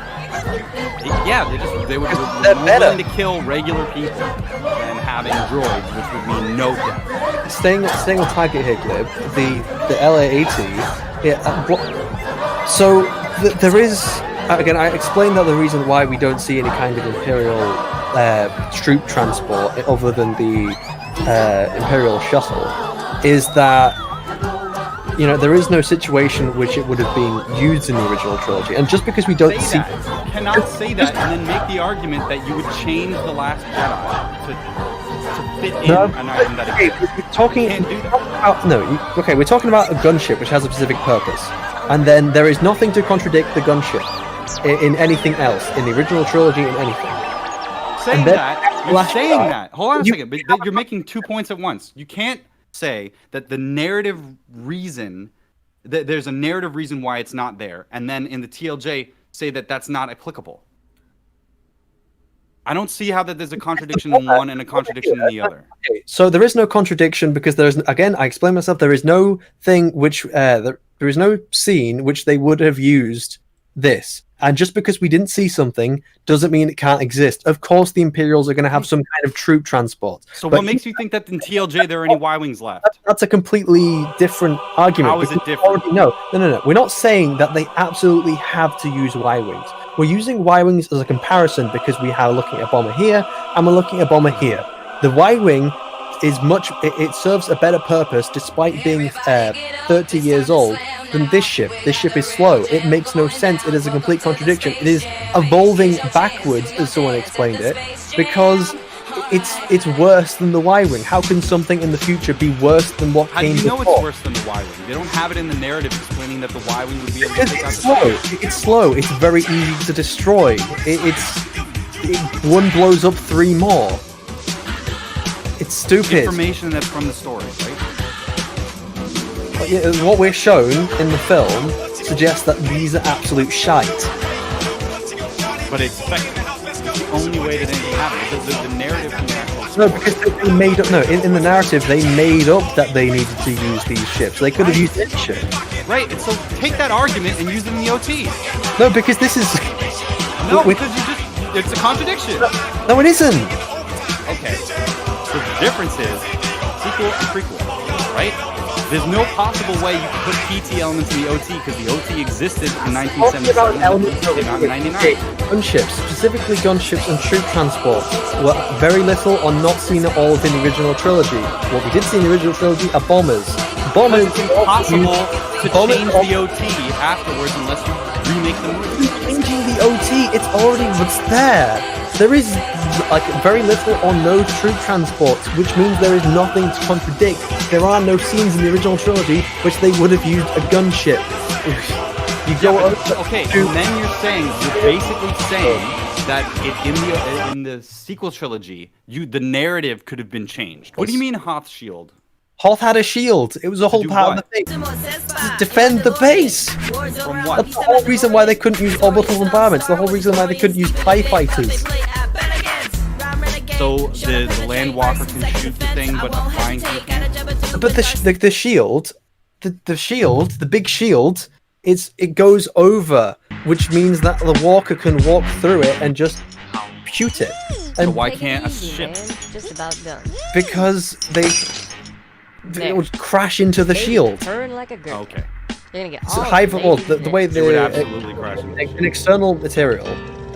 Yeah, they were more willing to kill regular people than having droids, which would mean no death. Staying on target here, Glib, the LA-80. So there is again. I explained that the reason why we don't see any kind of Imperial troop transport other than the Imperial shuttle is that there is no situation which it would have been used in the original trilogy, and just because we don't see that. You cannot say that and then make the argument that you would change The Last Jedi to fit in an item that exists. We're talking about a gunship which has a specific purpose. and then there is nothing to contradict the gunship in anything else, in the original trilogy, in anything. Saying that, you're saying Jedi, that. Hold on a second, but you're making 2 points at once. You can't say that the narrative reason, that there's a narrative reason why it's not there, and then in the TLJ say that that's not applicable. I don't see how that there's a contradiction in one and a contradiction in the other. Okay, so there is no contradiction because there is, again, I explain myself, there is no thing which, there is no scene which they would have used this. And just because we didn't see something doesn't mean it can't exist. Of course, the Imperials are going to have some kind of troop transport. So what makes you think that in TLJ there are any Y-Wings left? That's a completely different argument. How is it different? No. We're not saying that they absolutely have to use Y-Wings. We're using Y-Wings as a comparison because we are looking at a bomber here and we're looking at a bomber here. The Y-Wing is much, it serves a better purpose despite being 30 years old than this ship. This ship is slow. It makes no sense. It is a complete contradiction. It is evolving backwards, as someone explained it, because it's worse than the Y-Wing. How can something in the future be worse than what How came do you know before? it's worse than the Y-Wing? They don't have it in the narrative explaining that the Y-Wing would be able to Because take out it's the slow. It's slow. It's very easy to destroy. One blows up 3 more. It's stupid. information that's from the story, right? What we're shown in the film suggests that these are absolute shite. But it's effective. It's the only way that anything happens. The narrative from the actual No, story. because they made up. No, in the narrative, they made up that they needed to use these ships. They could have used this ship. Right, and so take that argument and use it in the OT. No, because this is. No, we- because it's a contradiction. No, it isn't. Okay. So the difference is sequel and prequel, right? There's no possible way you could put PT elements in the OT because the OT existed in 1977 and came out in 99. Gunships, specifically gunships and troop transport, were very little or not seen at all within the original trilogy. What we did see in the original trilogy are bombers. Bombers. It's impossible to bombers change the OT afterwards unless you remake the movie. Changing the OT, it's already what's there. There is like very little or no troop transports, which means there is nothing to contradict. There are no scenes in the original trilogy which they would have used a gunship. You go Okay, and then you're basically saying that in the sequel trilogy, the narrative could have been changed. What do you mean Hoth's shield? Hoth had a shield. It was a whole do part what? of the thing. To defend the base. From what? That's the whole reason why they couldn't use orbital bombardments. The whole reason why they couldn't use TIE fighters. So the land walker can shoot the thing, but the flying thing can't? But the shield, the big shield, it goes over, which means that the walker can walk through it and just shoot it. So And why can't a ship? Just about done. because they There. would crash into the shield. Turn like a girl. Okay. You're gonna get So all high, the well, ladies the way next. It would the absolutely crash into the ship. an external material.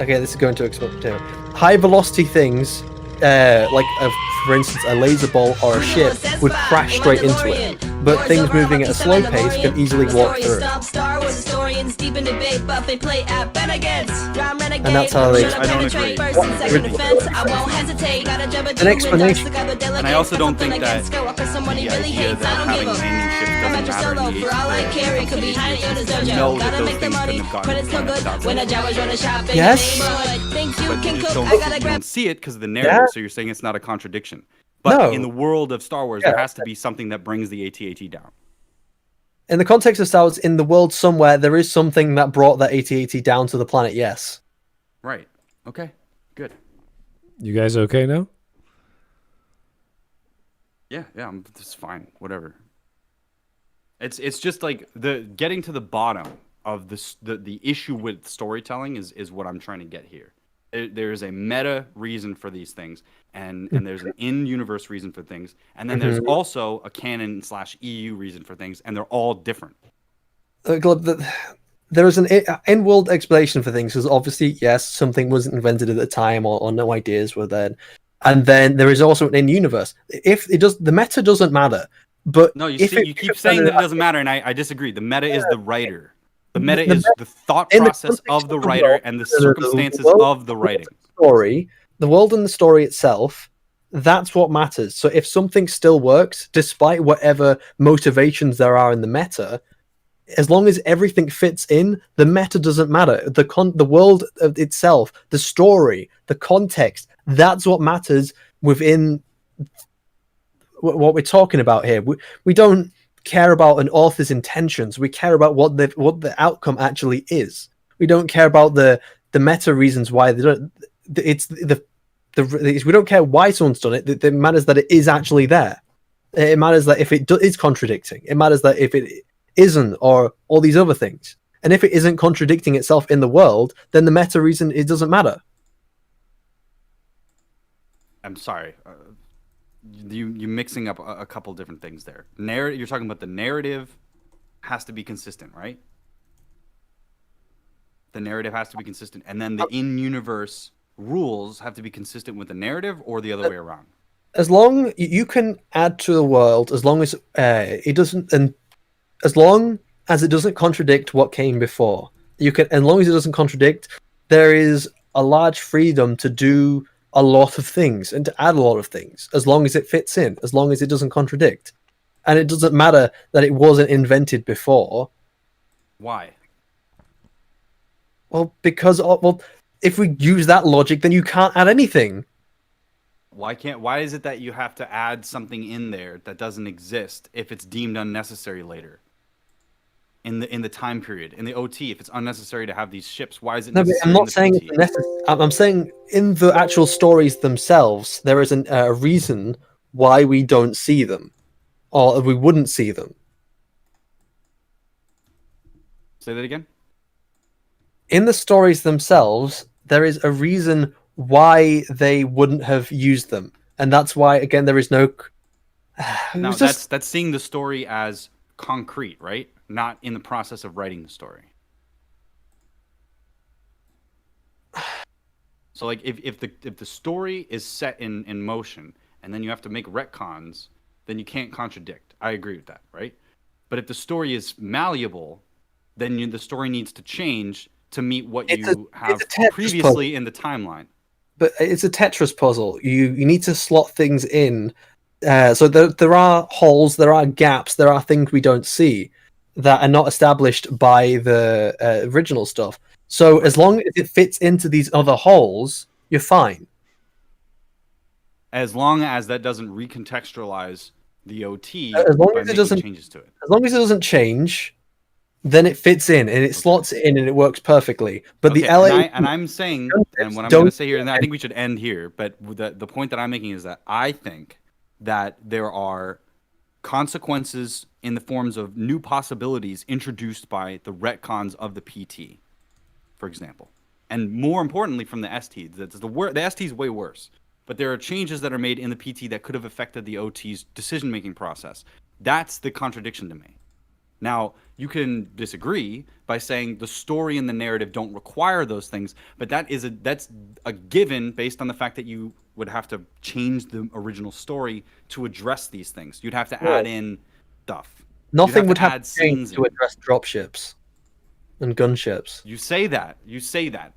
Okay, this is going to external material. High velocity things, for instance, a laser ball or a ship would crash straight into it. But things moving at a slow pace can easily walk through it. And that's how they. I don't agree. An explanation. And I also don't think that the idea that having landing ships doesn't matter in the age know that those things couldn't have gotten Yes. but you just don't see it because of the narrative, Yeah. so you're saying it's not a contradiction. But No. in the world of Star Wars, there has to be something that brings the AT-AT down. In the context of Star Wars, in the world somewhere, there is something that brought that AT-AT down to the planet, yes. Right. Okay. Good. You guys okay now? Yeah, it's fine. Whatever. It's just like the getting to the bottom of the issue with storytelling is what I'm trying to get here. There is a meta reason for these things, and there's an in-universe reason for things, and then there's also a canon/EU reason for things, and they're all different. There is an in-world explanation for things, because obviously, yes, something wasn't invented at the time, or no ideas were then. And then there is also an in-universe. If it does, the meta doesn't matter. But No, you if see, you keep saying that it doesn't matter, and I disagree. The meta is the writer. The meta is the thought in the process context of the of the writer world, and the the circumstances world- of the writing. story, the world and the story itself, that's what matters. So if something still works, despite whatever motivations there are in the meta, as long as everything fits in, the meta doesn't matter. The world itself, the story, the context, that's what matters within what we're talking about here. We don't care about an author's intentions. We care about what the outcome actually is. We don't care about the meta reasons why they don't. We don't care why someone's done it. It matters that it is actually there. It matters that if it is contradicting. It matters that if it isn't, or all these other things. And if it isn't contradicting itself in the world, then the meta reason, it doesn't matter. I'm sorry. You mixing up a couple different things there. You're talking about the narrative has to be consistent, right? The narrative has to be consistent, and then the in-universe rules have to be consistent with the narrative, or the other way around. As long you can add to the world, as long as it doesn't, and as long as it doesn't contradict what came before, you can. As long as it doesn't contradict, there is a large freedom to do a lot of things and to add a lot of things, as long as it fits in, as long as it doesn't contradict, and it doesn't matter that it wasn't invented before. Why? Well, because if we use that logic, then you can't add anything. Why is it that you have to add something in there that doesn't exist if it's deemed unnecessary later? In the time period, in the OT, if it's unnecessary to have these ships, why is it necessary? I'm not saying it's necessary. I'm saying in the actual stories themselves, there is a reason why we don't see them, or we wouldn't see them. Say that again? In the stories themselves, there is a reason why they wouldn't have used them, and that's why, again, there is no. Now that's seeing the story as concrete, right? Not in the process of writing the story. So, like, if the story is set in motion, and then you have to make retcons, then you can't contradict. I agree with that, right? But if the story is malleable, then the story needs to change to meet what you have previously in the timeline. But it's a Tetris puzzle. You need to slot things in. So there are holes, there are gaps, there are things we don't see that are not established by the original stuff. So as long as it fits into these other holes, you're fine. As long as that doesn't recontextualize the OT as long by as it making doesn't changes to it. As long as it doesn't change, then it fits in and it slots in and it works perfectly. But the LA I'm saying, and what I'm going to say here, and I think we should end here. But the point that I'm making is that I think that there are consequences in the forms of new possibilities introduced by the retcons of the PT, for example, and more importantly from the ST. The ST is way worse, but there are changes that are made in the PT that could have affected the OT's decision-making process. That's the contradiction to me. Now, you can disagree by saying the story and the narrative don't require those things, but that's a given based on the fact that you would have to change the original story to address these things. You'd have to add in stuff. Nothing would have to change to address dropships and gunships. You say that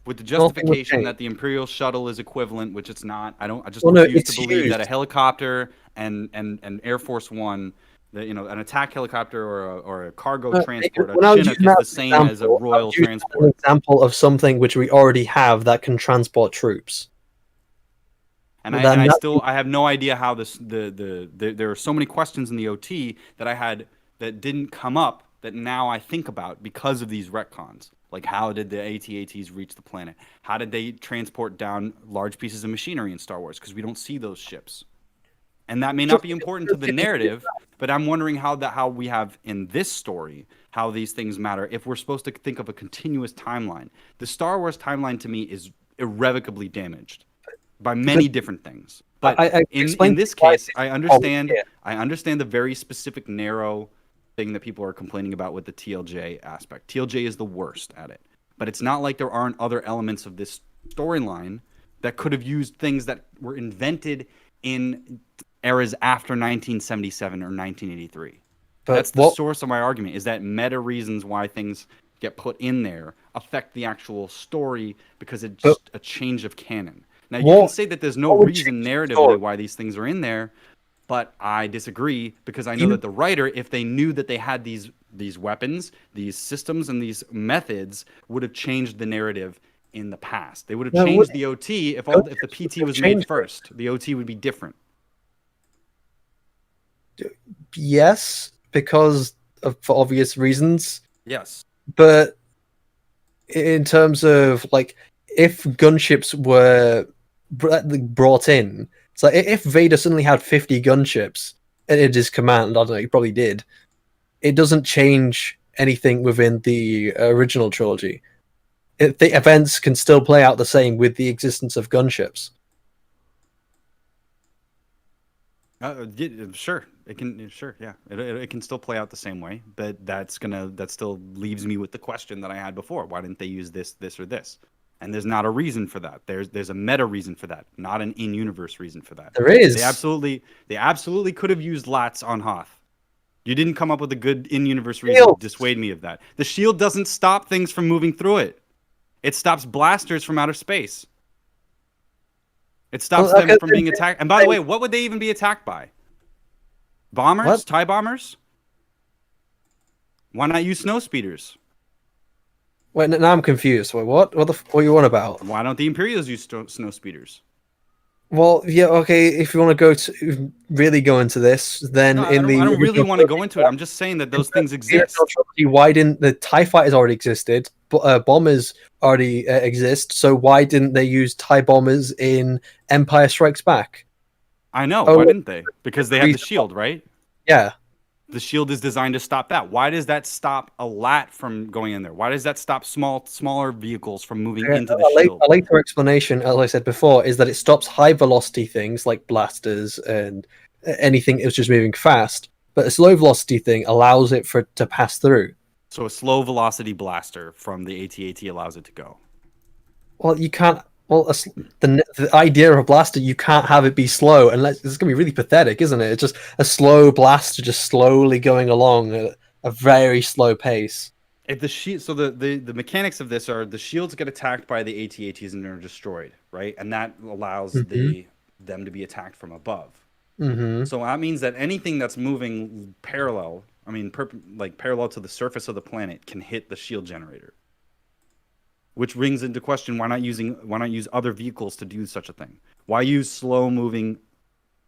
with the justification that the Imperial shuttle is equivalent, which it's not. I just refuse to believe that a helicopter and Air Force One, an attack helicopter or a cargo transport, a Chinook is the same as a Royal transport. An example of something which we already have that can transport troops. And I have no idea how there are so many questions in the OT that I had that didn't come up that now I think about because of these retcons. Like, how did the AT-ATs reach the planet? How did they transport down large pieces of machinery in Star Wars? Because we don't see those ships. And that may not be important to the narrative, but I'm wondering how we have in this story, how these things matter if we're supposed to think of a continuous timeline. The Star Wars timeline to me is irrevocably damaged by many different things. But in this case, I understand the very specific narrow thing that people are complaining about with the TLJ aspect. TLJ is the worst at it. But it's not like there aren't other elements of this storyline that could have used things that were invented in eras after 1977 or 1983. That's the source of my argument, is that meta reasons why things get put in there affect the actual story because it's just a change of canon. Now, you can say that there's no reason narratively why these things are in there, but I disagree because I know that the writer, if they knew that they had these these weapons, these systems, and these methods would have changed the narrative in the past. They would have changed the OT if the PT was made first. The OT would be different. Yes, because for obvious reasons. Yes. But in terms of like, if gunships were brought in, so if Vader suddenly had 50 gunships at his command, I don't know, he probably did. It doesn't change anything within the original trilogy. The events can still play out the same with the existence of gunships. Sure, it can. Sure, yeah, it can still play out the same way, but that still leaves me with the question that I had before: why didn't they use this, or this? And there's not a reason for that. There's a meta reason for that, not an in-universe reason for that. There is. They absolutely could have used Lats on Hoth. You didn't come up with a good in-universe reason to dissuade me of that. The shield doesn't stop things from moving through it. It stops blasters from outer space. It stops them from being attacked. And by the way, what would they even be attacked by? Bombers? What? TIE bombers? Why not use snow speeders? Wait, now I'm confused. Wait, what? What are you on about? Why don't the Imperials use snow speeders? Well, yeah, okay. If you want to really go into this, then I don't really want to go into it. I'm just saying that those things exist. Why didn't the TIE fighters already existed? Bombers already exist. So why didn't they use TIE bombers in Empire Strikes Back? I know. Why didn't they? Because they have the shield, right? Yeah. The shield is designed to stop that. Why does that stop a LAT from going in there? Why does that stop smaller vehicles from moving into the shield? A later explanation, as I said before, is that it stops high velocity things like blasters and anything that's just moving fast. But a slow velocity thing allows it to pass through. So a slow velocity blaster from the AT-AT allows it to go. Well, you can't. Well, the idea of a blaster, you can't have it be slow, unless it's going to be really pathetic, isn't it? It's just a slow blaster, just slowly going along at a very slow pace. If the shield, so the mechanics of this are the shields get attacked by the AT-ATs and are destroyed, right? And that allows them to be attacked from above. Mm-hmm. So that means that anything that's moving parallel, parallel to the surface of the planet, can hit the shield generator. Which brings into question why not use other vehicles to do such a thing? Why use slow-moving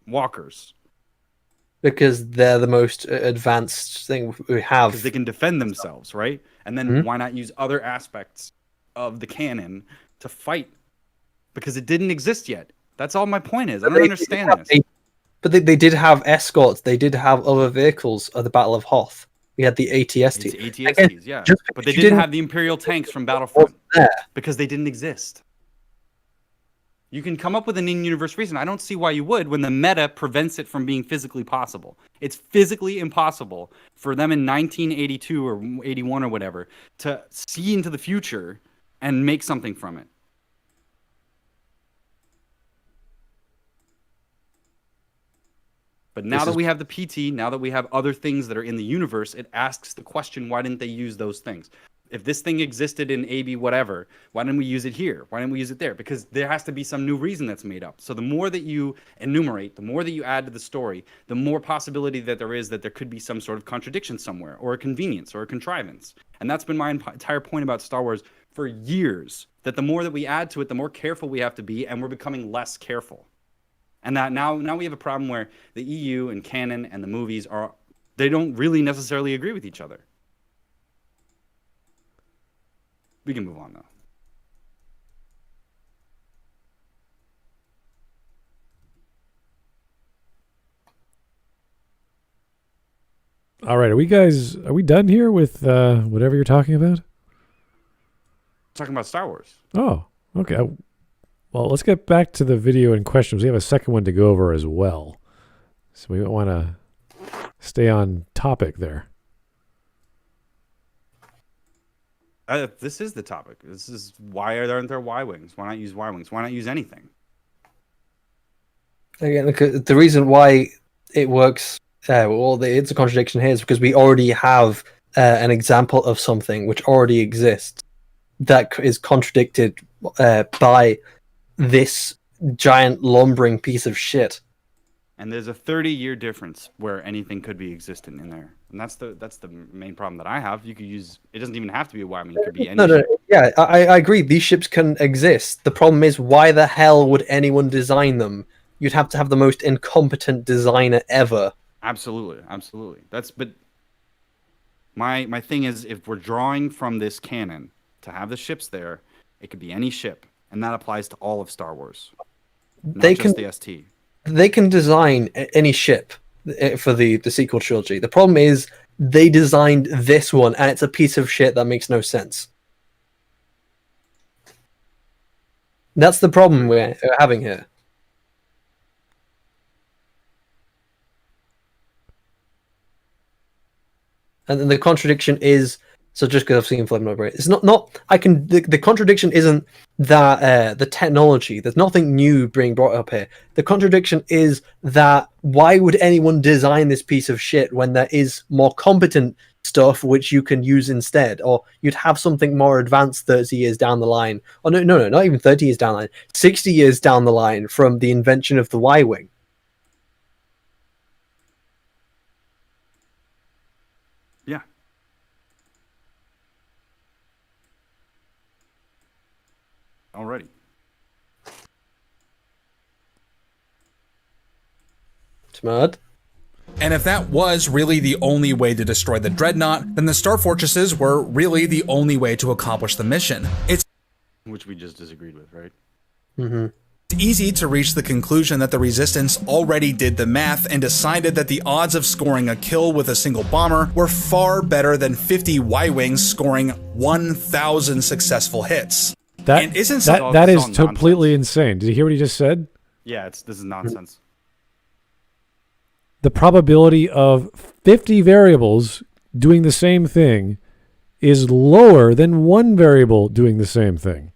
walkers? Because they're the most advanced thing we have. Because they can defend themselves, right? And then why not use other aspects of the canon to fight? Because it didn't exist yet. That's all my point is. I don't understand this. But they did have escorts. They did have other vehicles at the Battle of Hoth. We had the ATST. ATSTs, yeah. But they didn't have the Imperial tanks from Battlefront because they didn't exist. You can come up with an in-universe reason. I don't see why you would when the meta prevents it from being physically possible. It's physically impossible for them in 1982 or 81 or whatever to see into the future and make something from it. But now that we have the PT, now that we have other things that are in the universe, it asks the question, why didn't they use those things? If this thing existed in AB whatever, why didn't we use it here? Why didn't we use it there? Because there has to be some new reason that's made up. So the more that you enumerate, the more that you add to the story, the more possibility that there is that there could be some sort of contradiction somewhere, or a convenience, or a contrivance. And that's been my entire point about Star Wars for years, that the more that we add to it, the more careful we have to be, and we're becoming less careful. And that now we have a problem where the EU and canon and the movies they don't really necessarily agree with each other. We can move on though. All right, are we done here with whatever you're talking about? Talking about Star Wars. Oh, okay. Well, let's get back to the video and questions. We have a second one to go over as well. So we want to stay on topic there. This is the topic. This is why aren't there Ywings? Why not use Ywings? Why not use anything? Again, the reason why it works, it's a contradiction here, is because we already have an example of something which already exists that is contradicted by this giant lumbering piece of shit. and there's a 30-year difference where anything could be existent in there, and that's the main problem that I have. You could use it doesn't even have to be a Y-wing; it could be any. No, yeah, I agree. These ships can exist. The problem is, why the hell would anyone design them? You'd have to have the most incompetent designer ever. Absolutely. But my thing is, if we're drawing from this canon to have the ships there, it could be any ship, and that applies to all of Star Wars, not just the ST. They can design any ship for the sequel trilogy. The problem is they designed this one, and it's a piece of shit that makes no sense. That's the problem we're having here. And then the contradiction is, so just because I've seen Flame Library, it's not I can the contradiction isn't that the technology, there's nothing new being brought up here. The contradiction is that why would anyone design this piece of shit when there is more competent stuff which you can use instead, or you'd have something more advanced 30 years down the line. Oh no, not even 30 years down the line, 60 years down the line from the invention of the Y-Wing. Yeah. Alrighty. Smart. And if that was really the only way to destroy the Dreadnought, then the Star Fortresses were really the only way to accomplish the mission. It's Which we just disagreed with, right? Mm-hmm. easy to reach the conclusion that the Resistance already did the math and decided that the odds of scoring a kill with a single bomber were far better than 50 Y-Wings scoring 1,000 successful hits. And isn't that is completely insane. Did you hear what he just said? Yeah, this is nonsense. The probability of 50 variables doing the same thing is lower than one variable doing the same thing.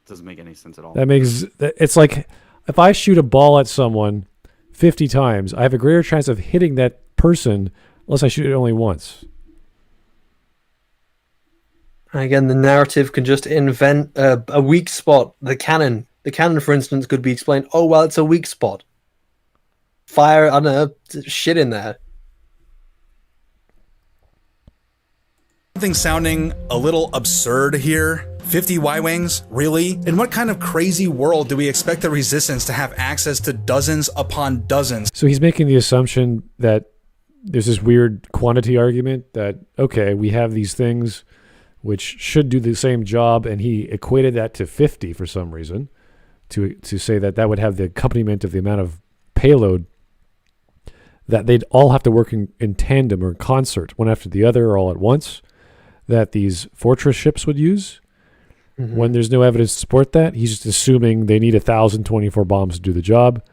Doesn't make any sense at all. It's like if I shoot a ball at someone 50 times, I have a greater chance of hitting that person unless I shoot it only once. Again, the narrative can just invent a weak spot. The cannon, for instance, could be explained. Oh well, it's a weak spot. Fire, I don't know, shit in there. Something sounding a little absurd here. 50 Y-Wings? Really? In what kind of crazy world do we expect the Resistance to have access to dozens upon dozens? So he's making the assumption that there's this weird quantity argument that, okay, we have these things which should do the same job, and he equated that to 50 for some reason, to say that that would have the accompaniment of the amount of payload that they'd all have to work in tandem or in concert, one after the other or all at once, that these fortress ships would use. Mm-hmm. When there's no evidence to support that, he's just assuming they need 1,024 bombs to do the job,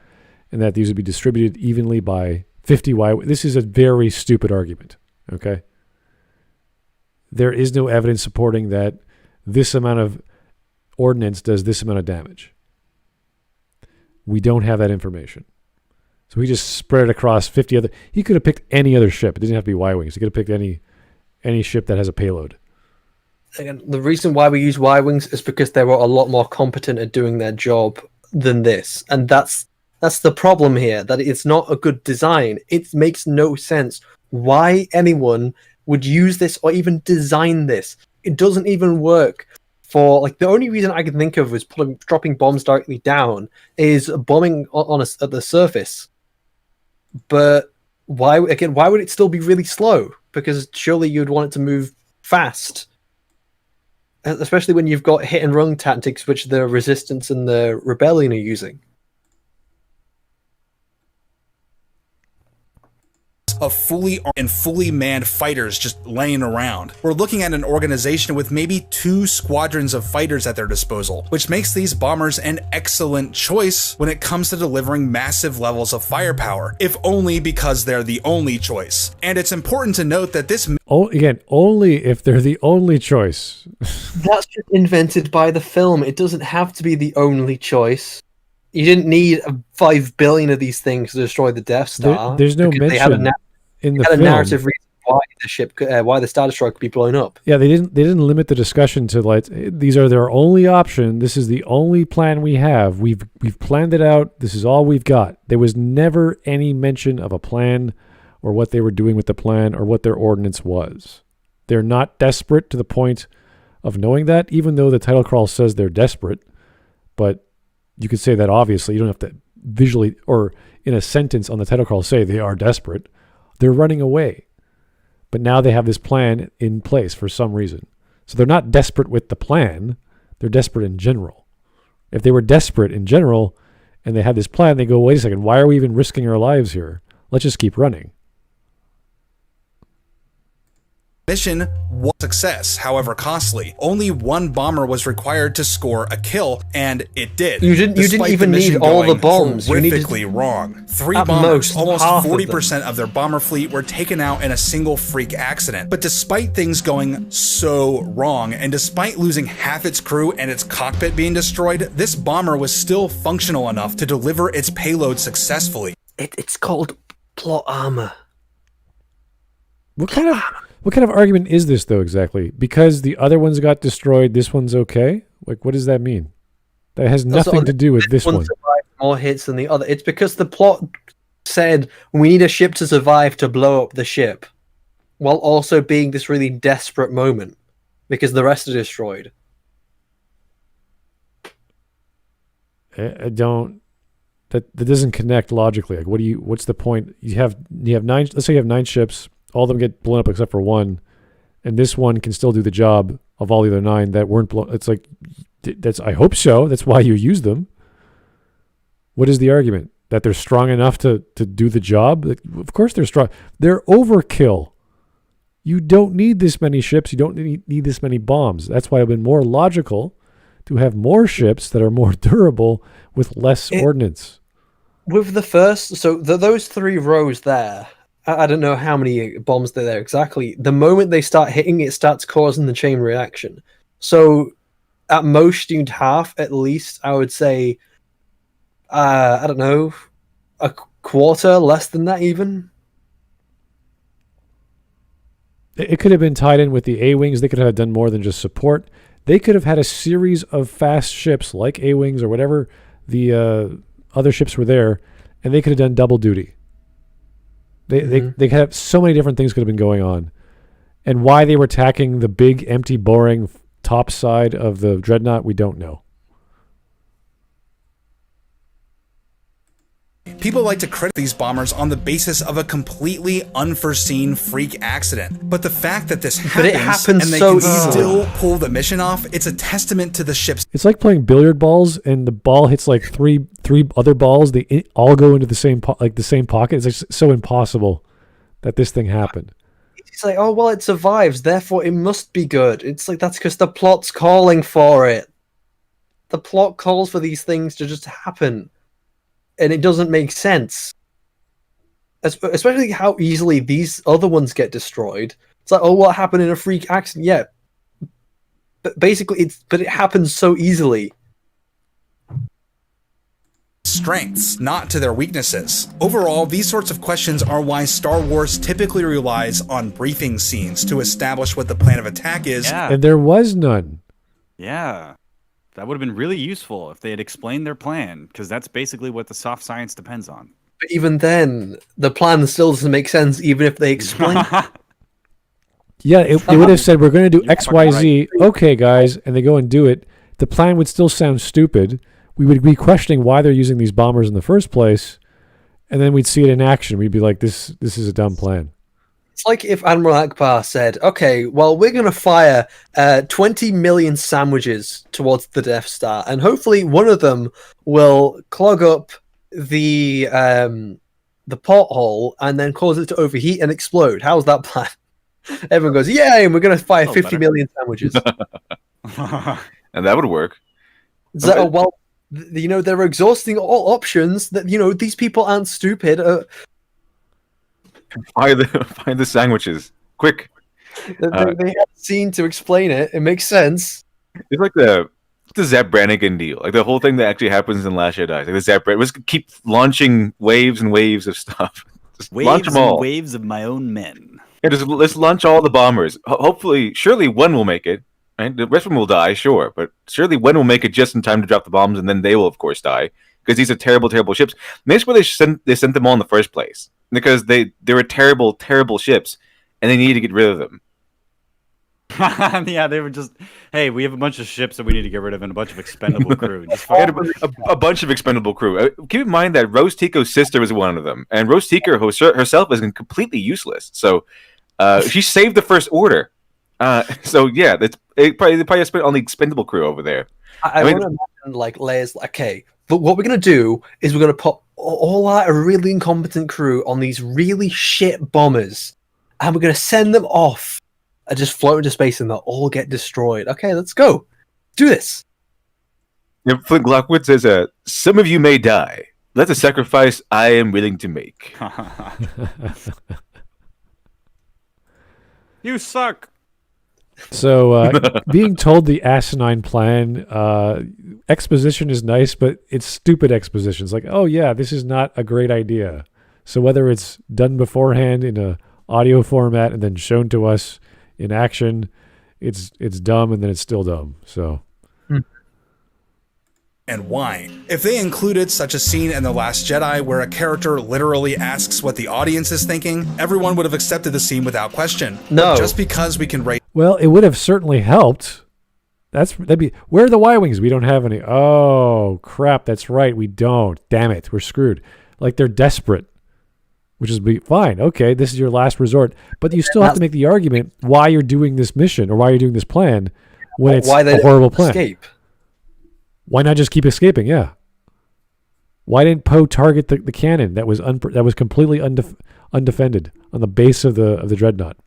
and that these would be distributed evenly by 50 Y. This is a very stupid argument, okay? There is no evidence supporting that this amount of ordnance does this amount of damage. We don't have that information. So he just spread it across 50 other... He could have picked any other ship. It doesn't have to be Y-Wings. He could have picked any ship that has a payload. Again, the reason why we use Y-Wings is because they were a lot more competent at doing their job than this. And that's the problem here, that it's not a good design. It makes no sense why anyone would use this or even design this. It doesn't even work. For like the only reason I can think of is dropping bombs directly down is bombing at the surface. But why would it still be really slow? Because surely you'd want it to move fast. Especially when you've got hit and run tactics, which the Resistance and the Rebellion are using. Of fully armed and fully manned fighters just laying around. We're looking at an organization with maybe 2 squadrons of fighters at their disposal, which makes these bombers an excellent choice when it comes to delivering massive levels of firepower, if only because they're the only choice. And it's important to note that this... only if they're the only choice. That's just invented by the film. It doesn't have to be the only choice. You didn't need 5 billion of these things to destroy the Death Star. There's no mention in the film. narrative reason why the Star Destroyer could be blown up. Yeah, they didn't limit the discussion to like these are their only option. This is the only plan we have. We've planned it out. This is all we've got. There was never any mention of a plan or what they were doing with the plan or what their ordinance was. They're not desperate to the point of knowing that, even though the title crawl says they're desperate. But you could say that obviously. You don't have to visually or in a sentence on the title crawl say they are desperate. They're running away. But now they have this plan in place for some reason. So they're not desperate with the plan. They're desperate in general. If they were desperate in general and they had this plan, they go, wait a second, why are we even risking our lives here? Let's just keep running. Mission was a success, however costly. Only one bomber was required to score a kill, and it did. You didn't even need all the bombs. You needed Horrifically wrong. 3 at bombers, most almost half of 40% of their bomber fleet, were taken out in a single freak accident. But despite things going so wrong, and despite losing half its crew and its cockpit being destroyed, this bomber was still functional enough to deliver its payload successfully. It's called plot armor. What kind of argument is this though exactly? Because the other ones got destroyed, this one's okay? Like, what does that mean? That has nothing to do with this one. Survived more hits than the other. It's because the plot said we need a ship to survive to blow up the ship, while also being this really desperate moment because the rest are destroyed. I don't. That doesn't connect logically. Like, what's the point? You have 9. Let's say you have 9 ships. All of them get blown up except for one, and this one can still do the job of all the other 9 that weren't blown. It's like, I hope so. That's why you use them. What is the argument? That they're strong enough to do the job? Of course they're strong. They're overkill. You don't need this many ships. You don't need this many bombs. That's why it would have been more logical to have more ships that are more durable with less ordnance. With the first, so those 3 rows there, I don't know how many bombs they're there exactly. The moment they start hitting, it starts causing the chain reaction. So at most you'd have at least, I would say, I don't know, a quarter, less than that even. It could have been tied in with the Ywings. They could have done more than just support. They could have had a series of fast ships like Ywings or whatever the other ships were there, and they could have done double duty. They could have so many different things could have been going on. And why they were attacking the big, empty, boring top side of the Dreadnought, we don't know. People like to credit these bombers on the basis of a completely unforeseen freak accident. But the fact that this happens and they so can easily. still pull the mission off, it's a testament to the ship's... It's like playing billiard balls and the ball hits like three other balls. They all go into the same pocket. It's like so impossible that this thing happened. It's like, oh, well, it survives, therefore it must be good. It's like, that's because the plot's calling for it. The plot calls for these things to just happen. And it doesn't make sense. Especially how easily these other ones get destroyed. It's like, oh, what happened in a freak accident? Yeah. But basically, it happens so easily. strengths, not to their weaknesses. Overall, these sorts of questions are why Star Wars typically relies on briefing scenes to establish what the plan of attack is. Yeah. And there was none. Yeah. That would have been really useful if they had explained their plan, because that's basically what the soft science depends on. But even then, the plan still doesn't make sense, even if they explain. Yeah, they would have said, we're going to do X, Y, Z. Okay, guys. And they go and do it. The plan would still sound stupid. We would be questioning why they're using these bombers in the first place. And then we'd see it in action. We'd be like, this is a dumb plan. It's like if Admiral Akbar said, okay, well, we're going to fire 20 million sandwiches towards the Death Star, and hopefully one of them will clog up the porthole and then cause it to overheat and explode. How's that plan? Everyone goes, yay, and we're going to fire 50 million sandwiches. And that would work. So, well, they're exhausting all options. That these people aren't stupid. Find the sandwiches, quick! They have a scene to explain it. It makes sense. It's like the Zap Brannigan deal, like the whole thing that actually happens in Last Jedi. Like the Zap Brannigan, just keep launching waves and waves of stuff. Just launch Waves them all. and waves of my own men. Yeah, just let's launch all the bombers. Hopefully, surely one will make it. Right? The rest of them will die, sure, but surely one will make it just in time to drop the bombs, and then they will, of course, die because these are terrible, terrible ships. Maybe that's why they sent them all in the first place, because they were terrible, terrible ships, and they needed to get rid of them. Yeah, they were just, hey, we have a bunch of ships that we need to get rid of and a bunch of expendable crew. Just We had a bunch of expendable crew. Keep in mind that Rose Tico's sister was one of them, and Rose Tico herself is completely useless. So she saved the First Order. So yeah, they probably spent on the expendable crew over there. I want to imagine like layers. Okay, but what we're gonna do is we're gonna put all our really incompetent crew on these really shit bombers, and we're gonna send them off and just float into space, and they'll all get destroyed. Okay, let's go. Do this. Yeah, Flint Lockwood says, "Some of you may die. That's a sacrifice I am willing to make." You suck. So being told the asinine plan, exposition is nice, but it's stupid exposition. It's like, oh yeah, this is not a great idea. So whether it's done beforehand in a audio format and then shown to us in action, it's dumb, and then it's still dumb. So. And why? If they included such a scene in The Last Jedi where a character literally asks what the audience is thinking, everyone would have accepted the scene without question. No. But just because we can rate. Well, it would have certainly helped. That'd be, where are the Ywings? We don't have any. Oh crap! That's right, we don't. Damn it, we're screwed. Like they're desperate, which is fine. Okay, this is your last resort, but you still have to make the argument why you're doing this mission or why you're doing this plan when it's a horrible plan. Escape. Why not just keep escaping? Yeah. Why didn't Poe target the cannon that was completely undefended on the base of the dreadnought?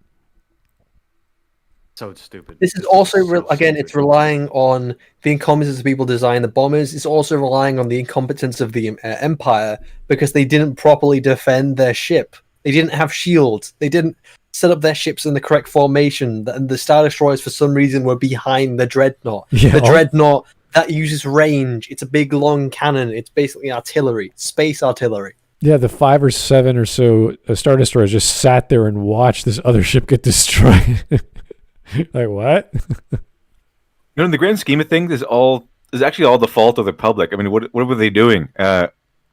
So stupid. This is also it's relying on the incompetence of people designing the bombers. It's also relying on the incompetence of the Empire because they didn't properly defend their ship. They didn't have shields. They didn't set up their ships in the correct formation. And the Star Destroyers, for some reason, were behind the dreadnought. Yeah. The dreadnought that uses range. It's a big, long cannon. It's basically artillery, space artillery. Yeah, the 5 or 7 or so Star Destroyers just sat there and watched this other ship get destroyed. Like, what? In the grand scheme of things, is actually all the fault of the Republic. I mean, what were they doing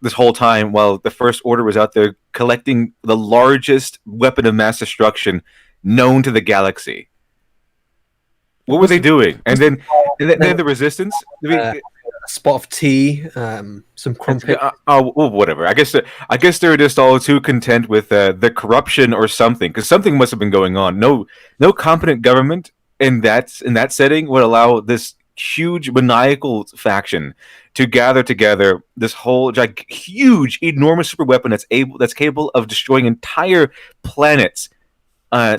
this whole time while the First Order was out there collecting the largest weapon of mass destruction known to the galaxy? What were they doing? And then the Resistance. A spot of tea, some crumpet. Well, whatever. I guess they were just all too content with the corruption or something, because something must have been going on. No competent government in that setting would allow this huge maniacal faction to gather together this whole huge, enormous super weapon that's capable of destroying entire planets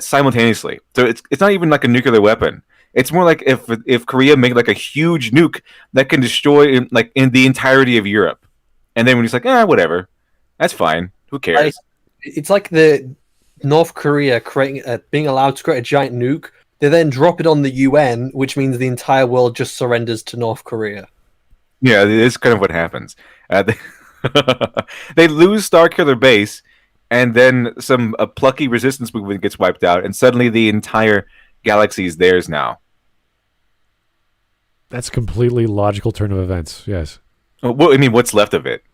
simultaneously. So it's not even like a nuclear weapon. It's more like if Korea made like a huge nuke that can destroy in the entirety of Europe, and then when he's like, whatever, that's fine. Who cares? It's like the North Korea being allowed to create a giant nuke. They then drop it on the UN, which means the entire world just surrenders to North Korea. Yeah, it's kind of what happens. They lose Starkiller Base, and then some plucky resistance movement gets wiped out, and suddenly the entire galaxy is theirs now. That's a completely logical turn of events. Yes. Well, I mean, what's left of it?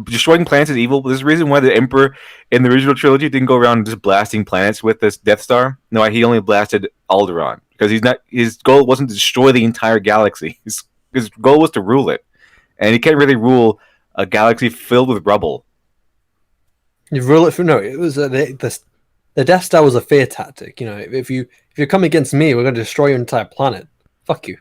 Destroying planets is evil. There's a reason why the Emperor in the original trilogy didn't go around just blasting planets with this Death Star. No, he only blasted Alderaan because his goal wasn't to destroy the entire galaxy. His goal was to rule it, and he can't really rule a galaxy filled with rubble. You rule it for no. It was the Death Star was a fear tactic. You know, if you come against me, we're going to destroy your entire planet. Fuck you.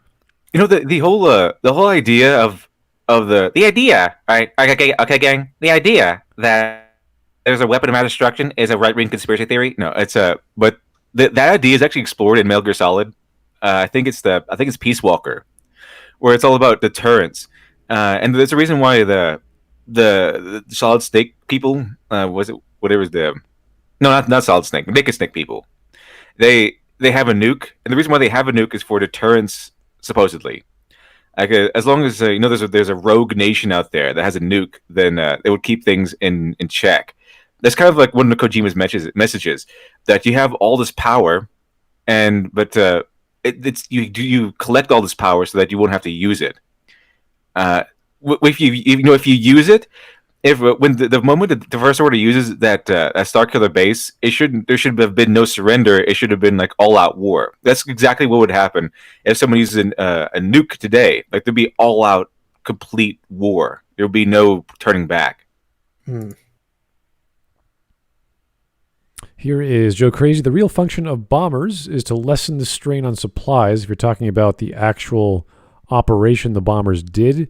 You know the whole idea of the idea, right? Okay, gang. The idea that there's a weapon of mass destruction is a right-wing conspiracy theory. No, but that idea is actually explored in Metal Gear Solid. I think it's Peace Walker, where it's all about deterrence. And there's a reason why the Solid Snake people not Solid Snake, Naked Snake people. They have a nuke, and the reason why they have a nuke is for deterrence, supposedly. As long as there's a rogue nation out there that has a nuke, then it would keep things in check. that's kind of like one of Kojima's messages that you have all this power, but it's you collect all this power so that you won't have to use it. If you use it, when the moment the First Order uses that Starkiller base, there should have been no surrender. It should have been like all out war. That's exactly what would happen if someone uses a nuke today. Like there'd be all out complete war. There would be no turning back. Here is Joe Crazy. The real function of bombers is to lessen the strain on supplies. If you're talking about the actual operation the bombers did,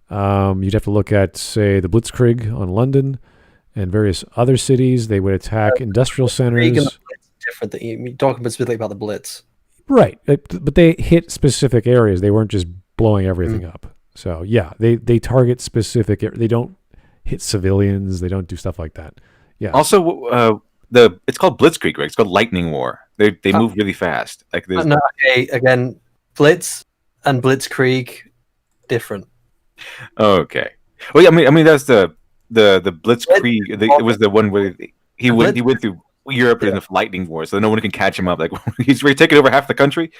you'd have to look at, say, the Blitzkrieg on London and various other cities. They would attack industrial centers. Different. You're talking specifically about the Blitz. Right. But they hit specific areas. They weren't just blowing everything up. So, yeah, they target specific. They don't hit civilians. They don't do stuff like that. Yeah. Also, it's called Blitzkrieg, right? It's called Lightning War. They move really fast. Like no, okay, again, Blitz and Blitzkrieg, different. Okay. Well, yeah, I mean that's the Blitzkrieg. It was the one where he went through Europe in the Lightning War, so no one can catch him up. Like he's really taking over half the country.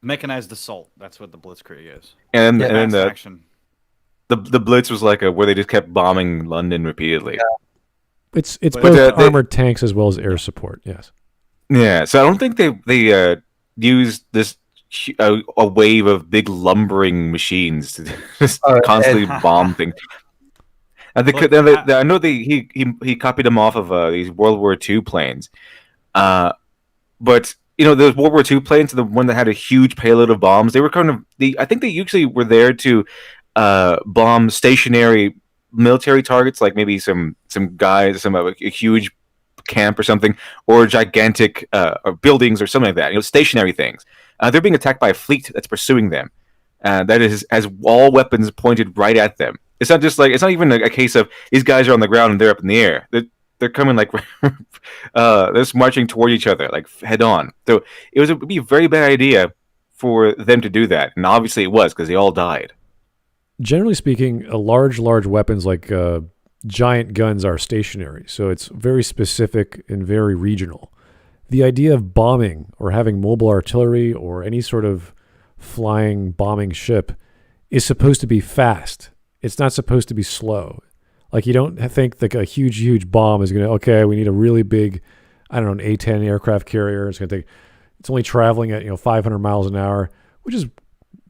Mechanized assault. That's what the Blitzkrieg is. And then the Blitz was like where they just kept bombing London repeatedly. Yeah. It's both armored tanks as well as air support. Yes. Yeah. So I don't think they used this a wave of big lumbering machines to just constantly bomb things. I know he copied them off of these World War II planes, but those World War II planes, the one that had a huge payload of bombs, they were I think they usually were there to bomb stationary military targets, like maybe some guys, a huge camp or something, or gigantic or buildings or something like that. Stationary things. They're being attacked by a fleet that's pursuing them. That has all weapons pointed right at them. It's not even a case of these guys are on the ground and they're up in the air. They're coming like they're just marching toward each other like head on. So it would be a very bad idea for them to do that, and obviously it was because they all died. Generally speaking, large weapons like giant guns are stationary, so it's very specific and very regional. The idea of bombing or having mobile artillery or any sort of flying bombing ship is supposed to be fast. It's not supposed to be slow. Like you don't think like a huge bomb is going to, we need a really big, an A-10 aircraft carrier. It's only traveling at 500 miles an hour, which is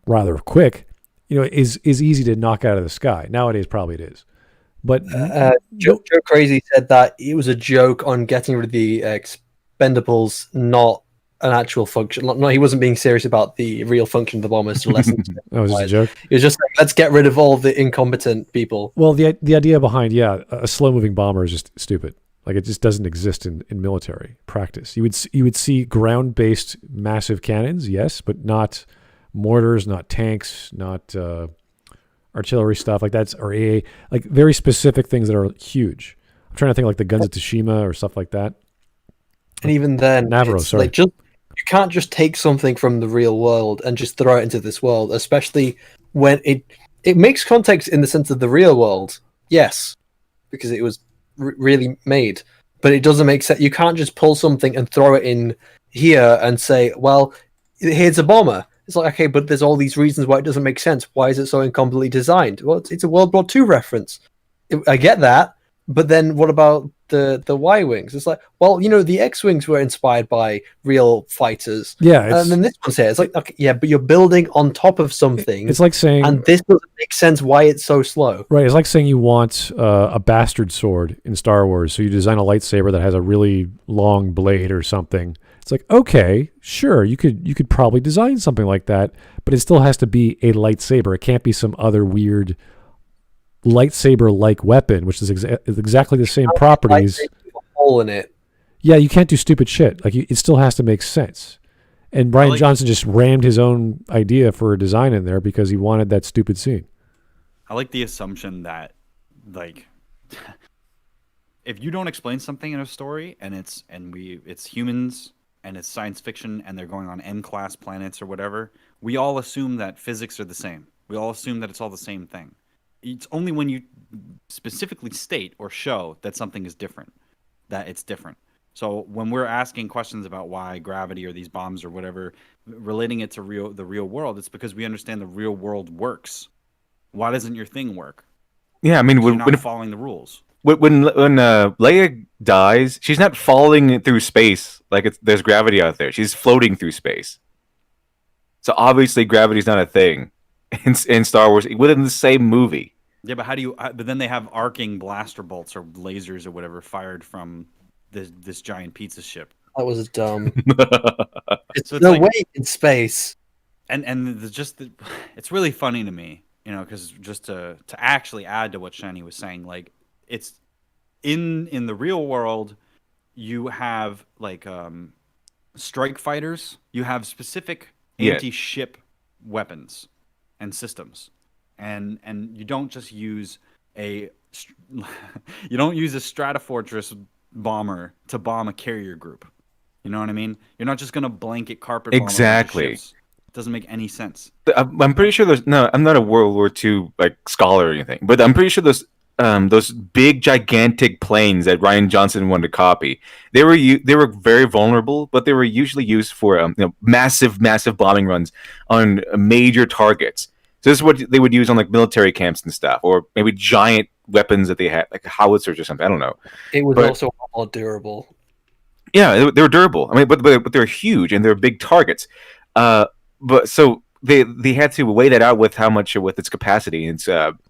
rather quick. Is easy to knock out of the sky. Nowadays, probably it is. But Joe Crazy said that it was a joke on getting rid of the Expendables, not an actual function. No, he wasn't being serious about the real function of the bombers to lessen. That was a joke. It was just like, let's get rid of all the incompetent people. Well, the idea behind a slow-moving bomber is just stupid. Like it just doesn't exist in military practice. You would see ground-based massive cannons, yes, but not mortars, not tanks, not artillery stuff like that, or AA, like very specific things that are huge. I'm trying to think like the guns at Tsushima or stuff like that. And even then, you can't just take something from the real world and just throw it into this world, especially when it makes context in the sense of the real world. Yes, because it was really made, but it doesn't make sense. You can't just pull something and throw it in here and say, well, here's a bomber. It's like, okay, but there's all these reasons why it doesn't make sense. Why is it so incompetently designed? Well, it's a World War II reference. I get that, but then what about the Ywings? It's like, well, the Xwings were inspired by real fighters. Yeah, and then this one's here. It's like, okay, yeah, but you're building on top of something. It's like saying, and this doesn't make sense. Why it's so slow? Right. It's like saying you want a bastard sword in Star Wars, so you design a lightsaber that has a really long blade or something. It's like, okay, sure, you could probably design something like that, but it still has to be a lightsaber. It can't be some other weird lightsaber-like weapon, which is exactly the same properties. Hole in it. Yeah, you can't do stupid shit. Like it still has to make sense. And Rian Johnson just rammed his own idea for a design in there because he wanted that stupid scene. I like the assumption that, like, if you don't explain something in a story and it's humans and it's science fiction and they're going on M-class planets or whatever, we all assume that physics are the same. We all assume that it's all the same thing. it's only when you specifically state or show that something is different, that it's different. So when we're asking questions about why gravity or these bombs or whatever, relating it to the real world, it's because we understand the real world works. Why doesn't your thing work? Yeah, I mean, You're not following the rules. When Leia dies, she's not falling through space like there's gravity out there. She's floating through space. So obviously, gravity's not a thing in Star Wars within the same movie. Yeah, but how do you? But then they have arcing blaster bolts or lasers or whatever fired from this giant pizza ship. That was dumb. It's So no way in space. And it's really funny to me, because just to actually add to what Shani was saying, like it's in the real world, you have like strike fighters, you have specific anti-ship weapons and systems, and you don't just use you don't use a Stratofortress bomber to bomb a carrier group. You know what I mean? You're not just gonna blanket carpet bomb Exactly. ships. It doesn't make any sense. I'm pretty sure I'm not a World War II like scholar or anything, but I'm pretty sure those big gigantic planes that Rian Johnson wanted to copy, they were very vulnerable, but they were usually used for massive bombing runs on major targets. So this is what they would use on like military camps and stuff, or maybe giant weapons that they had, like howitzers or something. I don't know. It was also more durable. Yeah, they were durable. I mean, but they're huge and they're big targets. But so they had to weigh that out with how much with its capacity and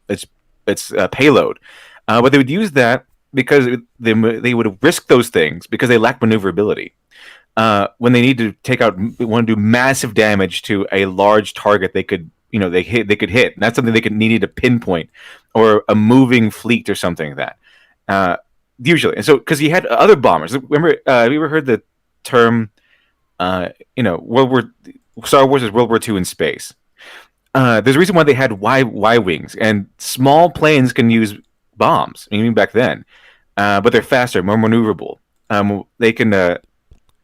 its payload. But they would use that because they would risk those things because they lack maneuverability. When they need to want to do massive damage to a large target, they could hit. And that's something they needed to pinpoint, or a moving fleet or something like that. Usually, and so because you had other bombers. Remember, have you ever heard the term? Star Wars is World War II in space. There's a reason why they had Ywings, and small planes can use bombs. Even back then, but they're faster, more maneuverable. They can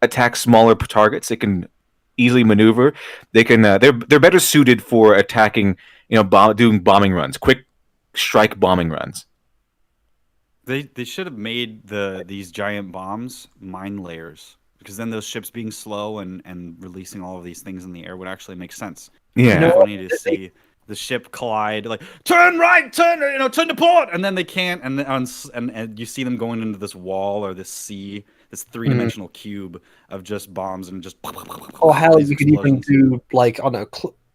attack smaller targets. They can easily maneuver. They can. They're better suited for attacking. Doing bombing runs, quick strike bombing runs. They should have made these giant bombs mine layers, because then those ships being slow and releasing all of these things in the air would actually make sense. Yeah, It's funny to see the ship collide, like turn right, turn to port, and then they can't, and you see them going into this wall or this sea, this three-dimensional cube of just bombs and just. Or hell, you could even do like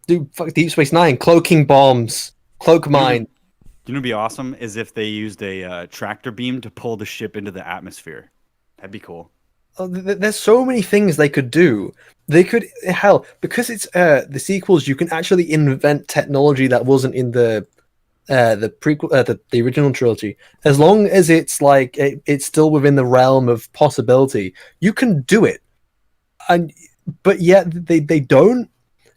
do Deep Space Nine, cloaking bombs, cloak mine. You know what'd be awesome is if they used a tractor beam to pull the ship into the atmosphere. That'd be cool. Oh, there's so many things they could do. They could because it's the sequels. You can actually invent technology that wasn't in the prequel, the original trilogy. As long as it's like it's still within the realm of possibility, you can do it. But yet they don't,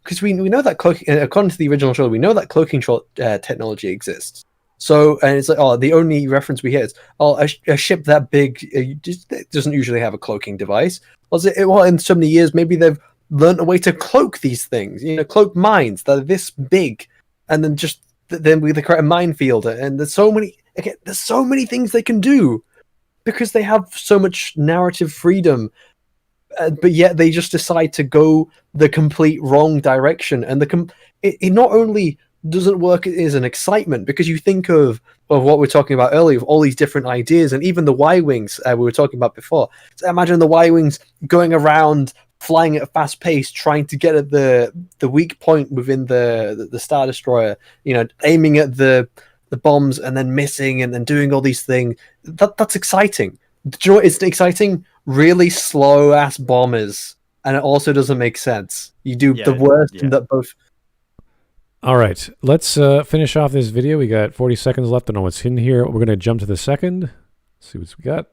because we know that cloaking, according to the original trilogy, we know that cloaking technology exists. So, and it's like, the only reference we hear is, a ship that big doesn't usually have a cloaking device. Well, in so many years, maybe they've learned a way to cloak these things, cloak mines that are this big, and then then we create a minefield. And there's so many things they can do because they have so much narrative freedom, but yet they just decide to go the complete wrong direction. And it not only doesn't work as an excitement, because you think of what we're talking about earlier, of all these different ideas, and even the Y-Wings we were talking about before. So imagine the Y-Wings going around, flying at a fast pace, trying to get at the weak point within the Star Destroyer, aiming at the bombs and then missing and then doing all these things. That's exciting. Do you know what is exciting? Really slow-ass bombers, and it also doesn't make sense. You do the worst in that both... All right, let's finish off this video. We got 40 seconds left to know what's in here. We're going to jump to the second. See what we got.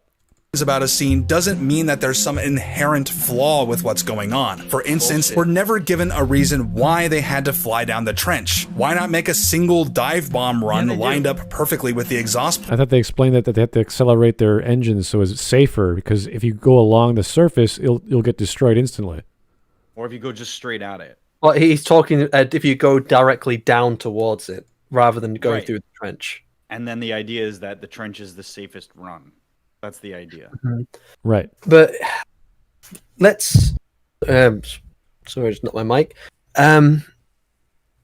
About a scene doesn't mean that there's some inherent flaw with what's going on. For instance, we're never given a reason why they had to fly down the trench. Why not make a single dive bomb run lined up perfectly with the exhaust? I thought they explained that they had to accelerate their engines so it's safer, because if you go along the surface, you'll get destroyed instantly. Or if you go just straight at it. Well, he's talking if you go directly down towards it rather than going through the trench. And then the idea is that the trench is the safest run. That's the idea. Right. But let's. Sorry, it's not my mic.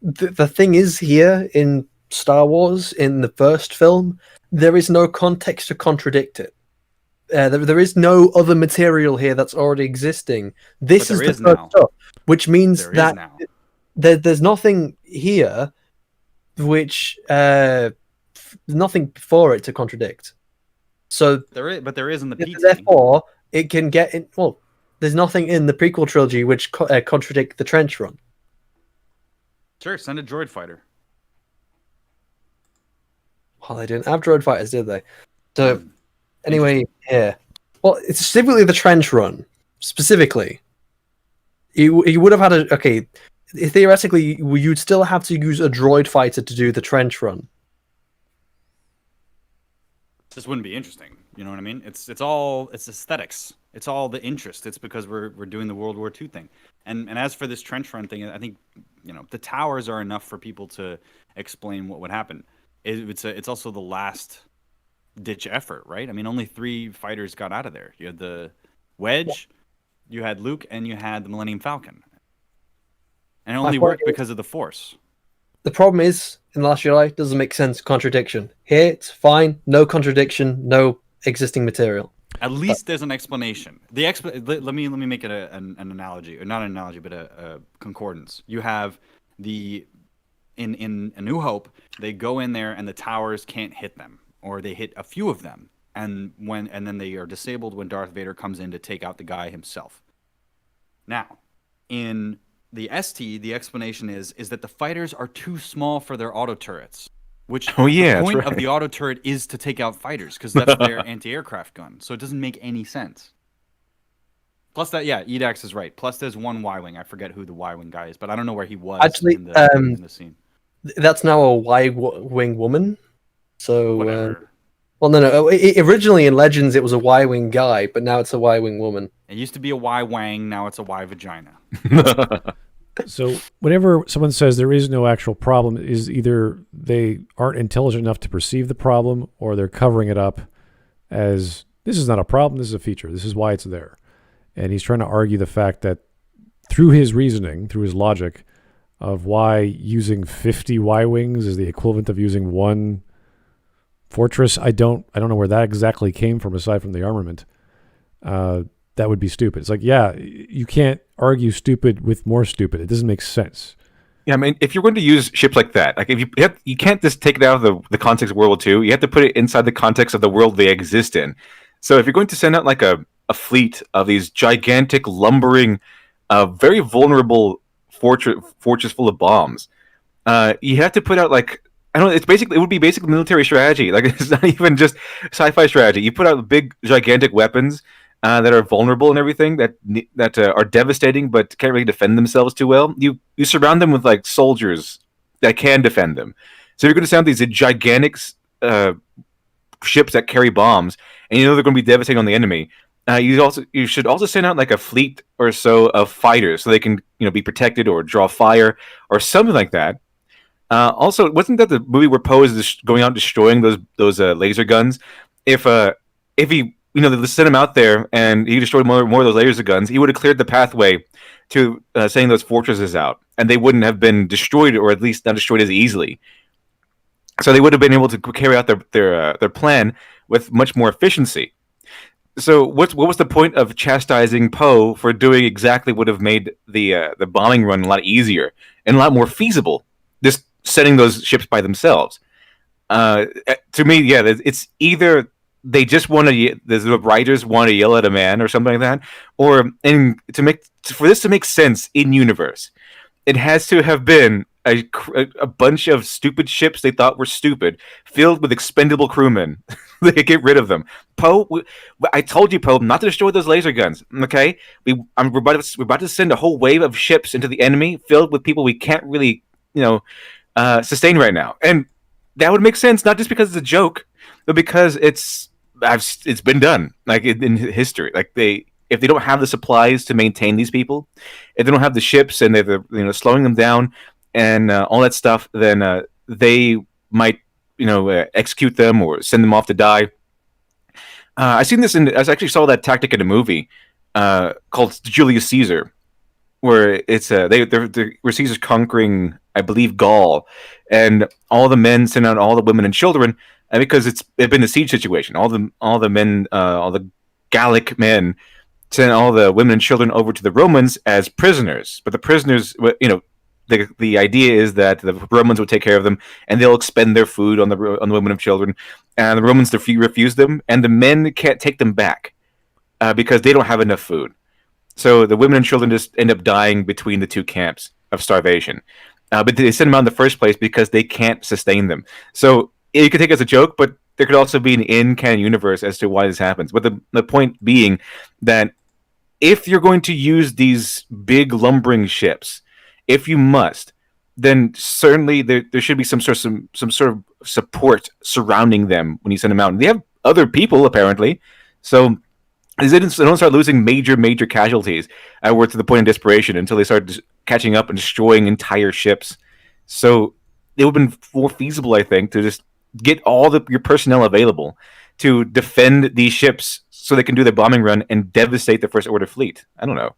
The thing is, here in Star Wars, in the first film, there is no context to contradict it. There is no other material here that's already existing. This is the first stuff, which means that there's nothing here, which nothing for it to contradict. So there is in the PT. Therefore, it can get in. Well, there's nothing in the prequel trilogy which contradict the trench run. Sure, send a droid fighter. Well, they didn't have droid fighters, did they? So, anyway, yeah. Well, it's specifically the trench run. Specifically. You would have had a... Okay, theoretically, you'd still have to use a droid fighter to do the trench run. This wouldn't be interesting. You know what I mean? It's aesthetics. It's all the interest. It's because we're doing the World War II thing. And as for this trench run thing, I think the towers are enough for people to explain what would happen. It's also the last ditch effort, right? I mean, only 3 fighters got out of there. You had the Wedge, you had Luke, and you had the Millennium Falcon. And it only worked because of the Force. The problem is, in The Last Jedi, doesn't make sense. Contradiction. Here, it's fine. No contradiction. No existing material. At least there's an explanation. Let me make it an analogy, or not an analogy, but a concordance. You have in A New Hope, they go in there and the towers can't hit them, or they hit a few of them, and then they are disabled when Darth Vader comes in to take out the guy himself. Now, in the ST, the explanation is that the fighters are too small for their auto turrets. Which the point of the auto turret is to take out fighters, because that's their anti-aircraft gun. So it doesn't make any sense. Plus that, Edax is right. Plus there's one Ywing. I forget who the Ywing guy is, but I don't know where he was in the scene. That's now a Y-wing woman. So, whatever. No. Originally in Legends it was a Y-wing guy, but now it's a Y-wing woman. It used to be a Y-wang, now it's a Y-vagina. So whenever someone says there is no actual problem, is either they aren't intelligent enough to perceive the problem, or they're covering it up as this is not a problem, this is a feature, this is why it's there. And he's trying to argue the fact that through his reasoning, through his logic of why using 50 Y-wings is the equivalent of using one fortress, I don't know where that exactly came from aside from the armament. That would be stupid. It's like, you can't argue stupid with more stupid. It doesn't make sense. Yeah, I mean, if you're going to use ships like that, like if you can't just take it out of the context of World War II. You have to put it inside the context of the world they exist in. So if you're going to send out like a fleet of these gigantic, lumbering, very vulnerable fortress full of bombs, you have to put out like, I don't know, it would be basically military strategy. Like, it's not even just sci-fi strategy. You put out big, gigantic weapons that are vulnerable and everything, that are devastating but can't really defend themselves too well. You surround them with like soldiers that can defend them. So you're going to sound these gigantic ships that carry bombs, and they're going to be devastating on the enemy. You should also send out like a fleet or so of fighters so they can be protected or draw fire or something like that. Also, wasn't that the movie where Poe is going out destroying those laser guns? If he they sent him out there and he destroyed more of those laser guns, he would have cleared the pathway to sending those fortresses out, and they wouldn't have been destroyed, or at least not destroyed as easily. So they would have been able to carry out their plan with much more efficiency. So what was the point of chastising Poe for doing exactly what would have made the bombing run a lot easier and a lot more feasible? Just sending those ships by themselves. To me, it's either they just want to, the writers want to yell at a man or something like that, or for this to make sense in universe, it has to have been a bunch of stupid ships they thought were stupid, filled with expendable crewmen. They could get rid of them. Poe, I told you, Poe, not to destroy those laser guns. Okay, we're about to send a whole wave of ships into the enemy, filled with people we can't really, sustain right now, and that would make sense, not just because it's a joke, but because it's been done, like in history. Like if they don't have the supplies to maintain these people, if they don't have the ships and they're slowing them down and all that stuff, then they might execute them or send them off to die. I actually saw that tactic in a movie called Julius Caesar, where it's where Caesar's conquering, I believe, Gaul, and all the men send out all the women and children, and because it's been a siege situation, all the men, all the Gallic men sent all the women and children over to the Romans as prisoners. But the prisoners, the idea is that the Romans would take care of them, and they'll expend their food on the women and children, and the Romans refuse them, and the men can't take them back because they don't have enough food. So the women and children just end up dying between the two camps of starvation. But they send them out in the first place because they can't sustain them. So you could take it as a joke, but there could also be an in-canon universe as to why this happens. But the point being that if you're going to use these big lumbering ships, if you must, then certainly there should be some sort of support surrounding them when you send them out. And they have other people, apparently. So they don't start losing major casualties where to the point of desperation until they start catching up and destroying entire ships. So it would have been more feasible, I think, to just get all your personnel available to defend these ships so they can do their bombing run and devastate the First Order fleet. I don't know.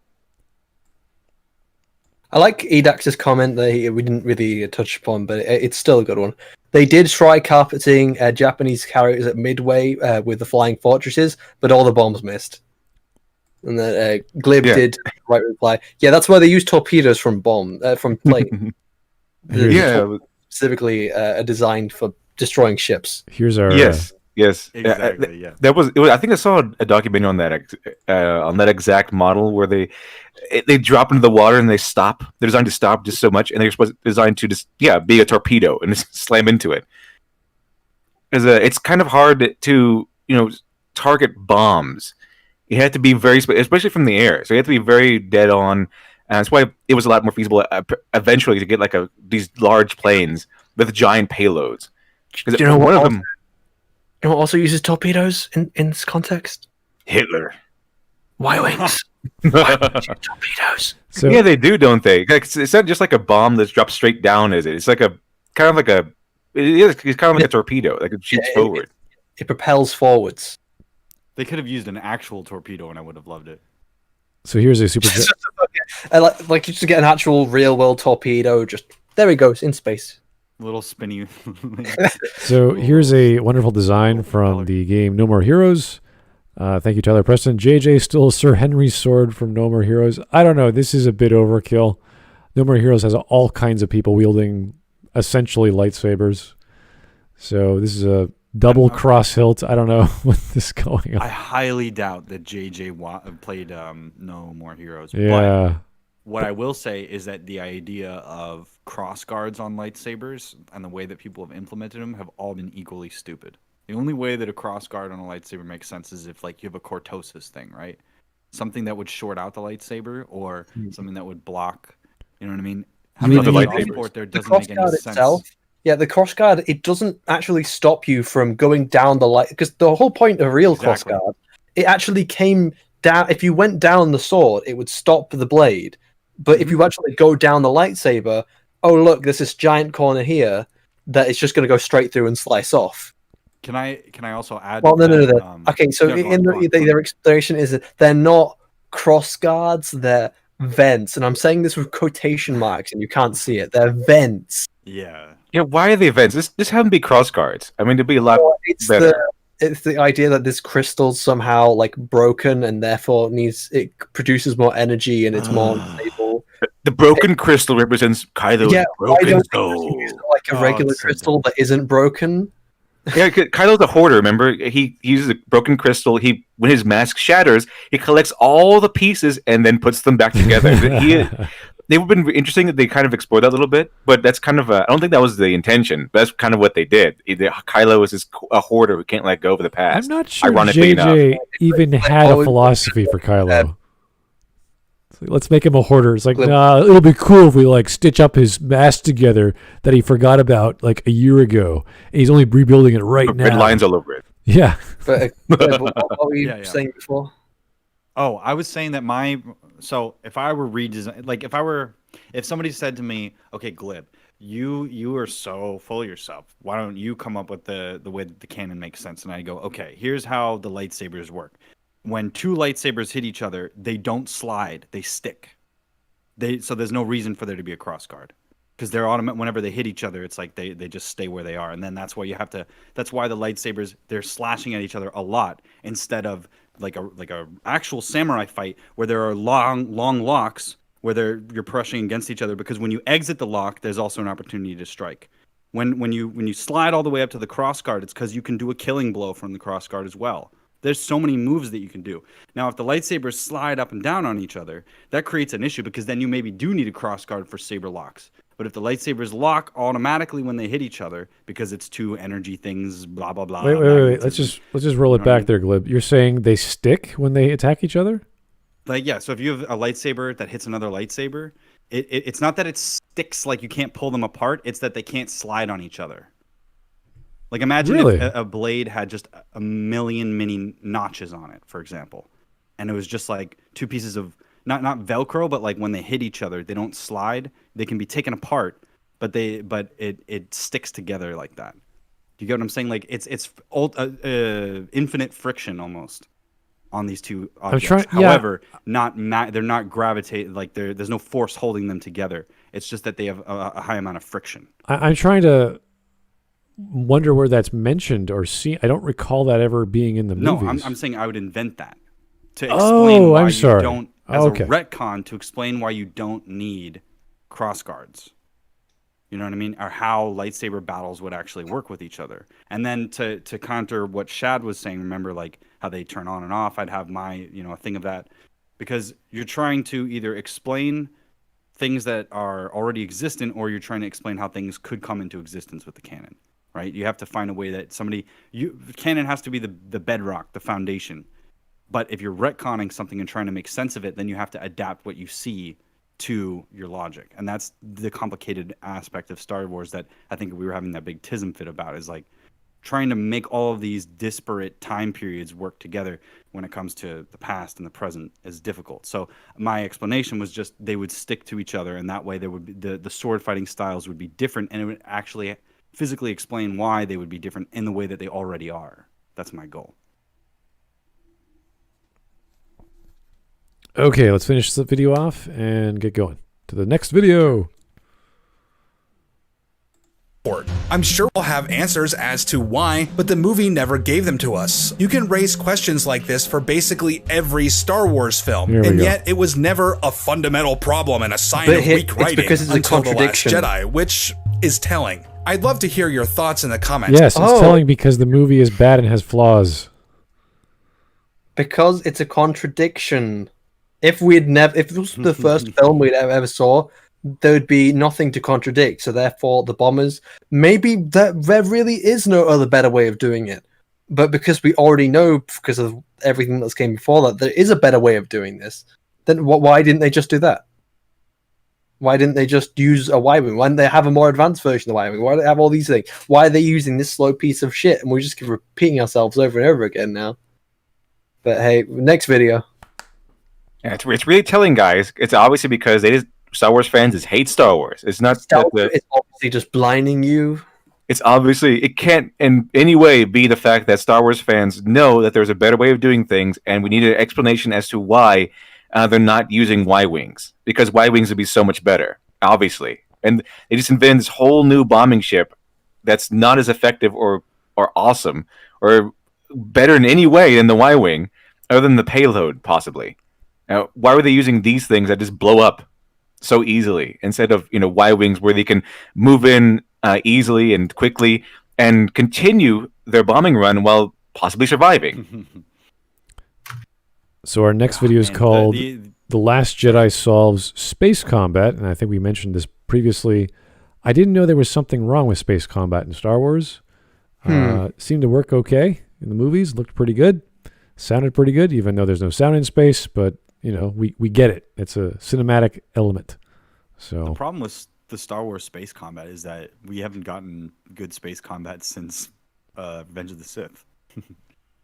I like Edax's comment that we didn't really touch upon, but it's still a good one. They did try carpeting Japanese carriers at Midway with the flying fortresses, but all the bombs missed. And then Glib did right reply. Yeah, that's why they use torpedoes from plane. Specifically designed for destroying ships. Here's our yes. Exactly. Yeah. I think I saw a documentary on that exact model where they drop into the water and they stop. They're designed to stop just so much, and they're designed to just be a torpedo and just slam into it. It's kind of hard to target bombs. You have to be very, especially from the air. So you have to be very dead on. And that's why it was a lot more feasible eventually to get these large planes with giant payloads. Do you know one of them? You know what also uses torpedoes in this context? Hitler. Ywings. Torpedoes. So, yeah, they do, don't they? It's not just like a bomb that's dropped straight down, is it? It's like it's kind of like a torpedo, like it shoots forward. It propels forwards. They could have used an actual torpedo, and I would have loved it. So here's a super. like just to get an actual real world torpedo, just there he goes in space. Little spinny. So here's a wonderful design from the game No More Heroes. Thank you, Tyler Preston. JJ stole Sir Henry's sword from No More Heroes. I don't know. This is a bit overkill. No More Heroes has all kinds of people wielding essentially lightsabers. So this is a double cross hilt. I don't know what this is going on. I highly doubt that JJ played No More Heroes. Yeah. But what I will say is that the idea of cross guards on lightsabers and the way that people have implemented them have all been equally stupid. The only way that a cross guard on a lightsaber makes sense is if you have a cortosis thing, right? Something that would short out the lightsaber or something that would block. You know what I mean? Having the lightsaber there doesn't make any sense. Yeah, the crossguard, it doesn't actually stop you from going down the light, because the whole point of real crossguard, it actually came down. If you went down the sword, it would stop the blade. But if you actually go down the lightsaber, oh look, there's this giant corner here that it's just going to go straight through and slice off. Can I also add? Well, no. Okay, so their explanation is that they're not crossguards, they're vents, and I'm saying this with quotation marks, and you can't see it. They're vents. Yeah. Yeah, why are they vents? Just have them be cross guards. I mean, it'd be a lot better. It's the idea that this crystal's somehow broken, and therefore it produces more energy, and it's more unstable. The broken crystal represents Kylo's broken soul. A regular crystal that isn't broken. Yeah, Kylo's a hoarder. Remember, he uses a broken crystal. When his mask shatters, he collects all the pieces and then puts them back together. They would have been interesting if they kind of explored that a little bit, but that's kind of I don't think that was the intention. But that's kind of what they did. Kylo is a hoarder who can't let go of the past. I'm not sure JJ even had a philosophy for Kylo. Let's make him a hoarder. It's nah, it'll be cool if we stitch up his mask together that he forgot about a year ago. And he's only rebuilding it right now. Red lines all over it. Yeah. But what were you saying before? Oh, I was saying that so if I were redesign, if somebody said to me, okay, Glib, you are so full of yourself. Why don't you come up with the way that the canon makes sense? And I go, okay, here's how the lightsabers work. When two lightsabers hit each other, they don't slide, they stick. So there's no reason for there to be a cross guard. Because they're automatic. Whenever they hit each other, it's like they just stay where they are, and then that's why you have to. That's why the lightsabers, they're slashing at each other a lot instead of like a actual samurai fight where there are long locks where you're brushing against each other. Because when you exit the lock, there's also an opportunity to strike. When you slide all the way up to the cross guard, it's because you can do a killing blow from the cross guard as well. There's so many moves that you can do. Now, if the lightsabers slide up and down on each other, that creates an issue because then you maybe do need a cross guard for saber locks. But if the lightsabers lock automatically when they hit each other because it's two energy things, blah blah blah. Wait. Let's just roll it back there, Glib. You're saying they stick when they attack each other? Like, yeah. So if you have a lightsaber that hits another lightsaber, it's not that it sticks like you can't pull them apart. It's that they can't slide on each other. Like, imagine if a blade had just a million mini notches on it, for example, and it was just like two pieces of not Velcro, but like when they hit each other, they don't slide. They can be taken apart, but it sticks together like that. Do you get what I'm saying? Like it's infinite friction almost on these two objects. However, they're not gravitate, like there's no force holding them together. It's just that they have a high amount of friction. I'm trying to wonder where that's mentioned or seen. I don't recall that ever being in the movies. No, I'm saying I would invent that to explain why you don't, as a retcon, to explain why you don't need cross guards. You know what I mean? Or how lightsaber battles would actually work with each other. And then to counter what Shad was saying, remember like how they turn on and off, I'd have my, a thing of that. Because you're trying to either explain things that are already existent or you're trying to explain how things could come into existence with the canon. Right? You have to find a way that the canon has to be the bedrock, the foundation. But if you're retconning something and trying to make sense of it, then you have to adapt what you see to your logic. And that's the complicated aspect of Star Wars that I think we were having that big tism fit about, is like trying to make all of these disparate time periods work together when it comes to the past and the present is difficult. So my explanation was just they would stick to each other, and that way there would be the sword fighting styles would be different, and it would actually physically explain why they would be different in the way that they already are. That's my goal. Okay, let's finish the video off and get going to the next video. I'm sure we'll have answers as to why, but the movie never gave them to us. You can raise questions like this for basically every Star Wars film, and yet it was never a fundamental problem and a sign of weak writing because it's a contradiction. The Last Jedi, which is telling. I'd love to hear your thoughts in the comments. Yes, it's telling because the movie is bad and has flaws. Because it's a contradiction. If it was the first film we'd ever saw, there would be nothing to contradict. So therefore, the bombers, maybe there really is no other better way of doing it. But because we already know, because of everything that's came before that, there is a better way of doing this. Then why didn't they just do that? Why didn't they just use a Ywing? Why didn't they have a more advanced version of Ywing? Why do they have all these things? Why are they using this slow piece of shit? And we just keep repeating ourselves over and over again now. But hey, next video. Yeah, it's really telling, guys. It's obviously because Star Wars fans hate Star Wars. It's not it's obviously just blinding you. It's obviously, it can't in any way be the fact that Star Wars fans know that there's a better way of doing things, and we need an explanation as to why they're not using Ywings, because Ywings would be so much better, obviously. And they just invented this whole new bombing ship that's not as effective or awesome or better in any way than the Y-Wing, other than the payload, possibly. Now, why were they using these things that just blow up so easily instead of Y-Wings where they can move in easily and quickly and continue their bombing run while possibly surviving? So our next video is called The Last Jedi Solves Space Combat, and I think we mentioned this previously. I didn't know there was something wrong with space combat in Star Wars. Seemed to work okay in the movies, looked pretty good, sounded pretty good, even though there's no sound in space, but we get it. It's a cinematic element. So the problem with the Star Wars space combat is that we haven't gotten good space combat since Revenge of the Sith.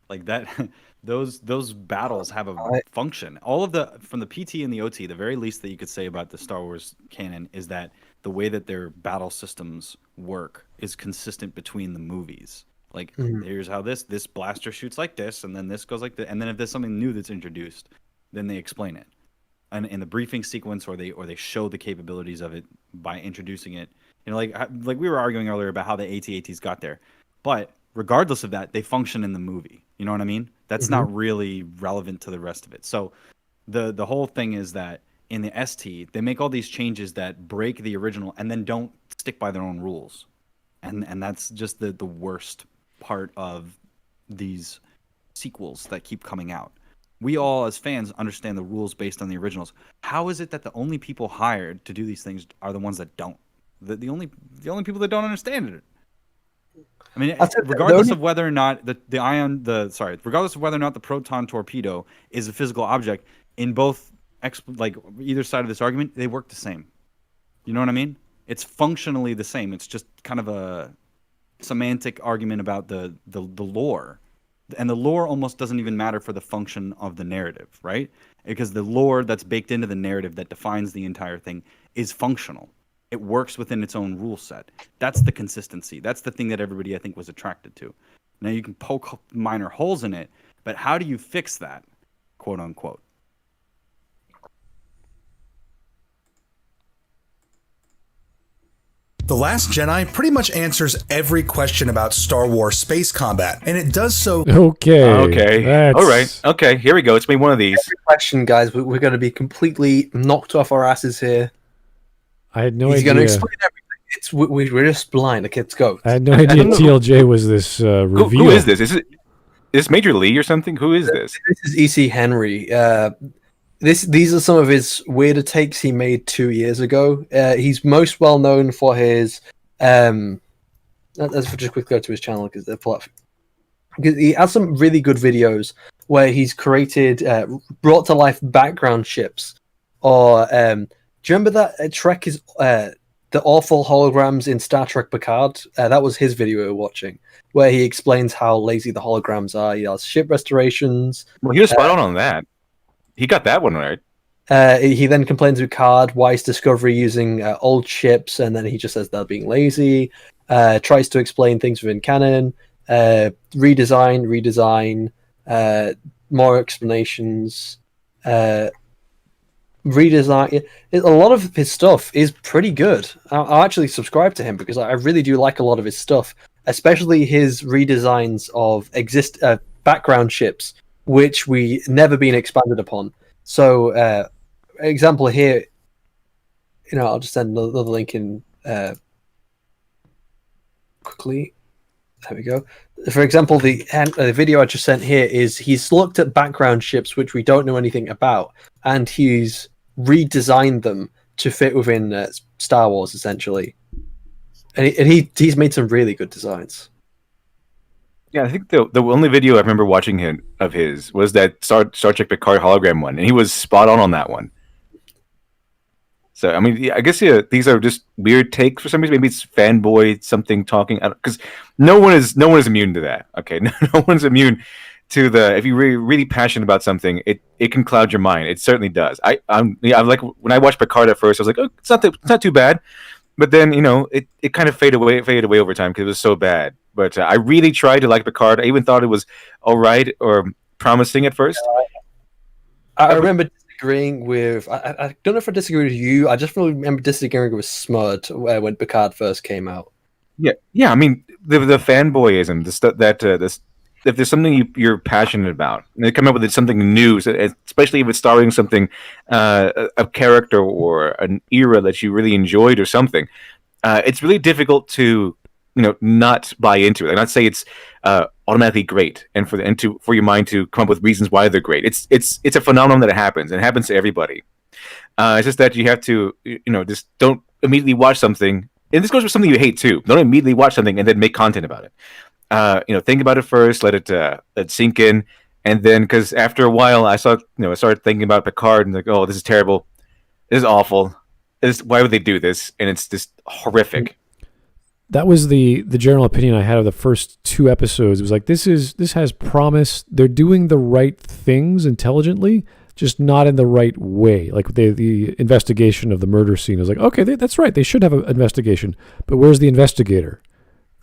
Like that, those battles have a function. All of the from the PT and the OT, the very least that you could say about the Star Wars canon is that the way that their battle systems work is consistent between the movies. Like here's how this blaster shoots like this, and then this goes like that, and then if there's something new that's introduced, then they explain it. And in the briefing sequence, or they show the capabilities of it by introducing it. You know, like we were arguing earlier about how the AT-ATs got there, but regardless of that, they function in the movie. You know what I mean? That's not really relevant to the rest of it. So the whole thing is that in the ST, they make all these changes that break the original and then don't stick by their own rules. And that's just the worst part of these sequels that keep coming out. We all, as fans, understand the rules based on the originals. How is it that the only people hired to do these things are the ones that don't? The only people that don't understand it. I mean, regardless of whether or not regardless of whether or not the proton torpedo is a physical object, in both either side of this argument, they work the same. You know what I mean? It's functionally the same. It's just kind of a semantic argument about the lore. And the lore almost doesn't even matter for the function of the narrative, right? Because the lore that's baked into the narrative that defines the entire thing is functional. It works within its own rule set. That's the consistency. That's the thing that everybody, I think, was attracted to. Now, you can poke minor holes in it, but how do you fix that, quote unquote? The Last Jedi pretty much answers every question about Star Wars space combat, and it does so. Okay. All right. Okay, here we go. It's me one of these. Every question, guys. We're going to be completely knocked off our asses here. I had no idea. He's going to explain everything. We're just blind. Okay, let's go. I had no idea TLJ was this reveal. Who is this? Is this Major Lee or something? Who is this? This is E.C. Henry. These are some of his weirder takes he made 2 years ago. He's most well known for his. Let's just quickly go to his channel because he has some really good videos where he's created, brought to life background ships. Or do you remember that Trek is the awful holograms in Star Trek Picard? That was his video we were watching, where he explains how lazy the holograms are. He has ship restorations. Well, he was spot on that. He got that one right. He then complains to Card why is Discovery using old ships, and then he just says they're being lazy. Tries to explain things within canon. Redesign. More explanations. Redesign. A lot of his stuff is pretty good. I actually subscribe to him because I really do like a lot of his stuff, especially his redesigns of background ships, which we never been expanded upon. So, example here, I'll just send another link in quickly. There we go. For example, the video I just sent here is he's looked at background ships which we don't know anything about, and he's redesigned them to fit within Star Wars, essentially. And he's made some really good designs. Yeah, I think the only video I remember watching of his was that Star Trek Picard hologram one, and he was spot on that one. So, I mean, I guess these are just weird takes for some reason. Maybe it's fanboy something talking, because no one is immune to that. Okay, no one's immune to if you're really passionate about something, it can cloud your mind. It certainly does. I'm like, when I watched Picard at first, I was like, oh, it's not too bad. But then, it kind of faded away over time because it was so bad. But I really tried to like Picard. I even thought it was all right or promising at first. I remember disagreeing with... I don't know if I disagree with you. I just remember disagreeing with Smud when Picard first came out. Yeah. I mean, the fanboyism, the stuff that if there's something you're passionate about, and they come up with something new, especially if it's starring something, a character or an era that you really enjoyed or something, it's really difficult to not buy into it. Like, not say it's automatically great, and for your mind to come up with reasons why they're great. It's a phenomenon that happens, and it happens to everybody. It's just that you have to just don't immediately watch something, and this goes for something you hate too. Don't immediately watch something and then make content about it. Think about it first, let it sink in, and then, because after a while I started thinking about Picard and like, oh, this is terrible, this is awful, why would they do this? And it's just horrific. that was the general opinion I had of the first 2 episodes. It was like, this has promise. They're doing the right things intelligently, just not in the right way. Like the investigation of the murder scene is like, okay, that's right. They should have an investigation, but where's the investigator?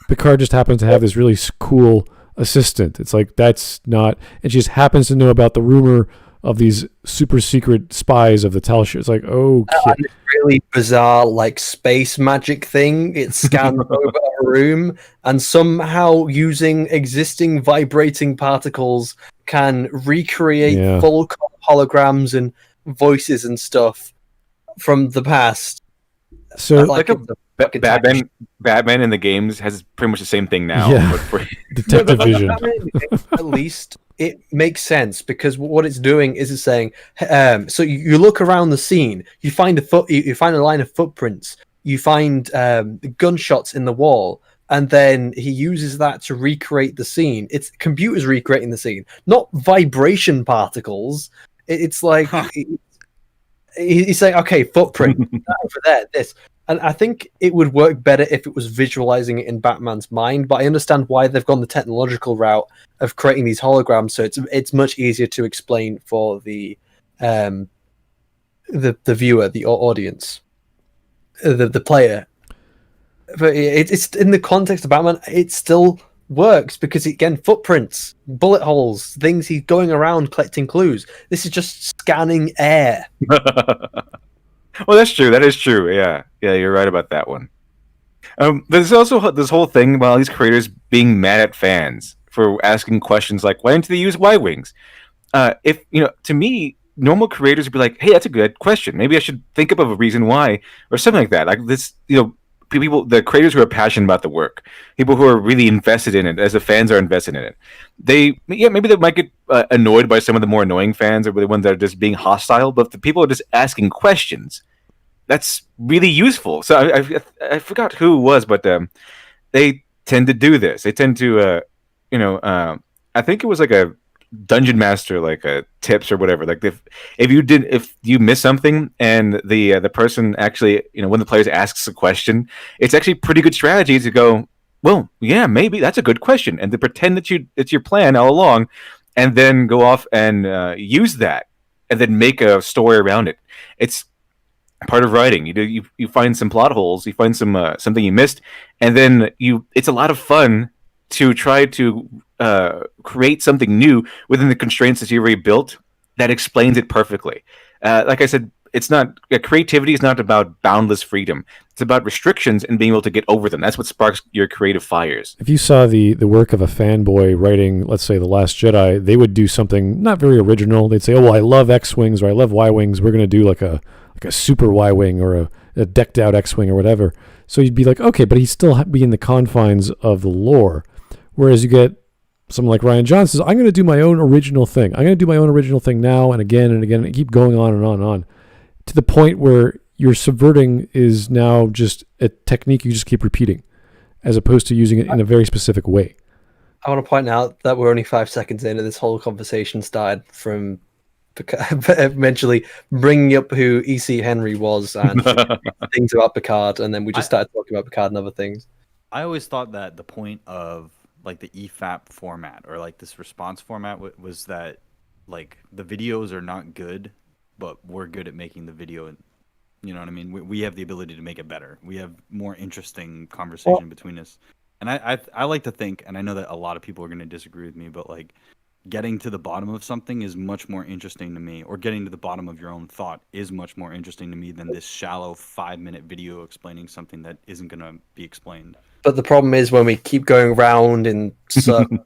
Picard just happens to have this really cool assistant. It's like, that's not, and she just happens to know about the rumor of these super secret spies of the Tal Shiar. It's like, okay. And this really bizarre, like, space magic thing. It scans over a room, and somehow using existing vibrating particles can recreate full holograms and voices and stuff from the past. So, like Batman in the games has pretty much the same thing now. Yeah. Detective Vision. At least it makes sense, because what it's doing is it's saying, so you look around the scene, you find a line of footprints, you find gunshots in the wall, and then he uses that to recreate the scene. It's computers recreating the scene, not vibration particles. It's like he's saying, okay, footprint over there, this. And I think it would work better if it was visualizing it in Batman's mind, but I understand why they've gone the technological route of creating these holograms, so it's much easier to explain for the viewer, the audience, the player. But it's in the context of Batman, it still works, because again, footprints, bullet holes, things he's going around collecting clues. This is just scanning air. Well, that's true. That is true. Yeah, you're right about that one. There's also this whole thing about these creators being mad at fans for asking questions like, "Why didn't they use Ywings?" If to me, normal creators would be like, "Hey, that's a good question. Maybe I should think up of a reason why," or something like that. Like this, people, the creators who are passionate about the work, people who are really invested in it, as the fans are invested in it. Maybe they might get annoyed by some of the more annoying fans, or the ones that are just being hostile. But if the people are just asking questions, that's really useful. So I forgot who it was, but they tend to do this. They tend to, I think it was like a dungeon master, like tips or whatever. Like if you miss something and the person actually, when the players asks a question, it's actually pretty good strategy to go, well, yeah, maybe that's a good question, and to pretend that it's your plan all along, and then go off and use that, and then make a story around it. It's part of writing. You find some plot holes, you find some something you missed, and then it's a lot of fun to try to create something new within the constraints that you already built that explains it perfectly. Like I said, it's not creativity is not about boundless freedom. It's about restrictions and being able to get over them. That's what sparks your creative fires. If you saw the work of a fanboy writing, let's say, The Last Jedi, they would do something not very original. They'd say, "Oh, well, I love Xwings or I love Ywings. We're going to do like a super Y-wing or a decked out X-wing or whatever." So you'd be like, okay, but he'd still be in the confines of the lore. Whereas you get someone like Ryan Johnson says, "I'm going to do my own original thing. I'm going to do my own original thing now and again and again," and keep going on and on and on, to the point where your subverting is now just a technique you just keep repeating, as opposed to using it in a very specific way. I want to point out that we're only 5 seconds in, and this whole conversation started from eventually bringing up who E.C. Henry was and things about Picard, and then we just started talking about Picard and other things. I always thought that the point of like the EFAP format, or like this response format, was that like the videos are not good, but we're good at making the video, and you know what I mean? We have the ability to make it better. We have more interesting conversation between us. And I like to think, and I know that a lot of people are going to disagree with me, but like getting to the bottom of something is much more interesting to me, or getting to the bottom of your own thought is much more interesting to me than this shallow 5-minute video explaining something that isn't going to be explained. But the problem is when we keep going round in circles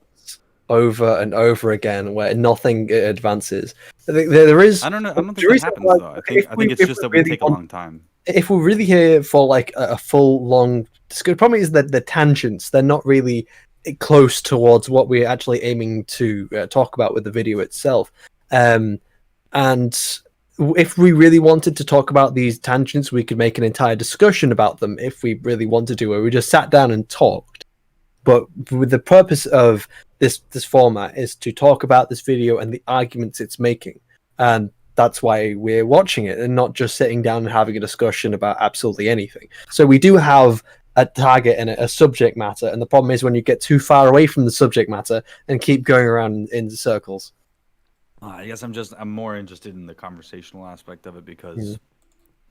over and over again, where nothing advances. There is. I don't know. I don't think that happens though. I think it's just that we take a long time. If we're really here for like a full long discussion, the problem is that the tangents, they're not really close towards what we're actually aiming to talk about with the video itself. And if we really wanted to talk about these tangents, we could make an entire discussion about them if we really wanted to, where we just sat down and talked. But with the purpose of this format is to talk about this video and the arguments it's making. And that's why we're watching it and not just sitting down and having a discussion about absolutely anything. So we do have a target and a subject matter. And the problem is when you get too far away from the subject matter and keep going around in circles. I guess I'm more interested in the conversational aspect of it because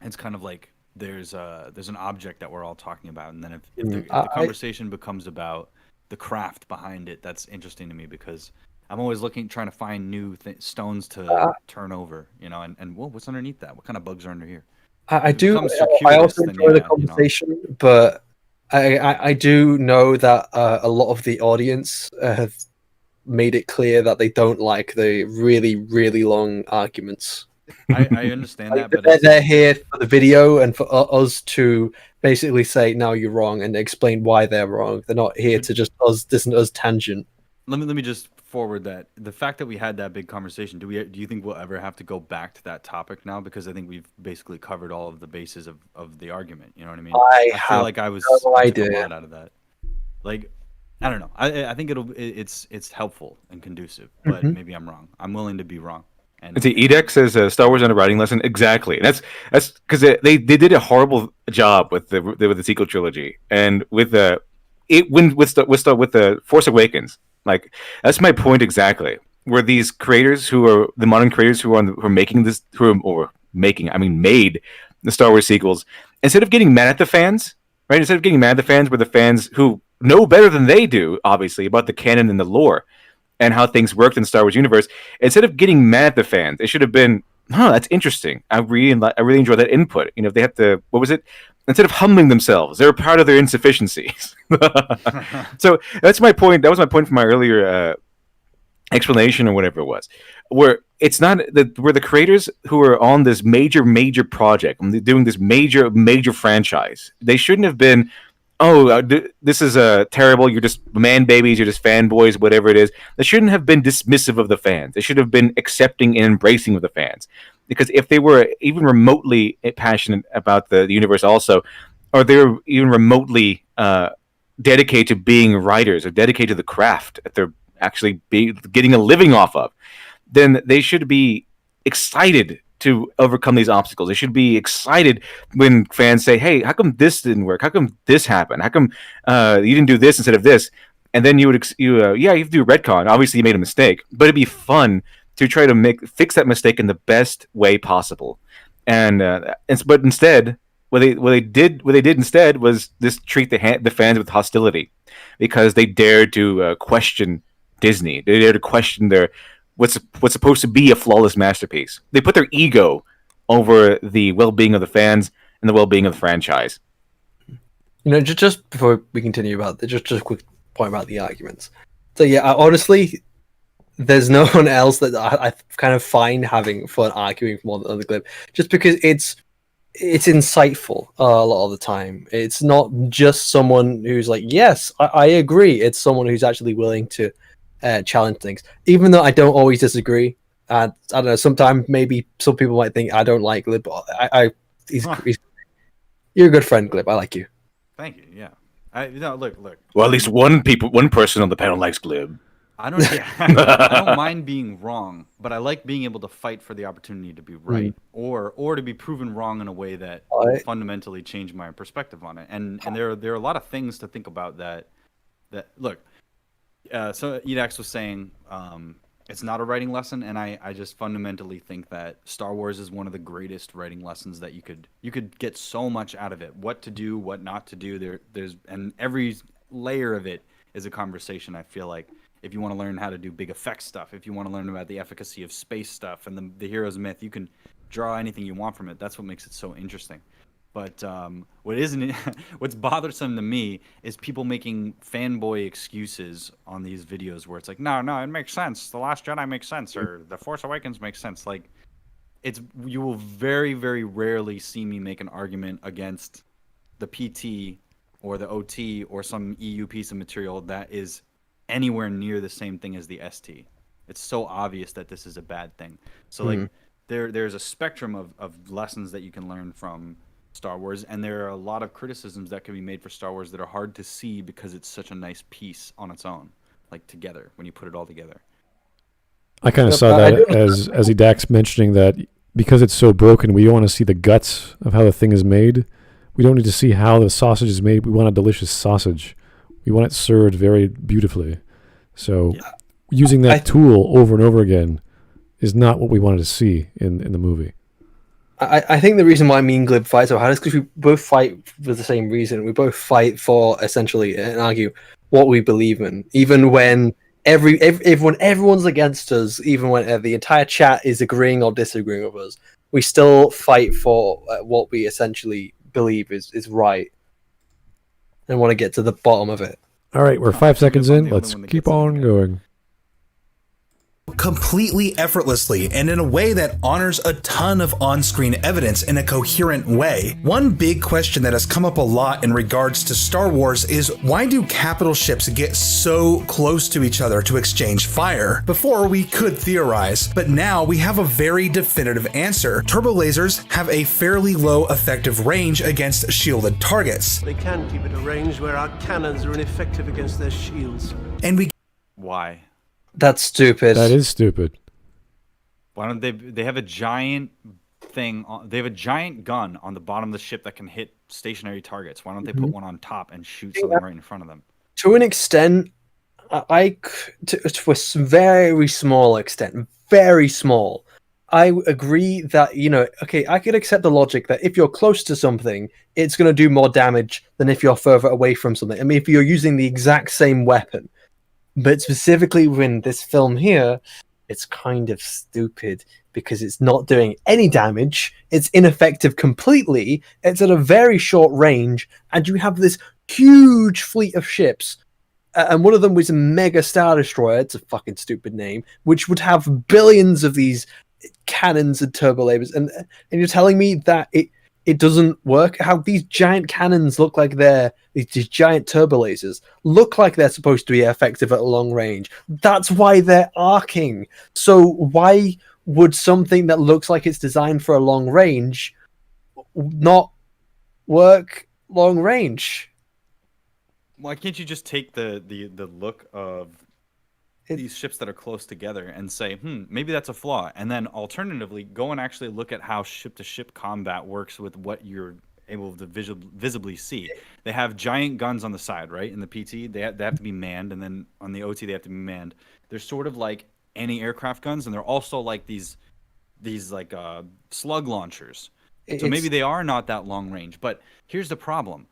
it's kind of like there's an object that we're all talking about, and then if the conversation becomes about the craft behind it, that's interesting to me because I'm always trying to find new stones to turn over, and what's underneath that? What kind of bugs are under here? I also enjoy the conversation, but I do know that a lot of the audience have made it clear that they don't like the really, really long arguments. I understand that, but they're here for the video and for us to basically say, no, you're wrong, and explain why they're wrong. They're not here to just listen to us tangent. Let me just forward that. The fact that we had that big conversation, do you think we'll ever have to go back to that topic now? Because I think we've basically covered all of the bases of the argument. You know what I mean? I feel like I was no idea. A lot out of that. Like, I don't know. I think it's helpful and conducive, but maybe I'm wrong. I'm willing to be wrong. And see, Edex says Star Wars on a writing lesson. Exactly. And that's because they did a horrible job with the sequel trilogy and with the Force Awakens. Like, that's my point exactly. Where these creators the modern creators who are making this, made the Star Wars sequels, instead of getting mad at the fans, right? Instead of getting mad at the fans, were the fans who know better than they do, obviously, about the canon and the lore and how things worked in the Star Wars universe. Instead of getting mad at the fans, it should have been, that's interesting. I really enjoy that input. If they have to, what was it? Instead of humbling themselves, they're proud of their insufficiencies. So that's my point. That was my point from my earlier explanation or whatever it was, where it's not that where the creators who are on this major project, doing this major franchise, they shouldn't have been, this is terrible. You're just man babies. You're just fanboys. Whatever it is, they shouldn't have been dismissive of the fans. They should have been accepting and embracing of the fans. Because if they were even remotely passionate about the universe, also, or they were even remotely dedicated to being writers or dedicated to the craft that they're actually getting a living off of, then they should be excited to overcome these obstacles. They should be excited when fans say, "Hey, how come this didn't work? How come this happened? How come you didn't do this instead of this?" And then you have to do retcon. Obviously, you made a mistake, but it'd be fun to try to fix that mistake in the best way possible. But instead, what they did instead was just treat the fans with hostility, because they dared to question Disney. They dared to question what's supposed to be a flawless masterpiece. They put their ego over the well-being of the fans and the well-being of the franchise. Just before we continue about just a quick point about the arguments. So yeah, honestly, there's no one else that I kind of find having fun arguing more than the Glib, just because it's insightful a lot of the time. It's not just someone who's like, yes, I agree. It's someone who's actually willing to challenge things, even though I don't always disagree. I don't know. Sometimes maybe some people might think I don't like Glib, but you're a good friend, Glib. I like you. Thank you. Yeah. Look. Well, at least one person on the panel likes Glib. I don't mind being wrong, but I like being able to fight for the opportunity to be right, or to be proven wrong in a way that will fundamentally change my perspective on it. And there are a lot of things to think about that look. So Edax was saying it's not a writing lesson, and I just fundamentally think that Star Wars is one of the greatest writing lessons that you could get so much out of it. What to do, what not to do. And every layer of it is a conversation. I feel like if you want to learn how to do big effects stuff, if you want to learn about the efficacy of space stuff and the hero's myth, you can draw anything you want from it. That's what makes it so interesting. But what's bothersome to me is people making fanboy excuses on these videos where it's like, no, it makes sense. The Last Jedi makes sense, or The Force Awakens makes sense. Like, you will very, very rarely see me make an argument against the PT or the OT or some EU piece of material that is anywhere near the same thing as the ST. It's so obvious that this is a bad thing. So like there's a spectrum of lessons that you can learn from Star Wars, and there are a lot of criticisms that can be made for Star Wars that are hard to see because it's such a nice piece on its own, like together, when you put it all together. I kind of saw that as Edax mentioning that because it's so broken, we want to see the guts of how the thing is made. We don't need to see how the sausage is made. We want a delicious sausage. We want it served very beautifully. So using that tool over and over again is not what we wanted to see in the movie. I think the reason why me and Glib fight so hard is because we both fight for the same reason. We both fight for essentially and argue what we believe in, even when everyone's against us, even when the entire chat is agreeing or disagreeing with us. We still fight for what we essentially believe is right, and want to get to the bottom of it. All right, we're 5 seconds in. Let's keep on going. Completely effortlessly and in a way that honors a ton of on-screen evidence in a coherent way. One big question that has come up a lot in regards to Star Wars is why do capital ships get so close to each other to exchange fire? Before we could theorize, but now we have a very definitive answer. Turbo lasers have a fairly low effective range against shielded targets. They can keep at a range where our cannons are ineffective against their shields. And Why? That's stupid. That is stupid. Why don't they have a giant thing they have a giant gun on the bottom of the ship that can hit stationary targets. Why don't they put one on top and shoot something right in front of them? To an extent, to a very small extent, very small, I agree that, I could accept the logic that if you're close to something, it's going to do more damage than if you're further away from something. I mean, if you're using the exact same weapon. But specifically in this film here, it's kind of stupid because it's not doing any damage. It's ineffective completely. It's at a very short range, and you have this huge fleet of ships. And one of them was a Mega Star Destroyer. It's a fucking stupid name, which would have billions of these cannons and turbo lasers. And you're telling me that it doesn't work? How these giant cannons look like these giant turbo lasers look like they're supposed to be effective at a long range. That's why they're arcing. So why would something that looks like it's designed for a long range not work long range? Why can't you just take the look of these ships that are close together and say, maybe that's a flaw, and then alternatively go and actually look at how ship-to-ship combat works with what you're able to visibly see. They have giant guns on the side, right? In the PT, they have to be manned, and then on the OT, they have to be manned. They're sort of like anti-aircraft guns, and they're also like these like slug launchers. So maybe they are not that long range. But here's the problem.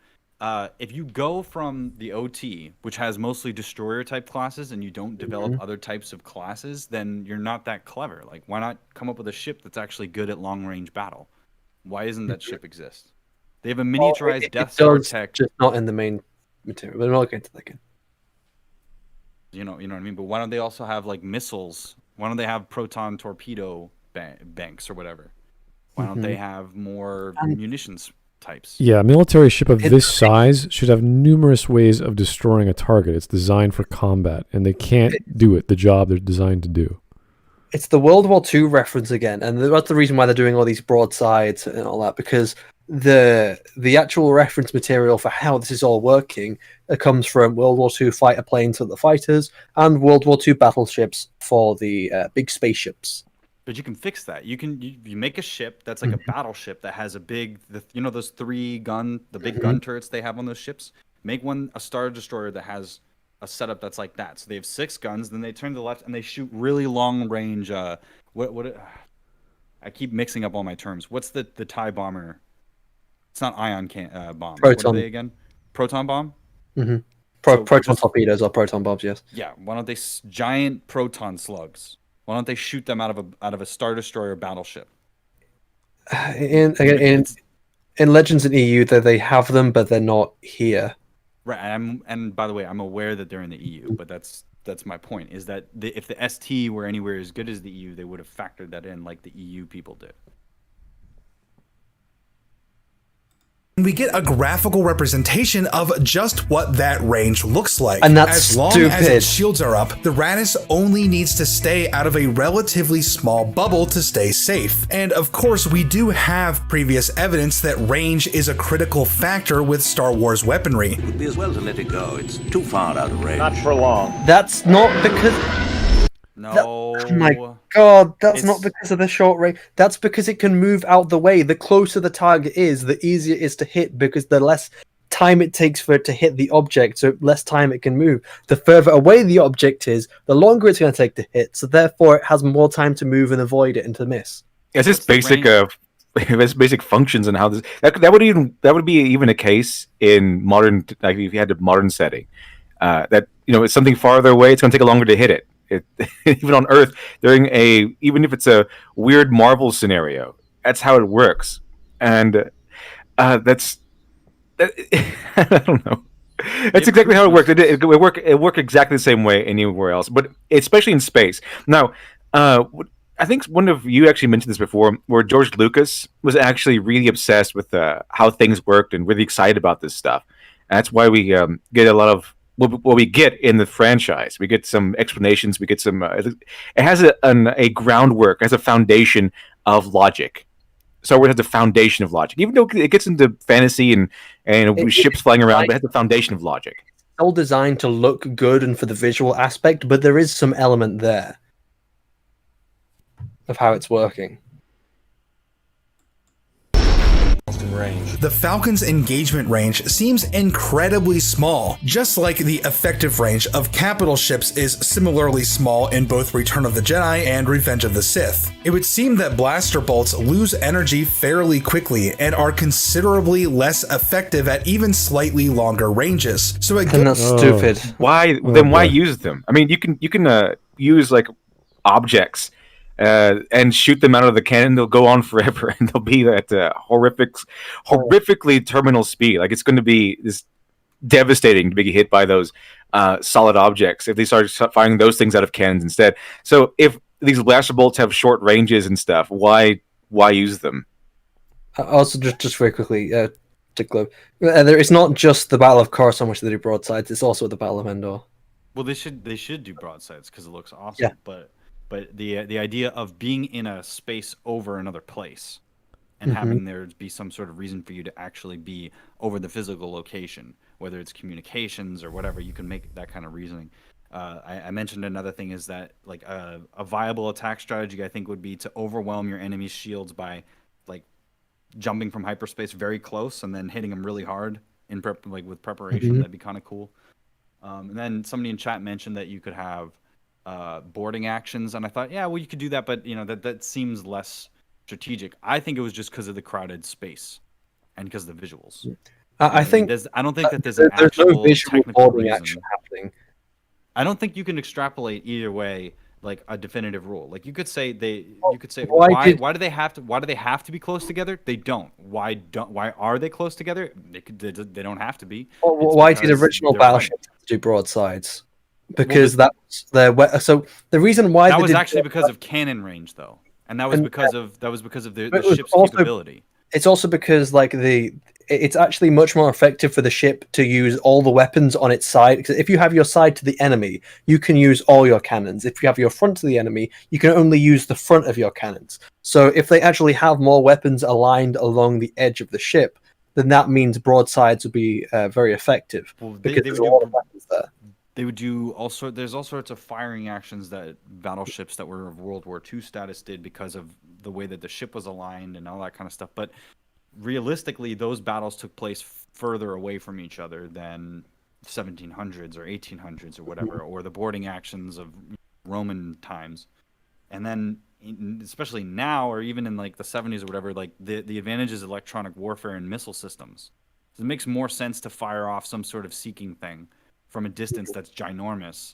If you go from the OT, which has mostly destroyer type classes, and you don't develop other types of classes, then you're not that clever. Like, why not come up with a ship that's actually good at long range battle? Why isn't that ship exist? They have a miniaturized Death Star tech, just not in the main material. But I'll get to that again. You know what I mean. But why don't they also have like missiles? Why don't they have proton torpedo banks or whatever? Why don't they have more munitions types? Yeah, a military ship of this size should have numerous ways of destroying a target. It's designed for combat, and they can't do the job they're designed to do. It's the World War II reference again, and that's the reason why they're doing all these broadsides and all that, because the actual reference material for how this is all working comes from World War II fighter planes for the fighters and World War II battleships for the big spaceships. But you can fix that. You make a ship that's like a battleship that has a big, those big gun turrets they have on those ships. Make one a Star Destroyer that has a setup that's like that. So they have 6 guns, then they turn to the left and they shoot really long range. I keep mixing up all my terms. What's the TIE bomber? It's not ion bomb. Proton. What are they again? Proton bomb. Mm-hmm. Proton torpedoes or proton bombs. Yes. Yeah. Why don't they giant proton slugs? Why don't they shoot them out of a Star Destroyer battleship? In Legends and EU, they have them, but they're not here. Right, and by the way, I'm aware that they're in the EU, but that's my point. Is that if the ST were anywhere as good as the EU, they would have factored that in like the EU people did. We get a graphical representation of just what that range looks like. And that's as long stupid. as its shields are up, the Raddus only needs to stay out of a relatively small bubble to stay safe. And of course, we do have previous evidence that range is a critical factor with Star Wars weaponry. It would be as well to let it go. It's too far out of range. Not for long. That's not because... No. God, that's It's- not because of the short range. That's because it can move out the way. The closer the target is, the easier it is to hit because the less time it takes for it to hit the object, so less time it can move. The further away the object is, the longer it's going to take to hit. So therefore, it has more time to move and avoid it and to miss. It's just What's the basic it's basic functions and how this that would be even a case in modern, like if you had a modern setting, that it's something farther away, it's going to take longer to hit it. Even on Earth during even if it's a weird Marvel scenario, that's how it works, and I don't know. That's exactly how it works. It work exactly the same way anywhere else, but especially in space. Now, I think one of you actually mentioned this before, where George Lucas was actually really obsessed with how things worked and really excited about this stuff. And that's why we get a lot of what we get in the franchise. We get some explanations. We get some. It has a groundwork, it has a foundation of logic. Star Wars has a foundation of logic, even though it gets into fantasy and ships flying around, but it has a foundation of logic. It's all designed to look good and for the visual aspect, but there is some element there of how it's working. The Falcon's engagement range seems incredibly small, just like the effective range of capital ships is similarly small in both Return of the Jedi and Revenge of the Sith. It would seem that blaster bolts lose energy fairly quickly and are considerably less effective at even slightly longer ranges. So it And that's stupid. Why use them? I mean, you can use like objects and shoot them out of the cannon. They'll go on forever, and they'll be at horrifically terminal speed. Like, it's going to be this devastating to be hit by those solid objects if they start firing those things out of cannons instead. So if these blaster bolts have short ranges and stuff, why use them? Also, just very quickly, to Glib, it's not just the Battle of Coruscant which they do broadsides. It's also the Battle of Endor. Well, they should do broadsides because it looks awesome. Yeah. But the idea of being in a space over another place and having there be some sort of reason for you to actually be over the physical location, whether it's communications or whatever, you can make that kind of reasoning. I mentioned another thing is that like a viable attack strategy, I think, would be to overwhelm your enemy's shields by like jumping from hyperspace very close and then hitting them really hard with preparation. That'd be kind of cool. And then somebody in chat mentioned that you could have boarding actions, and I thought, yeah, well, you could do that, but that seems less strategic. I think it was just because of the crowded space and because of the visuals. I think I don't think that there's an actual no visual technical boarding reason. action happening. I don't think you can extrapolate either way like a definitive rule. Like you could say why do they have to be close together? They don't. Why are they close together? They don't have to be. Well, why did original battleships have to do broadsides? Because that's their so the reason why that they was did actually because of cannon range though, and that was because of the ship's also, capability. It's also because it's actually much more effective for the ship to use all the weapons on its side. Because if you have your side to the enemy, you can use all your cannons. If you have your front to the enemy, you can only use the front of your cannons. So if they actually have more weapons aligned along the edge of the ship, then that means broadsides would be very effective. Well, because there's a lot of weapons there. They would do there's all sorts of firing actions that battleships that were of World War II status did because of the way that the ship was aligned and all that kind of stuff. But realistically, those battles took place further away from each other than 1700s or 1800s or whatever, or the boarding actions of Roman times. And then, especially now, or even in like the 70s or whatever, like the advantages of electronic warfare and missile systems. So it makes more sense to fire off some sort of seeking thing from a distance that's ginormous,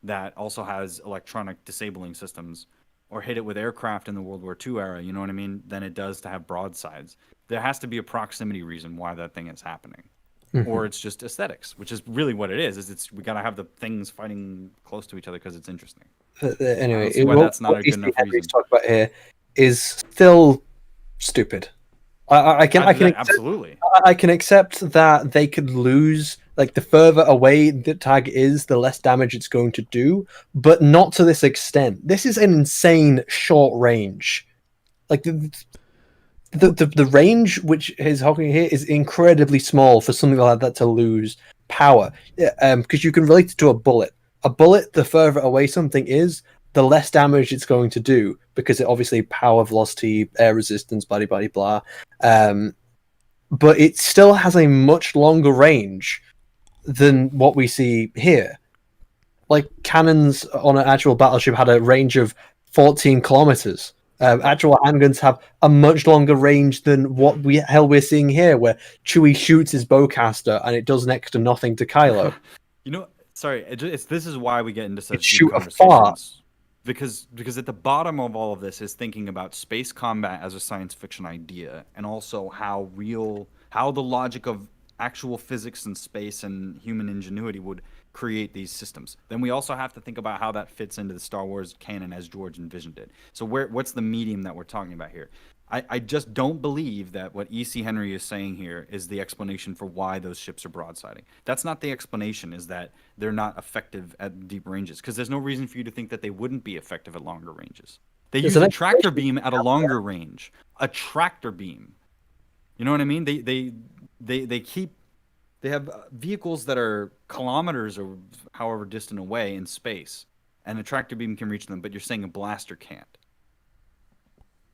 that also has electronic disabling systems, or hit it with aircraft in the World War II era, you know what I mean, than it does to have broadsides. There has to be a proximity reason why that thing is happening. Or it's just aesthetics, which is really what it is we got to have the things fighting close to each other because it's interesting. Anyway, that's not a good enough reason. Talk about here is still stupid. I can absolutely. I can accept that they could lose. Like, the further away the target is, the less damage it's going to do, but not to this extent. This is an insane short range. Like, the range which is happening here is incredibly small for something like that to lose power. Because you can relate it to a bullet. A bullet, the further away something is, the less damage it's going to do, because it obviously power, velocity, air resistance, blah blah blah. But it still has a much longer range than what we see here. Like, cannons on an actual battleship had a range of 14 kilometers. Actual handguns have a much longer range than what we're seeing here, where Chewie shoots his bowcaster and it does next to nothing to Kylo. Sorry, this is why we get into such deep Shoot conversations. afar. Because at the bottom of all of this is thinking about space combat as a science fiction idea, and also how the logic of actual physics and space and human ingenuity would create these systems. Then we also have to think about how that fits into the Star Wars canon as George envisioned it. So what's the medium that we're talking about here? I just don't believe that what E.C. Henry is saying here is the explanation for why those ships are broadsiding. That's not the explanation, is that they're not effective at deep ranges, because there's no reason for you to think that they wouldn't be effective at longer ranges. They use a tractor beam at a longer range. A tractor beam. You know what I mean? They have vehicles that are kilometers or however distant away in space, and a tractor beam can reach them, but you're saying a blaster can't.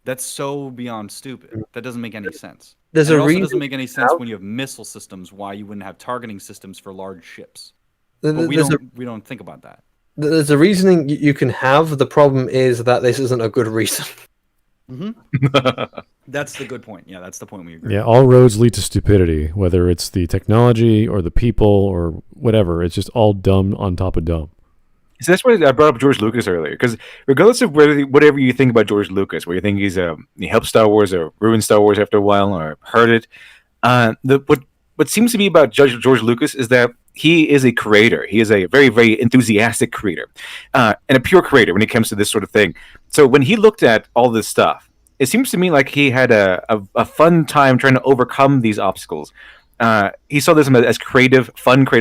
That's so beyond stupid. That doesn't make any sense. It also doesn't make any sense when you have missile systems, why you wouldn't have targeting systems for large ships. But we don't think about that. There's a reasoning you can have. The problem is that this isn't a good reason. Mm-hmm. That's the good point. Yeah, that's the point we agree. Yeah, all roads lead to stupidity, whether it's the technology or the people or whatever. It's just all dumb on top of dumb. So that's why I brought up George Lucas earlier, because regardless of whatever you think about George Lucas, where you think he helped Star Wars or ruined Star Wars after a while or hurt it, what seems to be about George Lucas is that he is a creator. He is a very, very enthusiastic creator, and a pure creator when it comes to this sort of thing. So when he looked at all this stuff, it seems to me like he had a fun time trying to overcome these obstacles. He saw this as creative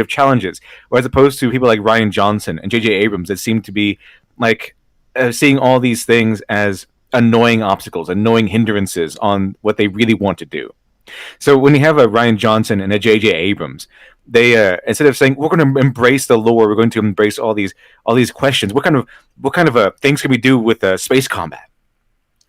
challenges, or as opposed to people like Rian Johnson and J.J. Abrams that seem to be like seeing all these things as annoying obstacles, annoying hindrances on what they really want to do. So when you have a Rian Johnson and a J.J. Abrams, they instead of saying we're going to embrace the lore, we're going to embrace all these questions. What kind of things can we do with space combat?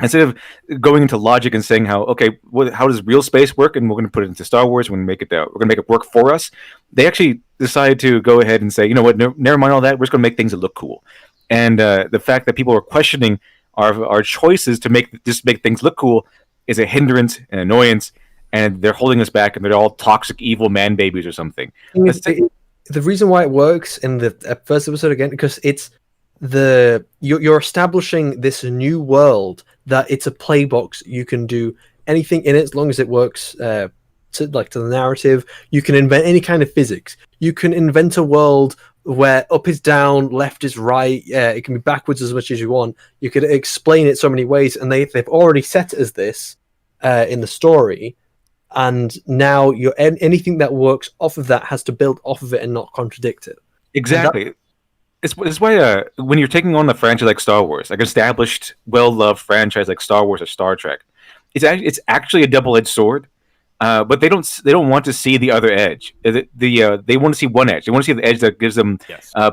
Instead of going into logic and saying how does real space work, and we're going to put it into Star Wars, we're going to make it work for us, they actually decided to go ahead and say, you know what, never mind all that, we're just going to make things that look cool. And the fact that people are questioning our choices to make things look cool is a hindrance, an annoyance, and they're holding us back, and they're all toxic, evil man babies or something. The reason why it works in the first episode again, because it's you're establishing this new world that it's a playbox. You can do anything in it as long as it works to the narrative. You can invent any kind of physics. You can invent a world where up is down, left is right. It can be backwards as much as you want. You could explain it so many ways, and they've already set it as this in the story. And now anything that works off of that has to build off of it and not contradict it. Exactly. It's why when you're taking on a franchise like Star Wars, like an established, well-loved franchise like Star Wars or Star Trek, it's actually a double-edged sword. But they don't want to see the other edge. They want to see one edge. They want to see the edge that gives them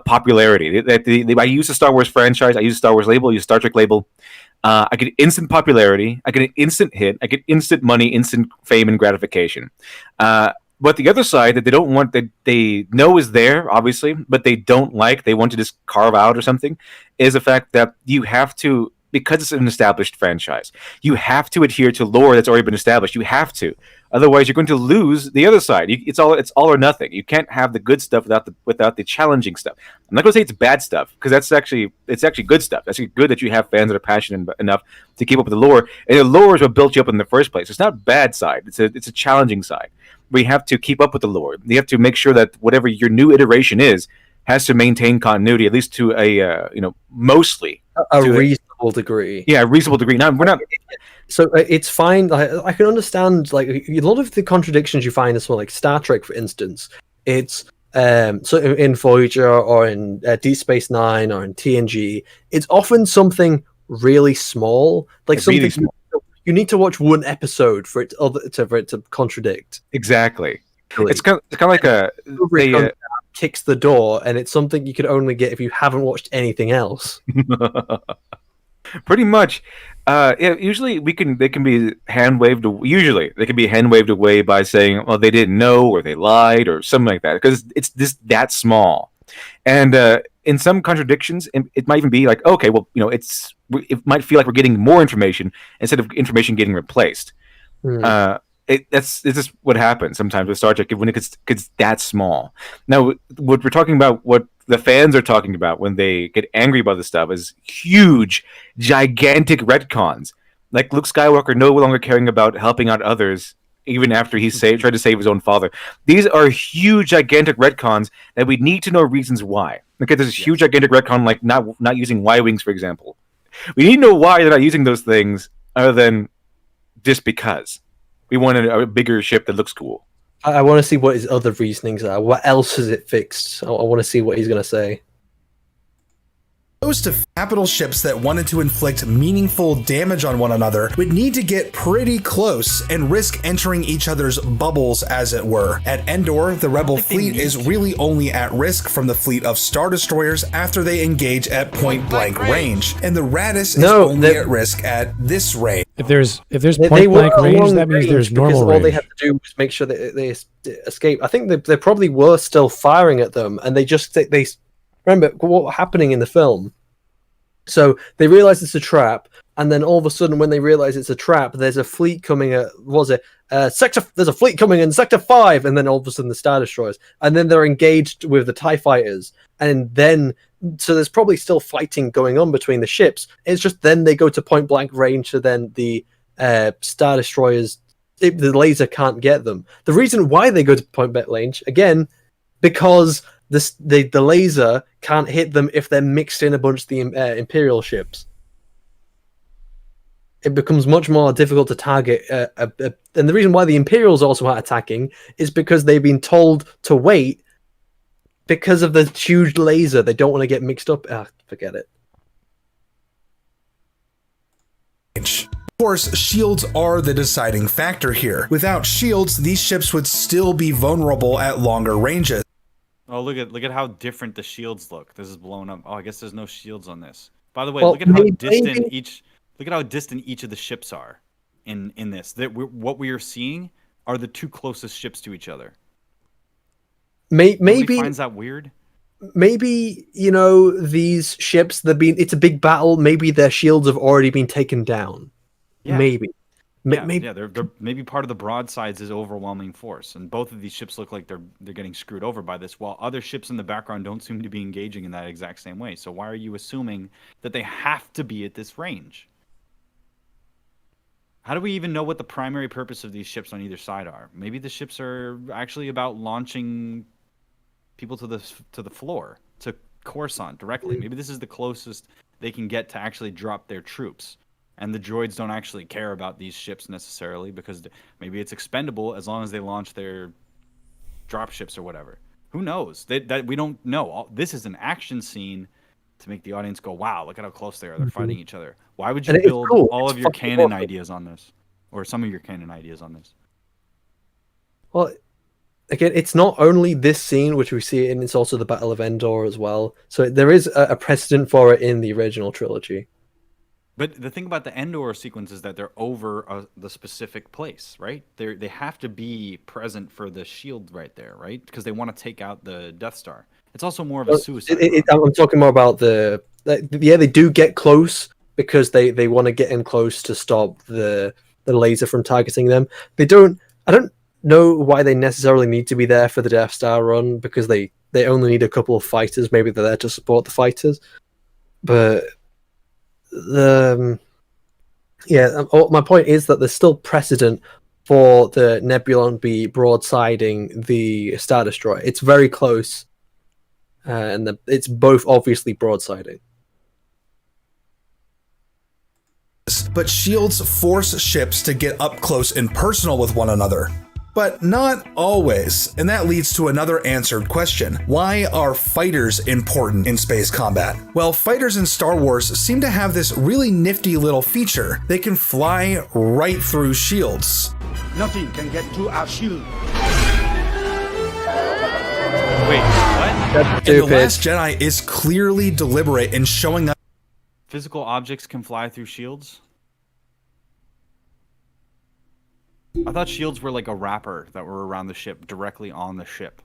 popularity. I use the Star Wars franchise. I use the Star Wars label. I use the Star Trek label. I get instant popularity. I get an instant hit. I get instant money, instant fame and gratification. But the other side that they don't want, that they know is there, obviously, but they don't like, they want to just carve out or something, is the fact that you have to, because it's an established franchise, you have to adhere to lore that's already been established. You have to. Otherwise, you're going to lose the other side. It's all or nothing. You can't have the good stuff without the challenging stuff. I'm not going to say it's bad stuff, because it's actually good stuff. It's actually good that you have fans that are passionate enough to keep up with the lore. And the lore is what built you up in the first place. It's not bad side. It's a challenging side. We have to keep up with the lore. You have to make sure that whatever your new iteration is has to maintain continuity, at least to a mostly a reasonable degree. Yeah, a reasonable degree. Now we're not. So it's fine. I can understand like a lot of the contradictions you find in something like Star Trek, for instance. It's so in Voyager or in Deep Space Nine or in TNG, it's often something really small, like something really small. You need to watch one episode for it to contradict. Exactly. It's kind of like kicks the door, and it's something you could only get if you haven't watched anything else. Pretty much. Usually they can be hand waved. Usually they can be hand waved away by saying, "Well, they didn't know," or "they lied," or something like that, because it's that small. And in some contradictions, it might even be like, okay, well, it might feel like we're getting more information instead of information getting replaced. It's just what happens sometimes with Star Trek when it gets that small. Now, what we're talking about, what the fans are talking about when they get angry about this stuff, is huge, gigantic retcons. Like Luke Skywalker no longer caring about helping out others, even after he tried to save his own father. These are huge, gigantic retcons that we need to know reasons why. Okay, there's a huge, gigantic retcon like not using Ywings, for example. We need to know why they're not using those things, other than just because. We want a bigger ship that looks cool. I want to see what his other reasonings are. What else has it fixed? I want to see what he's going to say. To capital ships that wanted to inflict meaningful damage on one another would need to get pretty close and risk entering each other's bubbles, as it were. At Endor, the Rebel fleet is really only at risk from the fleet of Star Destroyers after they engage at point-blank range, and the Raddus is only at risk at this range. If there's point-blank range, that means there's normal range. All they had to do was make sure that they escape. I think they probably were still firing at them, and they remember what was happening in the film. So they realize it's a trap, and then all of a sudden, when they realize it's a trap, there's a fleet coming at there's a fleet coming in Sector 5, and then all of a sudden the Star Destroyers, and then they're engaged with the TIE fighters, and then so there's probably still fighting going on between the ships. It's just then they go to point blank range, so then the Star Destroyers, the laser can't get them. The reason why they go to point blank range, again, because the laser can't hit them if they're mixed in a bunch of the Imperial ships. It becomes much more difficult to target. And the reason why the Imperials also aren't attacking is because they've been told to wait because of the huge laser. They don't want to get mixed up. Forget it. Of course, shields are the deciding factor here. Without shields, these ships would still be vulnerable at longer ranges. Oh, look at how different the shields look. This is blown up. Oh, I guess there's no shields on this. By the way, look at how distant each of the ships are in this. What we are seeing are the two closest ships to each other. Maybe finds that weird. Maybe these ships. It's a big battle. Maybe their shields have already been taken down. Yeah. Maybe. They're maybe part of the broadsides is overwhelming force, and both of these ships look like they're getting screwed over by this, while other ships in the background don't seem to be engaging in that exact same way. So why are you assuming that they have to be at this range? How do we even know what the primary purpose of these ships on either side are? Maybe the ships are actually about launching people to the floor, to Coruscant directly. Maybe this is the closest they can get to actually drop their troops. And the droids don't actually care about these ships necessarily because maybe it's expendable as long as they launch their drop ships or whatever. Who knows? That we don't know. This is an action scene to make the audience go, wow, look at how close they are. They're fighting each other. Why would you build all of your canon ideas on this? Or some of your canon ideas on this? Well, again, it's not only this scene, which we see, and it's also the Battle of Endor as well. So there is a precedent for it in the original trilogy. But the thing about the Endor sequence is that they're over the specific place, right? They have to be present for the shield right there, right? Because they want to take out the Death Star. It's also more of a suicide. I'm talking more about they do get close because they want to get in close to stop the laser from targeting them. I don't know why they necessarily need to be there for the Death Star run, because they only need a couple of fighters. Maybe they're there to support the fighters, but my point is that there's still precedent for the Nebulon be broadsiding the Star Destroyer. It's very close, and it's both obviously broadsiding. But shields force ships to get up close and personal with one another. But not always, and that leads to another answered question. Why are fighters important in space combat? Well, fighters in Star Wars seem to have this really nifty little feature. They can fly right through shields. Nothing can get through our shield. Wait, what? And The Last Jedi is clearly deliberate in showing us Physical objects can fly through shields? I thought shields were like a wrapper that were around the ship, directly on the ship.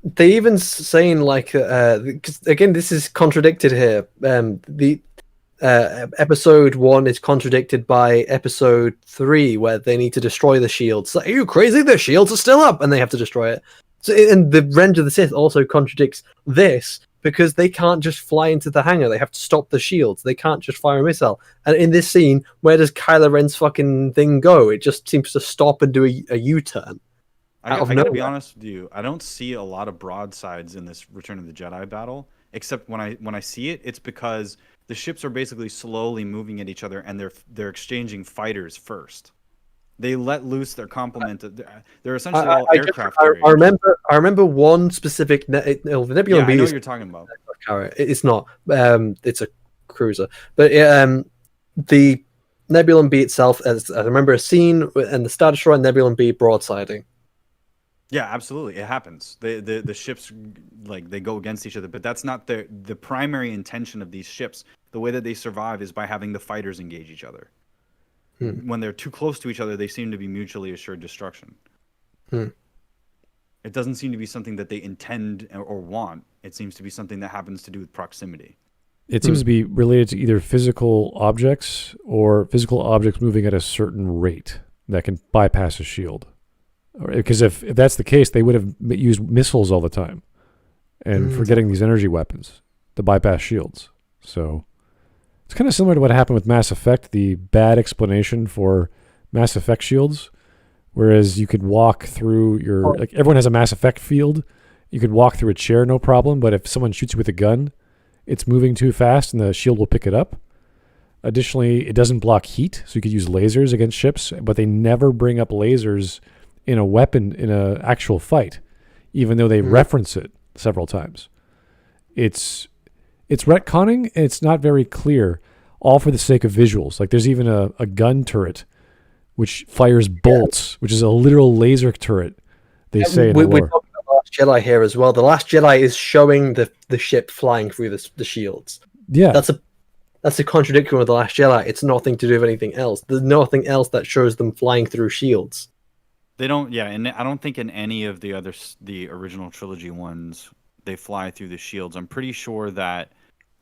They even saying like, 'cause again, this is contradicted here. The episode 1 is contradicted by episode 3, where they need to destroy the shields. Like, are you crazy? The shields are still up, and they have to destroy it. So, and the Revenge of the Sith also contradicts this, because they can't just fly into the hangar. They have to stop the shields. They can't just fire a missile. And in this scene, where does Kylo Ren's fucking thing go? It just seems to stop and do a U-turn. I gotta be honest with you. I don't see a lot of broadsides in this Return of the Jedi battle, except when I see it, it's because the ships are basically slowly moving at each other, and they're exchanging fighters first. They let loose their complement. They're essentially all aircraft carriers. I remember one specific the Nebula B. I know what you're talking about. It's not. It's a cruiser, but the Nebula B itself. As I remember a scene and the Star Destroyer and Nebula B broadsiding. Yeah, absolutely, it happens. The ships like they go against each other, but that's not the primary intention of these ships. The way that they survive is by having the fighters engage each other. When they're too close to each other, they seem to be mutually assured destruction. It doesn't seem to be something that they intend or want. It seems to be something that happens to do with proximity. It seems to be related to either physical objects or physical objects moving at a certain rate that can bypass a shield. Because if that's the case, they would have used missiles all the time and forgetting these energy weapons to bypass shields. So it's kind of similar to what happened with Mass Effect, the bad explanation for Mass Effect shields, whereas you could walk through like everyone has a Mass Effect field. You could walk through a chair, no problem, but if someone shoots you with a gun, it's moving too fast and the shield will pick it up. Additionally, it doesn't block heat, so you could use lasers against ships, but they never bring up lasers in a weapon in an actual fight, even though they reference it several times. It's retconning, and it's not very clear, all for the sake of visuals. Like there's even a gun turret which fires bolts, which is a literal laser turret, they say in the lore. We're talking about The Last Jedi here as well. The Last Jedi is showing the ship flying through the shields. Yeah. That's a contradiction with The Last Jedi. It's nothing to do with anything else. There's nothing else that shows them flying through shields. They don't, and I don't think in any of the original trilogy ones, they fly through the shields. I'm pretty sure that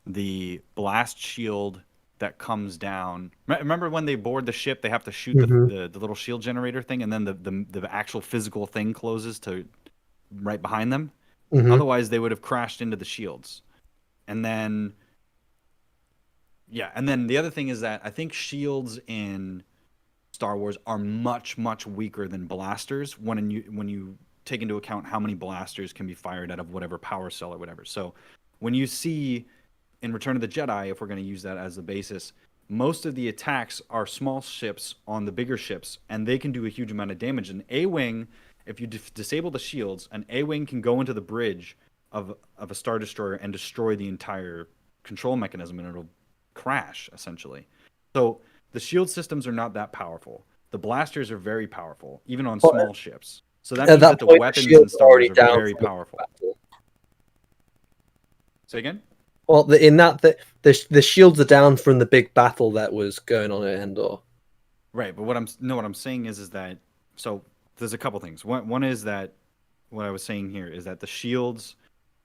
the blast shield that comes down. Remember when they board the ship, they have to shoot the little shield generator thing, and then the actual physical thing closes to right behind them. Otherwise, they would have crashed into the shields. And then the other thing is that I think shields in Star Wars are much, much weaker than blasters when you take into account how many blasters can be fired out of whatever power cell or whatever. So when you see in Return of the Jedi, if we're going to use that as the basis, most of the attacks are small ships on the bigger ships, and they can do a huge amount of damage. An A-Wing, if you disable the shields, an A-Wing can go into the bridge of a Star Destroyer and destroy the entire control mechanism, and it'll crash, essentially. So the shield systems are not that powerful. The blasters are very powerful, even on small ships. So that means that the weapons in Star Wars are very powerful. Say again? Well, the shields are down from the big battle that was going on at Endor. Right, but what I'm saying is that so there's a couple things. One is that what I was saying here is that the shields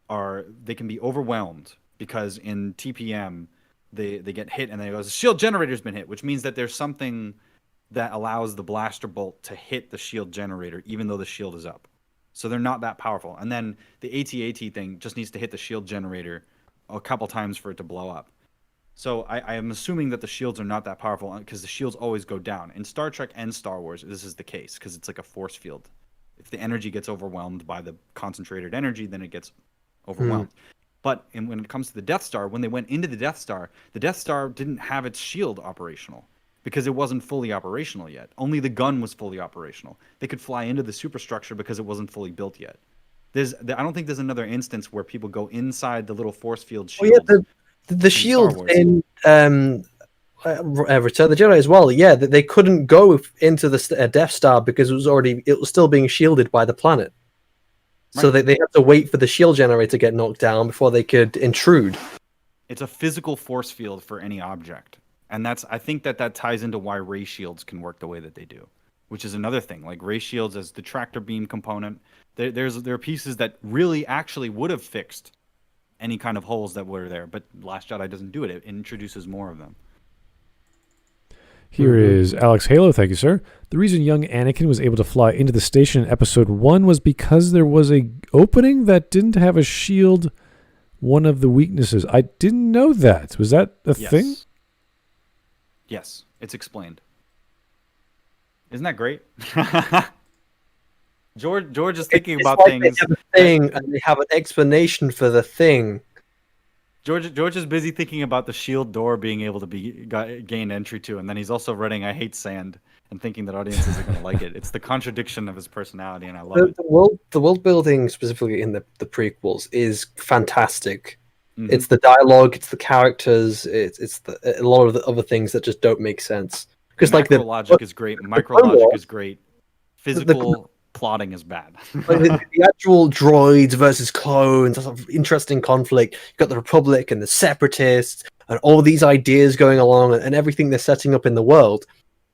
they can be overwhelmed because in TPM they get hit and they go, the shield generator's been hit, which means that there's something that allows the blaster bolt to hit the shield generator even though the shield is up. So they're not that powerful. And then the AT-AT thing just needs to hit the shield generator a couple times for it to blow up. So I am assuming that the shields are not that powerful because the shields always go down. In Star Trek and Star Wars, this is the case because it's like a force field. If the energy gets overwhelmed by the concentrated energy, then it gets overwhelmed. But when it comes to the Death Star, when they went into the Death Star didn't have its shield operational because it wasn't fully operational yet. Only the gun was fully operational. They could fly into the superstructure because it wasn't fully built yet. I don't think there's another instance where people go inside the little force field shield. Oh, yeah, the shield in Return of the Jedi as well. Yeah, they couldn't go into the Death Star because it was still being shielded by the planet. So Right. they have to wait for the shield generator to get knocked down before they could intrude. It's a physical force field for any object, and I think that ties into why ray shields can work the way that they do, which is another thing. Like ray shields as the tractor beam component, there are pieces that really actually would have fixed any kind of holes that were there, but Last Jedi doesn't do it. It introduces more of them. Here is Alex Halo. Thank you, sir. The reason young Anakin was able to fly into the station in episode 1 was because there was a opening that didn't have a shield. One of the weaknesses. I didn't know that. Was that a thing? Yes, it's explained. Isn't that great? George is thinking It's about like things. They have a thing, and they have an explanation for the thing. George is busy thinking about the shield door being able to gain entry to, and then he's also writing "I hate sand" and thinking that audiences are going to like it. It's the contradiction of his personality, and I love it. The world building, specifically in the prequels, is fantastic. Mhm. It's the dialogue, it's the characters, it's a lot of the other things that just don't make sense. Because like Macro logic is great, micro logic is great, physical plotting is bad. like the actual droids versus clones, that's an interesting conflict. You've got the Republic and the Separatists, and all these ideas going along, and everything they're setting up in the world.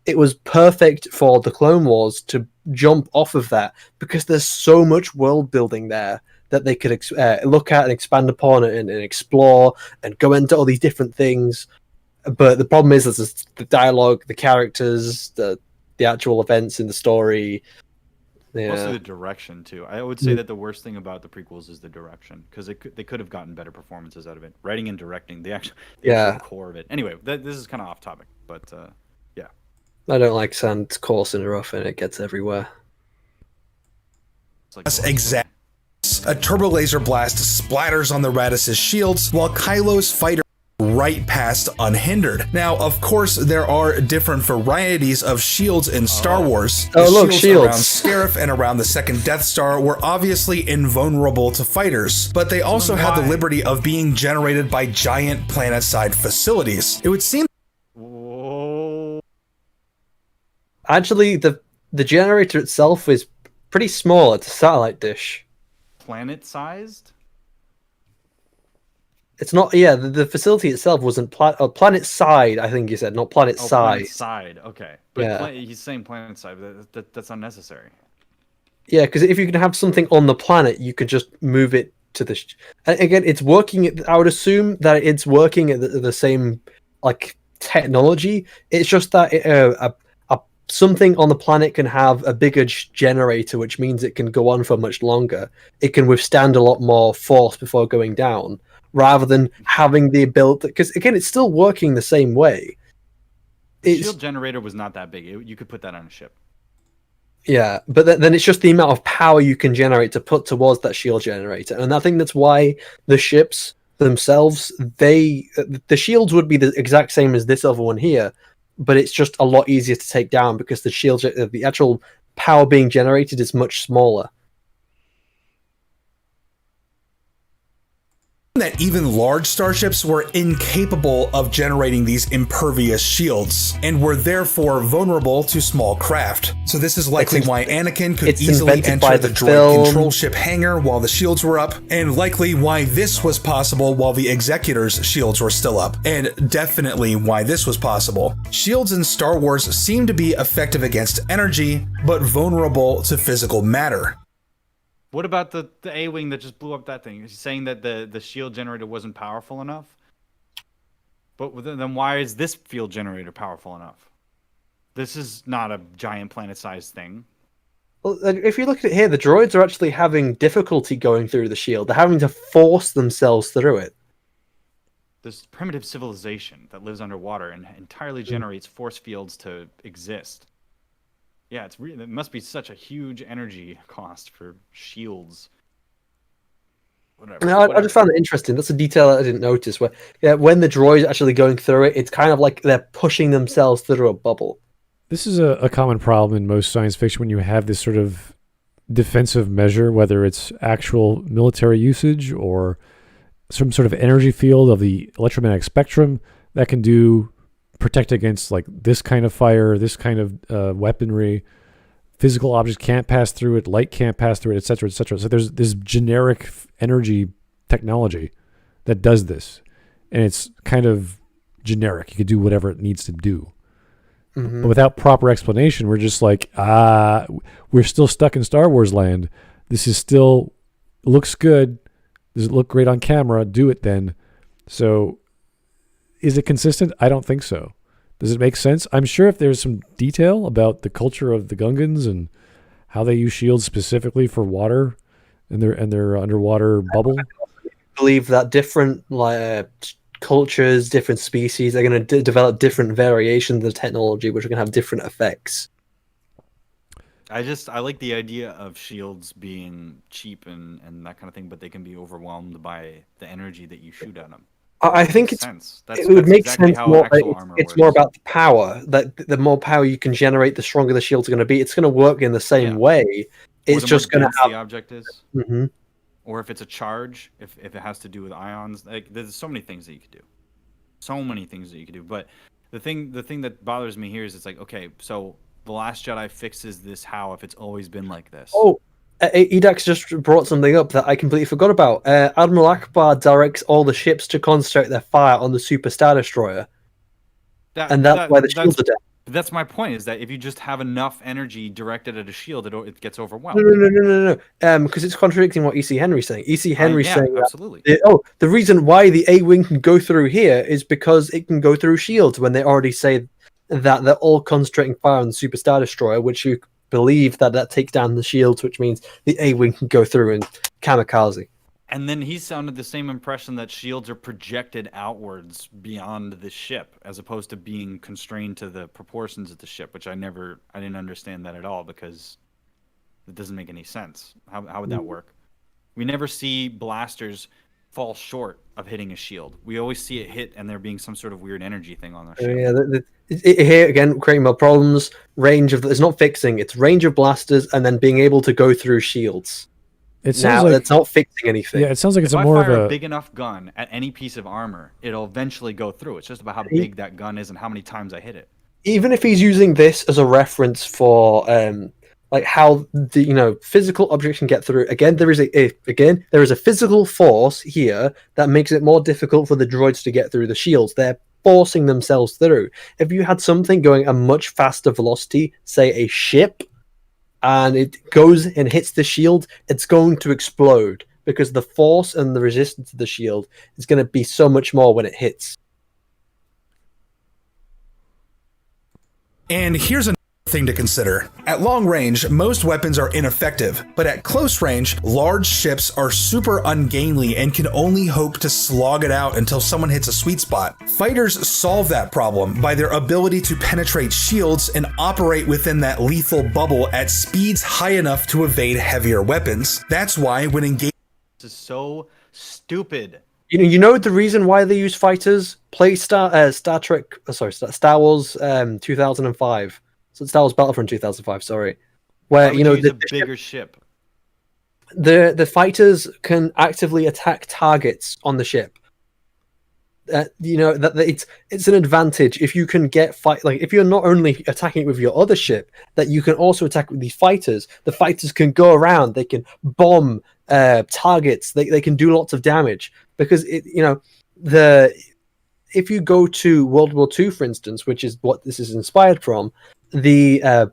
It was perfect for the Clone Wars to jump off of that because there's so much world building there that they could look at and expand upon and explore and go into all these different things. But the problem is there's the dialogue, the characters, the actual events in the story. Yeah. Mostly the direction too. I would say that the worst thing about the prequels is the direction, because they could have gotten better performances out of it. Writing and directing, the actual core of it. Anyway, this is kind of off topic, but yeah. I don't like sand coarse and rough, and it gets everywhere. That's exact. A turbo laser blast splatters on the Radis's shields, while Kylo's fighter right past unhindered. Now, of course, there are different varieties of shields in Star Wars. The look, shields around Scarif and around the second Death Star were obviously invulnerable to fighters, but they also had the liberty of being generated by giant planet-side facilities. It would seem Actually, the generator itself is pretty small. It's a satellite dish. Planet-sized? It's not. Yeah, the facility itself wasn't planet side. I think you said, not planet side. Planet side. Okay, but Yeah. he's saying planet side. But that's unnecessary. Yeah, because if you can have something on the planet, you could just move it to the. And again, it's working. I would assume that it's working at the same like technology. It's just that something on the planet can have a bigger generator, which means it can go on for much longer. It can withstand a lot more force before going down, rather than having the ability. Because again, it's still working the same way. The shield generator was not that big. You could put that on a ship. Yeah, but then it's just the amount of power you can generate to put towards that shield generator, and I think that's why the ships themselves, the shields would be the exact same as this other one here, but it's just a lot easier to take down because the actual power being generated is much smaller. that even large starships were incapable of generating these impervious shields, and were therefore vulnerable to small craft. So this is likely why Anakin could easily enter the droid control ship hangar while the shields were up, and likely why this was possible while the Executor's shields were still up, and definitely why this was possible. Shields in Star Wars seem to be effective against energy, but vulnerable to physical matter. What about the A-Wing that just blew up that thing? Is he saying that the shield generator wasn't powerful enough? But then why is this field generator powerful enough? This is not a giant planet-sized thing. Well, if you look at it here, the droids are actually having difficulty going through the shield. They're having to force themselves through it. This primitive civilization that lives underwater and entirely generates force fields to exist. Yeah, it must be such a huge energy cost for shields. Whatever. I just found it interesting. That's a detail I didn't notice. Where, when the droid's actually going through it, it's kind of like they're pushing themselves through a bubble. This is a common problem in most science fiction when you have this sort of defensive measure, whether it's actual military usage or some sort of energy field of the electromagnetic spectrum that can protect against like this kind of fire, this kind of weaponry. physical objects can't pass through it, light can't pass through it, etc., etc. So there's this generic energy technology that does this, and it's kind of generic. You could do whatever it needs to do. Mm-hmm. But without proper explanation, we're just like, we're still stuck in Star Wars land. This is still looks good. Does it look great on camera? Do it then. So is it consistent? I don't think so. Does it make sense? I'm sure if there's some detail about the culture of the Gungans and how they use shields specifically for water and their underwater bubble. I believe that different cultures, different species are going to develop different variations of technology, which are going to have different effects. I like the idea of shields being cheap and that kind of thing, but they can be overwhelmed by the energy that you shoot at them. I think it would make exactly sense how more. exo-armor It's works. more about the power. That the more power you can generate, the stronger the shields are going to be. It's going to work in the same way. It's just going to have. The object is, or if it's a charge, if it has to do with ions. Like there's so many things that you could do. So many things that you could do. But the thing that bothers me here is it's like, okay, so The Last Jedi fixes this how if it's always been like this. Oh, Edax just brought something up that I completely forgot about. Admiral Akbar directs all the ships to concentrate their fire on the Super Star Destroyer. And that's why the shields are down. That's my point, is that if you just have enough energy directed at a shield, it gets overwhelmed. No. Because it's contradicting what E.C. Henry's saying. E.C. Henry's saying absolutely. The reason why the A-Wing can go through here is because it can go through shields when they already say that they're all concentrating fire on the Super Star Destroyer, which you believe that takes down the shields, which means the A-Wing can go through and kamikaze. And then he sounded the same impression that shields are projected outwards beyond the ship, as opposed to being constrained to the proportions of the ship, which I didn't understand that at all, because it doesn't make any sense. How would that work? We never see blasters fall short of hitting a shield. We always see it hit and there being some sort of weird energy thing on the ship. Here again, creating more problems. It's not fixing, it's range of blasters and then being able to go through shields. It sounds like that's not fixing anything. Yeah, it sounds like if it's I more of fire a a big enough gun at any piece of armor, it'll eventually go through. It's just about how big that gun is and how many times I hit it. Even if he's using this as a reference for like how the physical objects can get through, again there is a physical force here that makes it more difficult for the droids to get through the shields. They're forcing themselves through. If you had something going a much faster velocity, say a ship, and it goes and hits the shield, it's going to explode because the force and the resistance of the shield is going to be so much more when it hits. And here's another thing to consider. At long range, most weapons are ineffective, but at close range, large ships are super ungainly and can only hope to slog it out until someone hits a sweet spot. Fighters solve that problem by their ability to penetrate shields and operate within that lethal bubble at speeds high enough to evade heavier weapons. That's why when engaged... This is so stupid. You know the reason why they use fighters? Play Star Wars 2005. So Star Wars Battlefront 2005, sorry. Where the bigger ship. The fighters can actively attack targets on the ship. It's an advantage if you can get if you're not only attacking it with your other ship, that you can also attack with these fighters. The fighters can go around, they can bomb targets, they can do lots of damage because if you go to World War II, for instance, which is what this is inspired from, the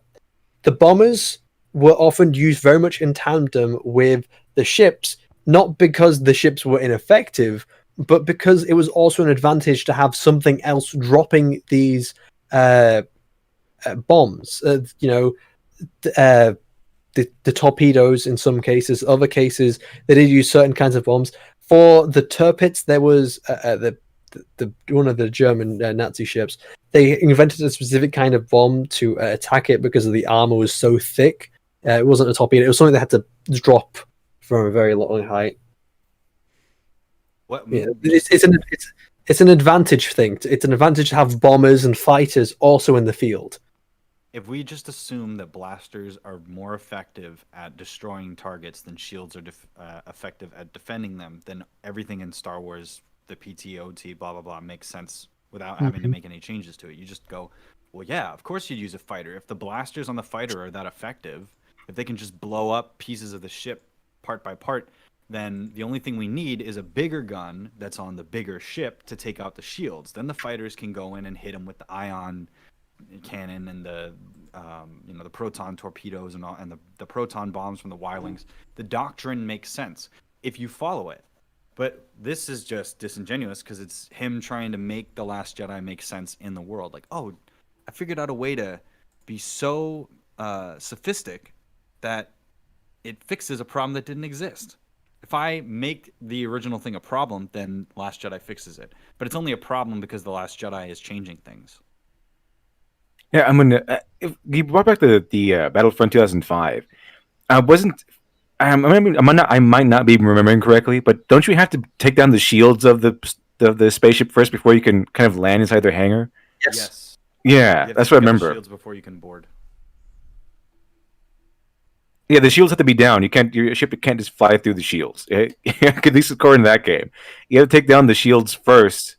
bombers were often used very much in tandem with the ships, not because the ships were ineffective, but because it was also an advantage to have something else dropping these bombs. The torpedoes in some cases, other cases they did use certain kinds of bombs. For the Tirpitz, there was one of the German Nazi ships. They invented a specific kind of bomb to attack it because the armor was so thick. It wasn't a torpedo; it was something they had to drop from a very long height. What? Yeah, it's an advantage thing. It's an advantage to have bombers and fighters also in the field. If we just assume that blasters are more effective at destroying targets than shields are effective at defending them, then everything in Star Wars, the PTOT, blah, blah, blah, makes sense without having to make any changes to it. You just go well, yeah, of course you'd use a fighter. If the blasters on the fighter are that effective, if they can just blow up pieces of the ship part by part, then the only thing we need is a bigger gun that's on the bigger ship to take out the shields. Then the fighters can go in and hit them with the ion cannon and the the proton torpedoes and all, and the proton bombs from the Ywings. The doctrine makes sense if you follow it. But this is just disingenuous because it's him trying to make The Last Jedi make sense in the world. Like, oh, I figured out a way to be so sophistic that it fixes a problem that didn't exist. If I make the original thing a problem, then Last Jedi fixes it. But it's only a problem because The Last Jedi is changing things. Yeah, I mean, if you brought back the Battlefront 2005. I might not be remembering correctly, but don't you have to take down the shields of the spaceship first before you can kind of land inside their hangar? Yes. Yeah, that's what I remember. Shields before you can board. Yeah, the shields have to be down. Your ship can't just fly through the shields. At least according to that game, you have to take down the shields first,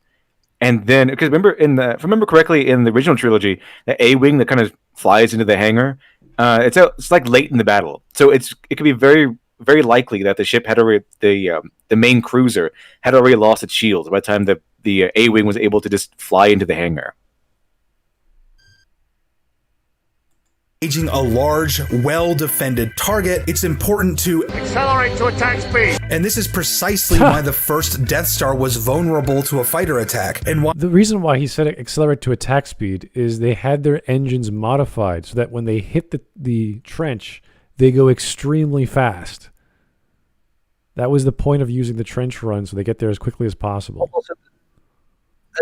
and then because if I remember correctly, in the original trilogy, the A-wing that kind of flies into the hangar, it's like late in the battle, so it could be very very likely that the ship had already the main cruiser had already lost its shields by the time the A-wing was able to just fly into the hangar. Engaging a large, well-defended target, it's important to Accelerate to attack speed. and this is precisely why the first Death Star was vulnerable to a fighter attack, and why The reason why he said accelerate to attack speed is they had their engines modified so that when they hit the trench, they go extremely fast. That was the point of using the trench run, so they get there as quickly as possible. Also,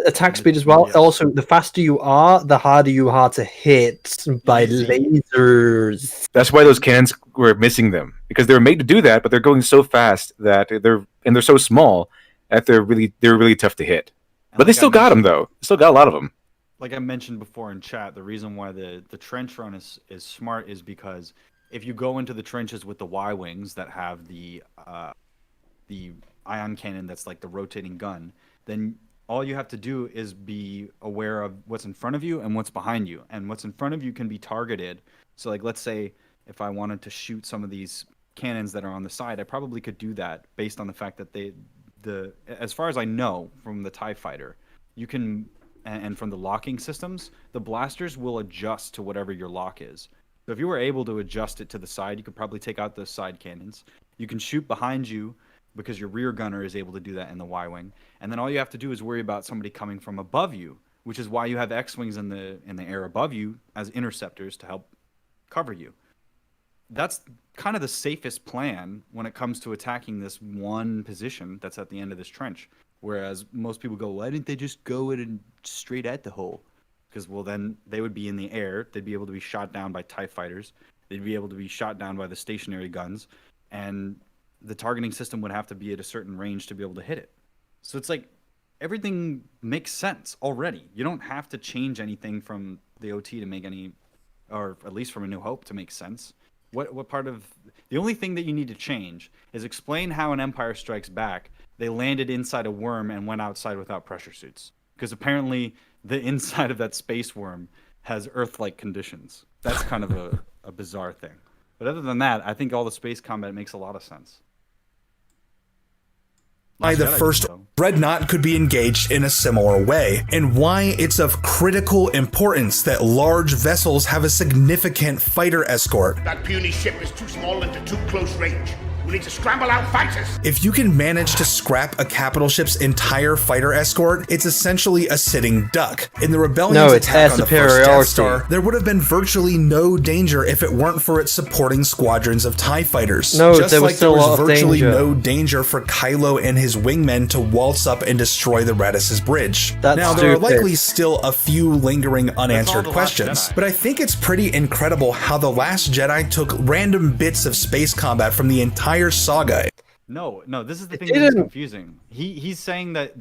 attack speed as well. Yes. Also, the faster you are, the harder you are to hit by lasers. That's why those cannons were missing them, because they were made to do that, but they're going so fast that they're so small that they're really tough to hit. But they still got them though. Still got a lot of them. Like I mentioned before in chat, the reason why the trench run is smart is because if you go into the trenches with the Y-wings that have the ion cannon that's like the rotating gun, then all you have to do is be aware of what's in front of you and what's behind you. And what's in front of you can be targeted. So like, let's say if I wanted to shoot some of these cannons that are on the side, I probably could do that based on the fact that as far as I know from the TIE fighter, you can, and from the locking systems, the blasters will adjust to whatever your lock is. So if you were able to adjust it to the side, you could probably take out those side cannons. You can shoot behind you because your rear gunner is able to do that in the Y-wing. And then all you have to do is worry about somebody coming from above you, which is why you have Xwings in the air above you as interceptors to help cover you. That's kind of the safest plan when it comes to attacking this one position that's at the end of this trench. Whereas most people go, why didn't they just go in and straight at the hole? Because, well, then they would be in the air. They'd be able to be shot down by TIE fighters. They'd be able to be shot down by the stationary guns. And the targeting system would have to be at a certain range to be able to hit it. So it's like everything makes sense already. You don't have to change anything from the OT to make any, or at least from A New Hope to make sense. What part of the only thing that you need to change is explain how in Empire Strikes Back they landed inside a worm and went outside without pressure suits, because apparently the inside of that space worm has Earth-like conditions. That's kind of a bizarre thing. But other than that, I think all the space combat makes a lot of sense. why the first Dreadnought could be engaged in a similar way, and why it's of critical importance that large vessels have a significant fighter escort. That puny ship is too small and to too close range. We need to scramble out fighters. If you can manage to scrap a capital ship's entire fighter escort, it's essentially a sitting duck. In the Rebellion's attack on the first Death Star, there would have been virtually no danger if it weren't for its supporting squadrons of TIE fighters. No, just there was like still there a lot was of virtually danger. no danger for Kylo and his wingmen to waltz up and destroy the Radis's bridge. That's now, there are stupid. likely still a few lingering unanswered The Last questions, Jedi. but I think it's pretty incredible how The Last Jedi took random bits of space combat from the entire saga. No, this is the thing that's confusing. He's saying that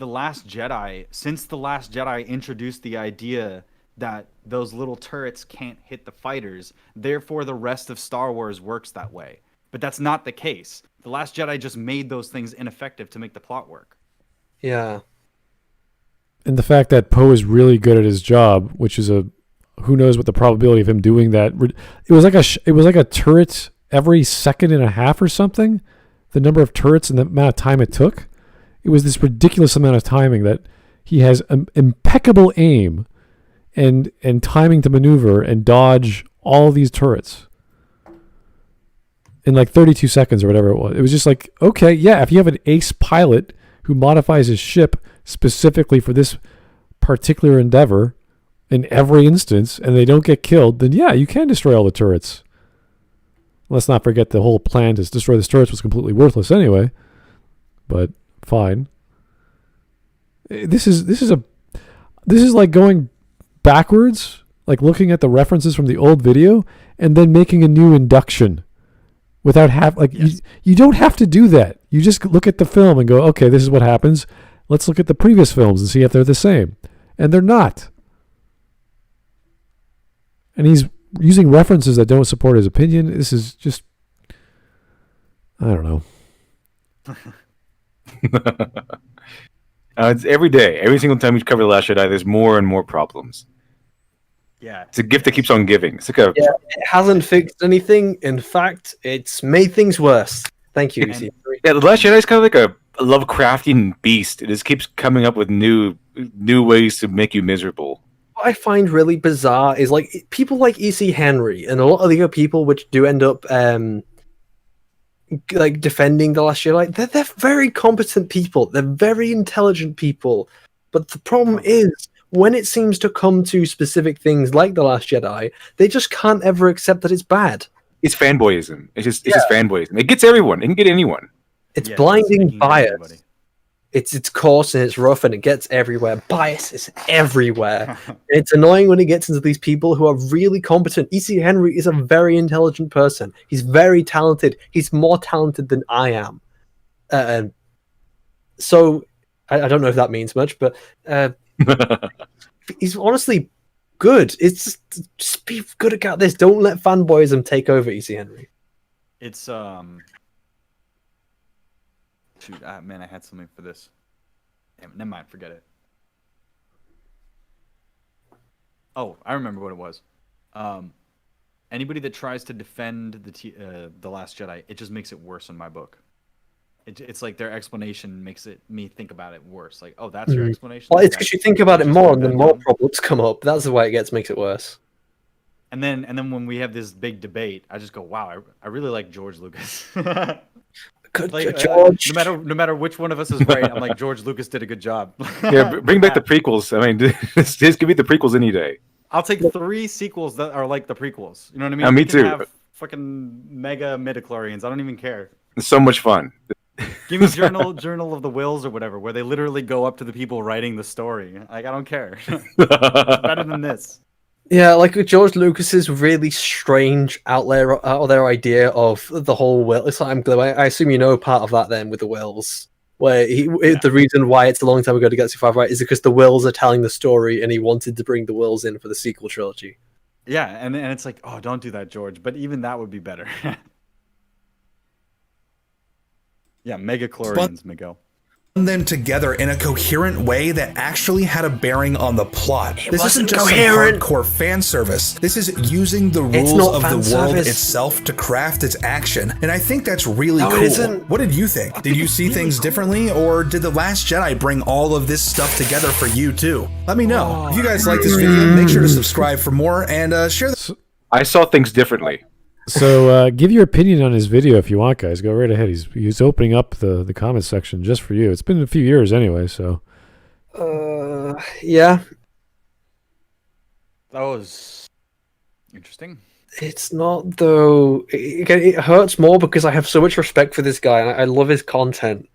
since The Last Jedi introduced the idea that those little turrets can't hit the fighters, therefore the rest of Star Wars works that way. But that's not the case. The Last Jedi just made those things ineffective to make the plot work. Yeah. And the fact that Poe is really good at his job, which is a who knows what the probability of him doing that. It was like a turret every second and a half or something. The number of turrets and the amount of time it took. It was this ridiculous amount of timing that he has impeccable aim and timing to maneuver and dodge all these turrets in like 32 seconds or whatever it was. It was just like, okay, yeah, if you have an ace pilot who modifies his ship specifically for this particular endeavor in every instance and they don't get killed, then yeah, you can destroy all the turrets. Let's not forget the whole plan to destroy the turrets was completely worthless anyway, but fine. This is like going backwards, like looking at the references from the old video and then making a new induction without you don't have to do that. You just look at the film and go, okay, this is what happens. Let's look at the previous films and see if they're the same. And they're not. And he's using references that don't support his opinion. This is just, I don't know. It's every day. Every single time we cover The Last Jedi, there's more and more problems. Yeah. It's a gift that keeps on giving. It's like a... Yeah, it hasn't fixed anything. In fact, it's made things worse. Thank you. Yeah, The Last Jedi is kind of like a Lovecraftian beast. It just keeps coming up with new ways to make you miserable. What I find really bizarre is like people like E.C. Henry and a lot of the other people which do end up like defending The Last Jedi. They're very competent people. They're very intelligent people. But the problem is when it seems to come to specific things like The Last Jedi, they just can't ever accept that it's bad. It's fanboyism. It's just fanboyism. It gets everyone. It can get anyone. It's blinding bias. It's coarse and it's rough and it gets everywhere. Bias is everywhere. It's annoying when it gets into these people who are really competent. E.C. Henry is a very intelligent person. He's very talented. He's more talented than I am. So I don't know if that means much, but he's honestly good. It's just be good about this. Don't let fanboyism take over, E.C. Henry. It's shoot, man, I had something for this. Damn, never mind, forget it. Oh, I remember what it was. Anybody that tries to defend the Last Jedi, it just makes it worse in my book. It's like their explanation makes me think about it worse. Like, oh, that's your explanation? Well, it's because you think about it more and then more problems come up. That's the way it makes it worse. And then when we have this big debate, I just go, wow, I really like George Lucas. Like, George. No matter which one of us is right, I'm like, George Lucas did a good job. Yeah, bring back the prequels. I mean, just give me the prequels any day. I'll take 3 sequels that are like the prequels. You know what I mean? Me too. Have fucking mega midichlorians. I don't even care. It's so much fun. Give me Journal of the Wills or whatever, where they literally go up to the people writing the story. Like, I don't care. It's better than this. Yeah, like George Lucas's really strange out there idea of the whole will. It's like I'm glad. I assume you know part of that then with the wills, where the reason why it's a long time ago to Galaxy 5 right is because the wills are telling the story, and he wanted to bring the wills in for the sequel trilogy. Yeah, and it's like, oh, don't do that, George. But even that would be better. Yeah, megachlorians, Miguel. Them together in a coherent way that actually had a bearing on the plot. This isn't just coherent. some hardcore fan service. This is using the rules of the world itself to craft its action, and I think that's really cool. What did you think? Did you see things differently, or did The Last Jedi bring all of this stuff together for you too? Let me know. If you guys like this video, make sure to subscribe for more and share. I saw things differently. So give your opinion on his video if you want, guys. Go right ahead. He's opening up the comment section just for you. It's been a few years anyway, so. Yeah. That was interesting. It's not though. It hurts more because I have so much respect for this guy and I love his content.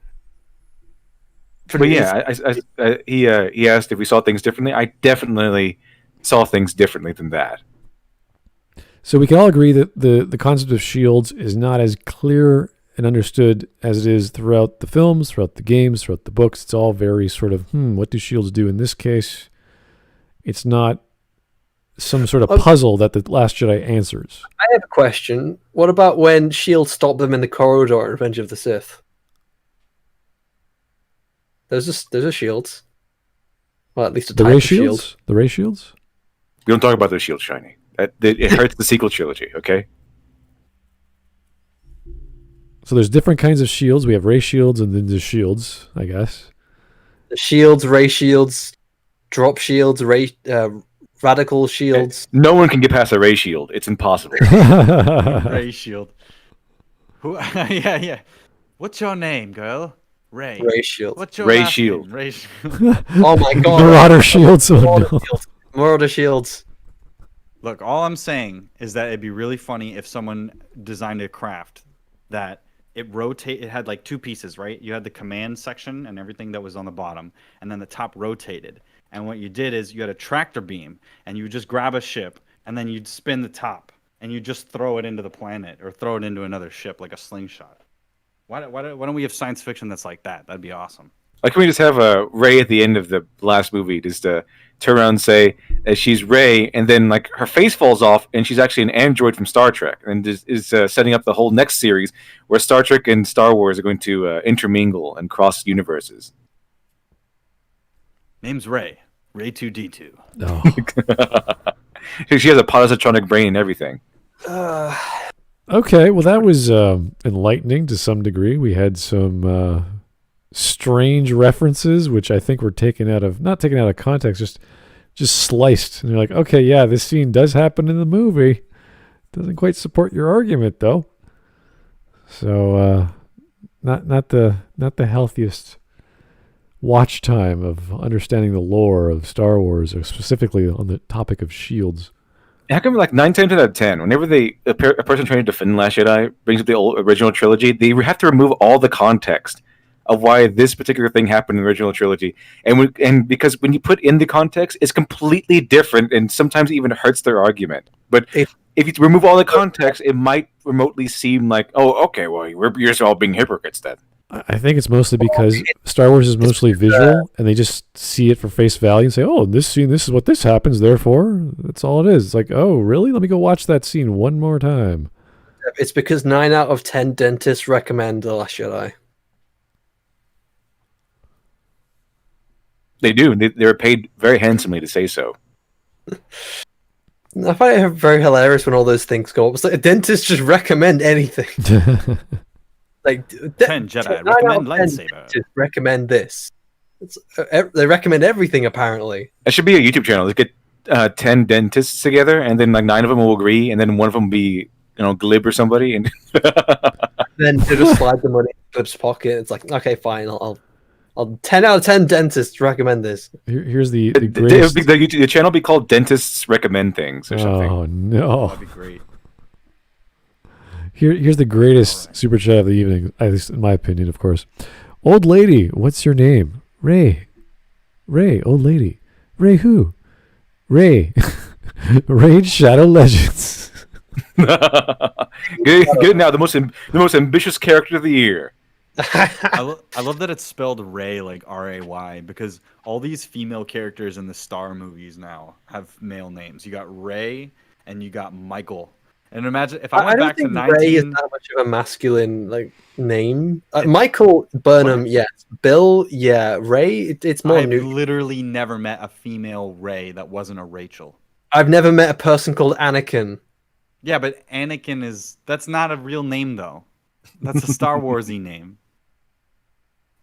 But yeah, he asked if we saw things differently. I definitely saw things differently than that. So we can all agree that the concept of shields is not as clear and understood as it is throughout the films, throughout the games, throughout the books. It's all very sort of, what do shields do in this case? It's not some sort of puzzle that the Last Jedi answers. I have a question. What about when shields stop them in the corridor in Revenge of the Sith? There's a shields. Well, at least a type of shield. The ray shields? We don't talk about those shields, Shiny. It hurts the sequel trilogy. Okay. So there's different kinds of shields. We have ray shields and then the shields, I guess. The shields, ray shields, drop shields, radical shields. No one can get past a ray shield. It's impossible. Ray shield. Who? Yeah. What's your name, girl? Ray. Ray shield. What's your Ray last shield. name? Ray shield. Oh my god. Marauder shields. Oh, Marauder no. shields. Marauder shields. Look, all I'm saying is that it'd be really funny if someone designed a craft that it had like two pieces, right? You had the command section and everything that was on the bottom, and then the top rotated. And what you did is you had a tractor beam, and you would just grab a ship, and then you'd spin the top, and you just throw it into the planet or throw it into another ship like a slingshot. Why don't we have science fiction that's like that? That'd be awesome. Why can't we just have a Ray at the end of the last movie just turn around and say that she's Ray, and then like her face falls off, and she's actually an android from Star Trek, and is setting up the whole next series where Star Trek and Star Wars are going to intermingle and cross universes. Name's Ray. Ray 2D2. Oh. She has a positronic brain and everything. Okay, well that was enlightening to some degree. We had some strange references, which I think were not taken out of context, just sliced. And you're like, okay, yeah, this scene does happen in the movie. Doesn't quite support your argument though. So not the healthiest watch time of understanding the lore of Star Wars, or specifically on the topic of shields. How come like 9 times out of 10, whenever a person trying to defend The Last Jedi brings up the original trilogy, they have to remove all the context of why this particular thing happened in the original trilogy, and because when you put in the context, it's completely different, and sometimes it even hurts their argument. But if you remove all the context, it might remotely seem like, oh, okay, well, you're just all being hypocrites then. I think it's mostly because Star Wars is mostly visual, and they just see it for face value and say, oh, this scene, this is what this happens, therefore, that's all it is. It's like, oh, really? Let me go watch that scene one more time. It's because 9 out of 10 dentists recommend The Last Jedi. They do. They're paid very handsomely to say so. I find it very hilarious when all those things go up. It's like dentists just recommend anything. Like 10 Jedi recommend lightsaber. Just recommend this. They recommend everything apparently. It should be a YouTube channel. Let's get 10 dentists together, and then like 9 of them will agree, and then one of them will be Glib or somebody, and then they just slide the money in Glib's pocket. It's like, okay, fine, I'll 10 out of 10 dentists recommend this. Here's the greatest... the channel be called Dentists Recommend Things or something. Oh no, that'd be great. Here's the greatest super chat of the evening, at least in my opinion, of course. Old lady, what's your name? Ray, old lady. Ray who? Ray. Raid Shadow Legends. Good now, the most ambitious character of the year. I love that it's spelled Ray like R-A-Y, because all these female characters in the Star movies now have male names. You got Ray and you got Michael. And imagine if I went back to 19... Ray is that much of a masculine name. Michael Burnham, yes. Bill, yeah. Ray, it's more I've new. literally never met a female Ray that wasn't a Rachel. I've never met a person called Anakin. Yeah, but Anakin that's not a real name though. That's a Star Warsy name.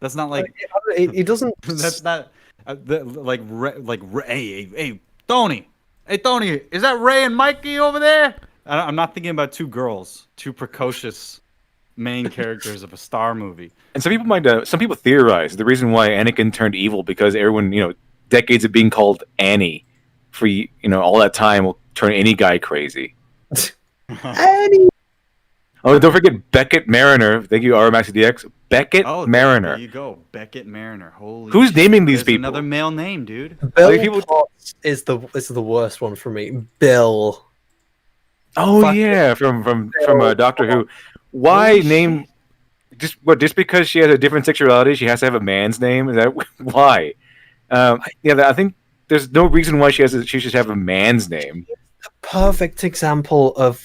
That's not like it doesn't. That's not like Ray. Hey, Tony. Hey, Tony. Is that Ray and Mikey over there? I'm not thinking about two girls, two precocious main characters of a Star movie. And some people theorize the reason why Anakin turned evil because everyone, decades of being called Annie for all that time will turn any guy crazy. Annie. Oh, don't forget Beckett Mariner. Thank you, RMAXDX. Beckett Mariner. There you go, Beckett Mariner. Holy. Who's naming these people? Another male name, dude. Bill Potts is the worst one for me. Bill. Oh yeah, from Doctor Who. Why name just because she has a different sexuality, she has to have a man's name? Is that why? I think there's no reason why she should have a man's name. Perfect example of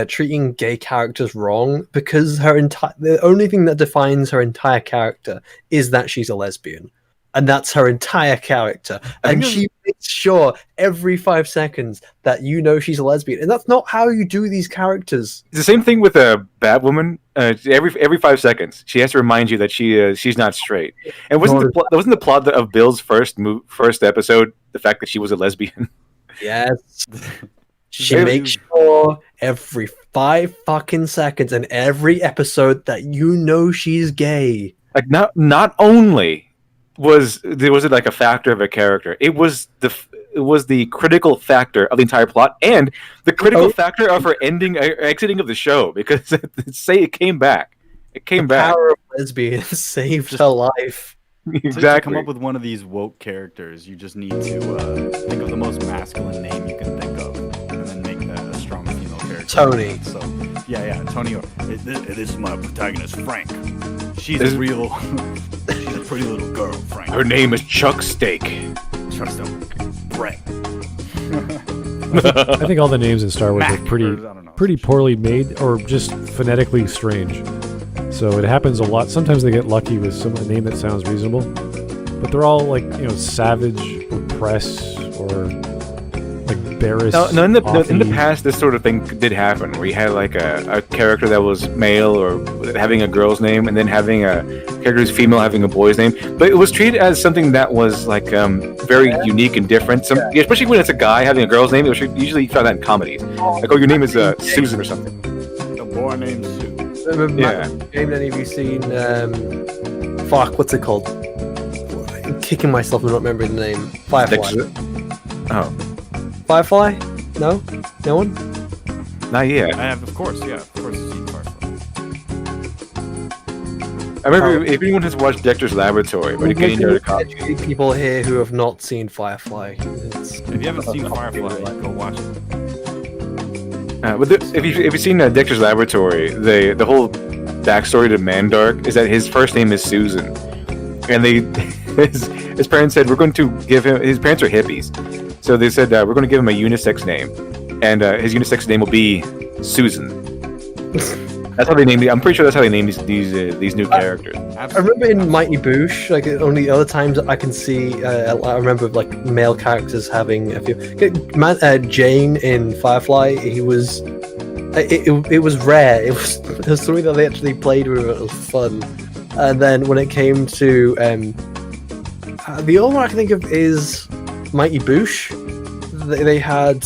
treating gay characters wrong, because the only thing that defines her entire character is that she's a lesbian. and that's her entire character. And she makes sure every 5 seconds that you know she's a lesbian, and that's not how you do these characters. It's the same thing with a Batwoman. Every 5 seconds, she has to remind you that she's not straight. And wasn't the plot of Bill's first episode the fact that she was a lesbian? Yes. She makes sure every 5 fucking seconds in every episode that you know she's gay. Like not only was it like a factor of a character, it was the critical factor of the entire plot and the critical factor of her exiting of the show, because it came back. It came back. Power of lesbian saved her life. Exactly. To come up with one of these woke characters, you just need to think of the most masculine name you can think of, and then make that a strong female character. Tony. So, yeah, Tony. This is my protagonist, Frank. She's a real, she's a pretty little girl, Frank. Her name is Chuck Steak. Chuck Steak. Brett. I think all the names in Star Wars are pretty poorly made, or just phonetically strange. So it happens a lot. Sometimes they get lucky with a name that sounds reasonable, but they're all like, savage or press or like Barris. No, in the past, this sort of thing did happen, where you had like a character that was male or having a girl's name, and then having a character who's female having a boy's name. But it was treated as something that was like very unique and different. Especially when it's a guy having a girl's name. Usually you find that in comedies. Like, your name is Susan or something. A boy named Sue. Yeah. Game any of you seen? What's it called? I'm kicking myself and not remembering the name. Firefly. Oh. Firefly? No? No one? Not yet. I have, of course, I've seen Firefly. I remember if anyone has watched Dexter's Laboratory, but getting there to copy. People here who have not seen Firefly. If you haven't seen Firefly, go watch it. But if you've seen Dexter's Laboratory, the whole backstory to Mandark is that his first name is Susan, and his parents said, we're going to give him. His parents are hippies, so they said, we're going to give him a unisex name, and his unisex name will be Susan. That's how they named it. I'm pretty sure that's how they named these new characters. I remember in Mighty Boosh, like only other times I can see. I remember like male characters having a few. Jane in Firefly, he was. It was rare. It was something that they actually played with. It was fun. And then when it came to the only one I can think of is Mighty Boosh. They had.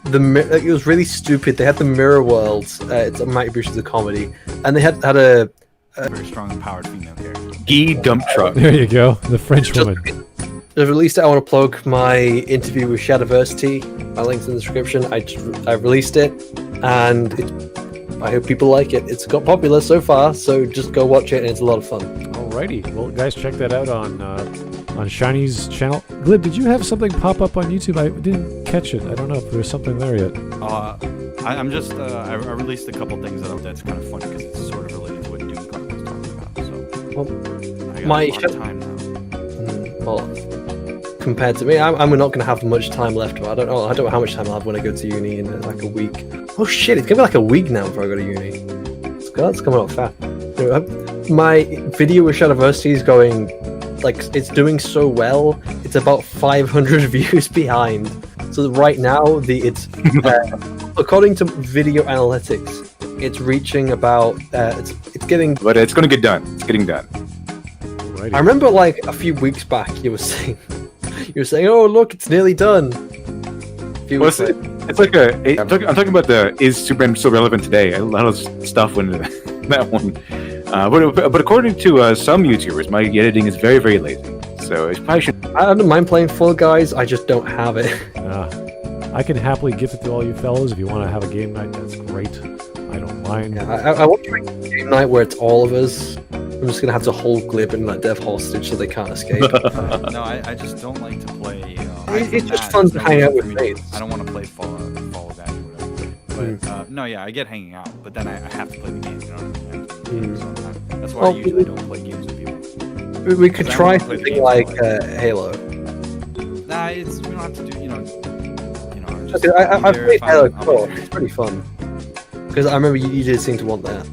It was really stupid. They had the Mirror World. It's Mighty Boosh is a comedy, and they had a very strong, empowered female character. Gee Dump Truck. There you go, the French woman. I've released it. I want to plug my interview with Shadiversity. My link's in the description. I released it, and I hope people like it. It's got popular so far, so just go watch it, and it's a lot of fun. Alrighty, well, guys, check that out on Shiny's channel. Glib, did you have something pop up on YouTube? I didn't catch it. I don't know if there's something there yet. I'm just I released a couple things that's kind of funny because it's sort of related to what Doomcock was talking about. So I got a lot of time now. Well, compared to me, I'm not going to have much time left. I don't know how much time I'll have when I go to uni in like a week. Oh shit! It's gonna be like a week now before I go to uni. That's coming up fast. My video with Shadiversity is going. Like, it's doing so well. It's about 500 views behind. So right now, it's according to video analytics, it's reaching about it's getting. But it's going to get done. It's getting done. Alrighty. I remember like a few weeks back, you were saying, "Oh look, it's nearly done." It's like I'm talking about the is Superman still relevant today? A lot of stuff went into that one. But according to some YouTubers, my editing is very, very lazy. So it probably should. I don't mind playing Fall Guys. I just don't have it. I can happily gift it to all you fellas if you want to have a game night. That's great. I don't mind. Yeah, I want to make a game night where it's all of us. I'm just gonna have to hold Glib and Dev hostage so they can't escape. No, I just don't like to play. It's just fun to hang out with mates. I don't want to play Fall Guys or whatever. But no, yeah, I get hanging out, but then I have to play the game. You know what I mean? That's why I usually don't play games with people. We could try something like Halo. Nah, we don't have to do. I've played Halo before. It's pretty fun. Because I remember you did seem to want that.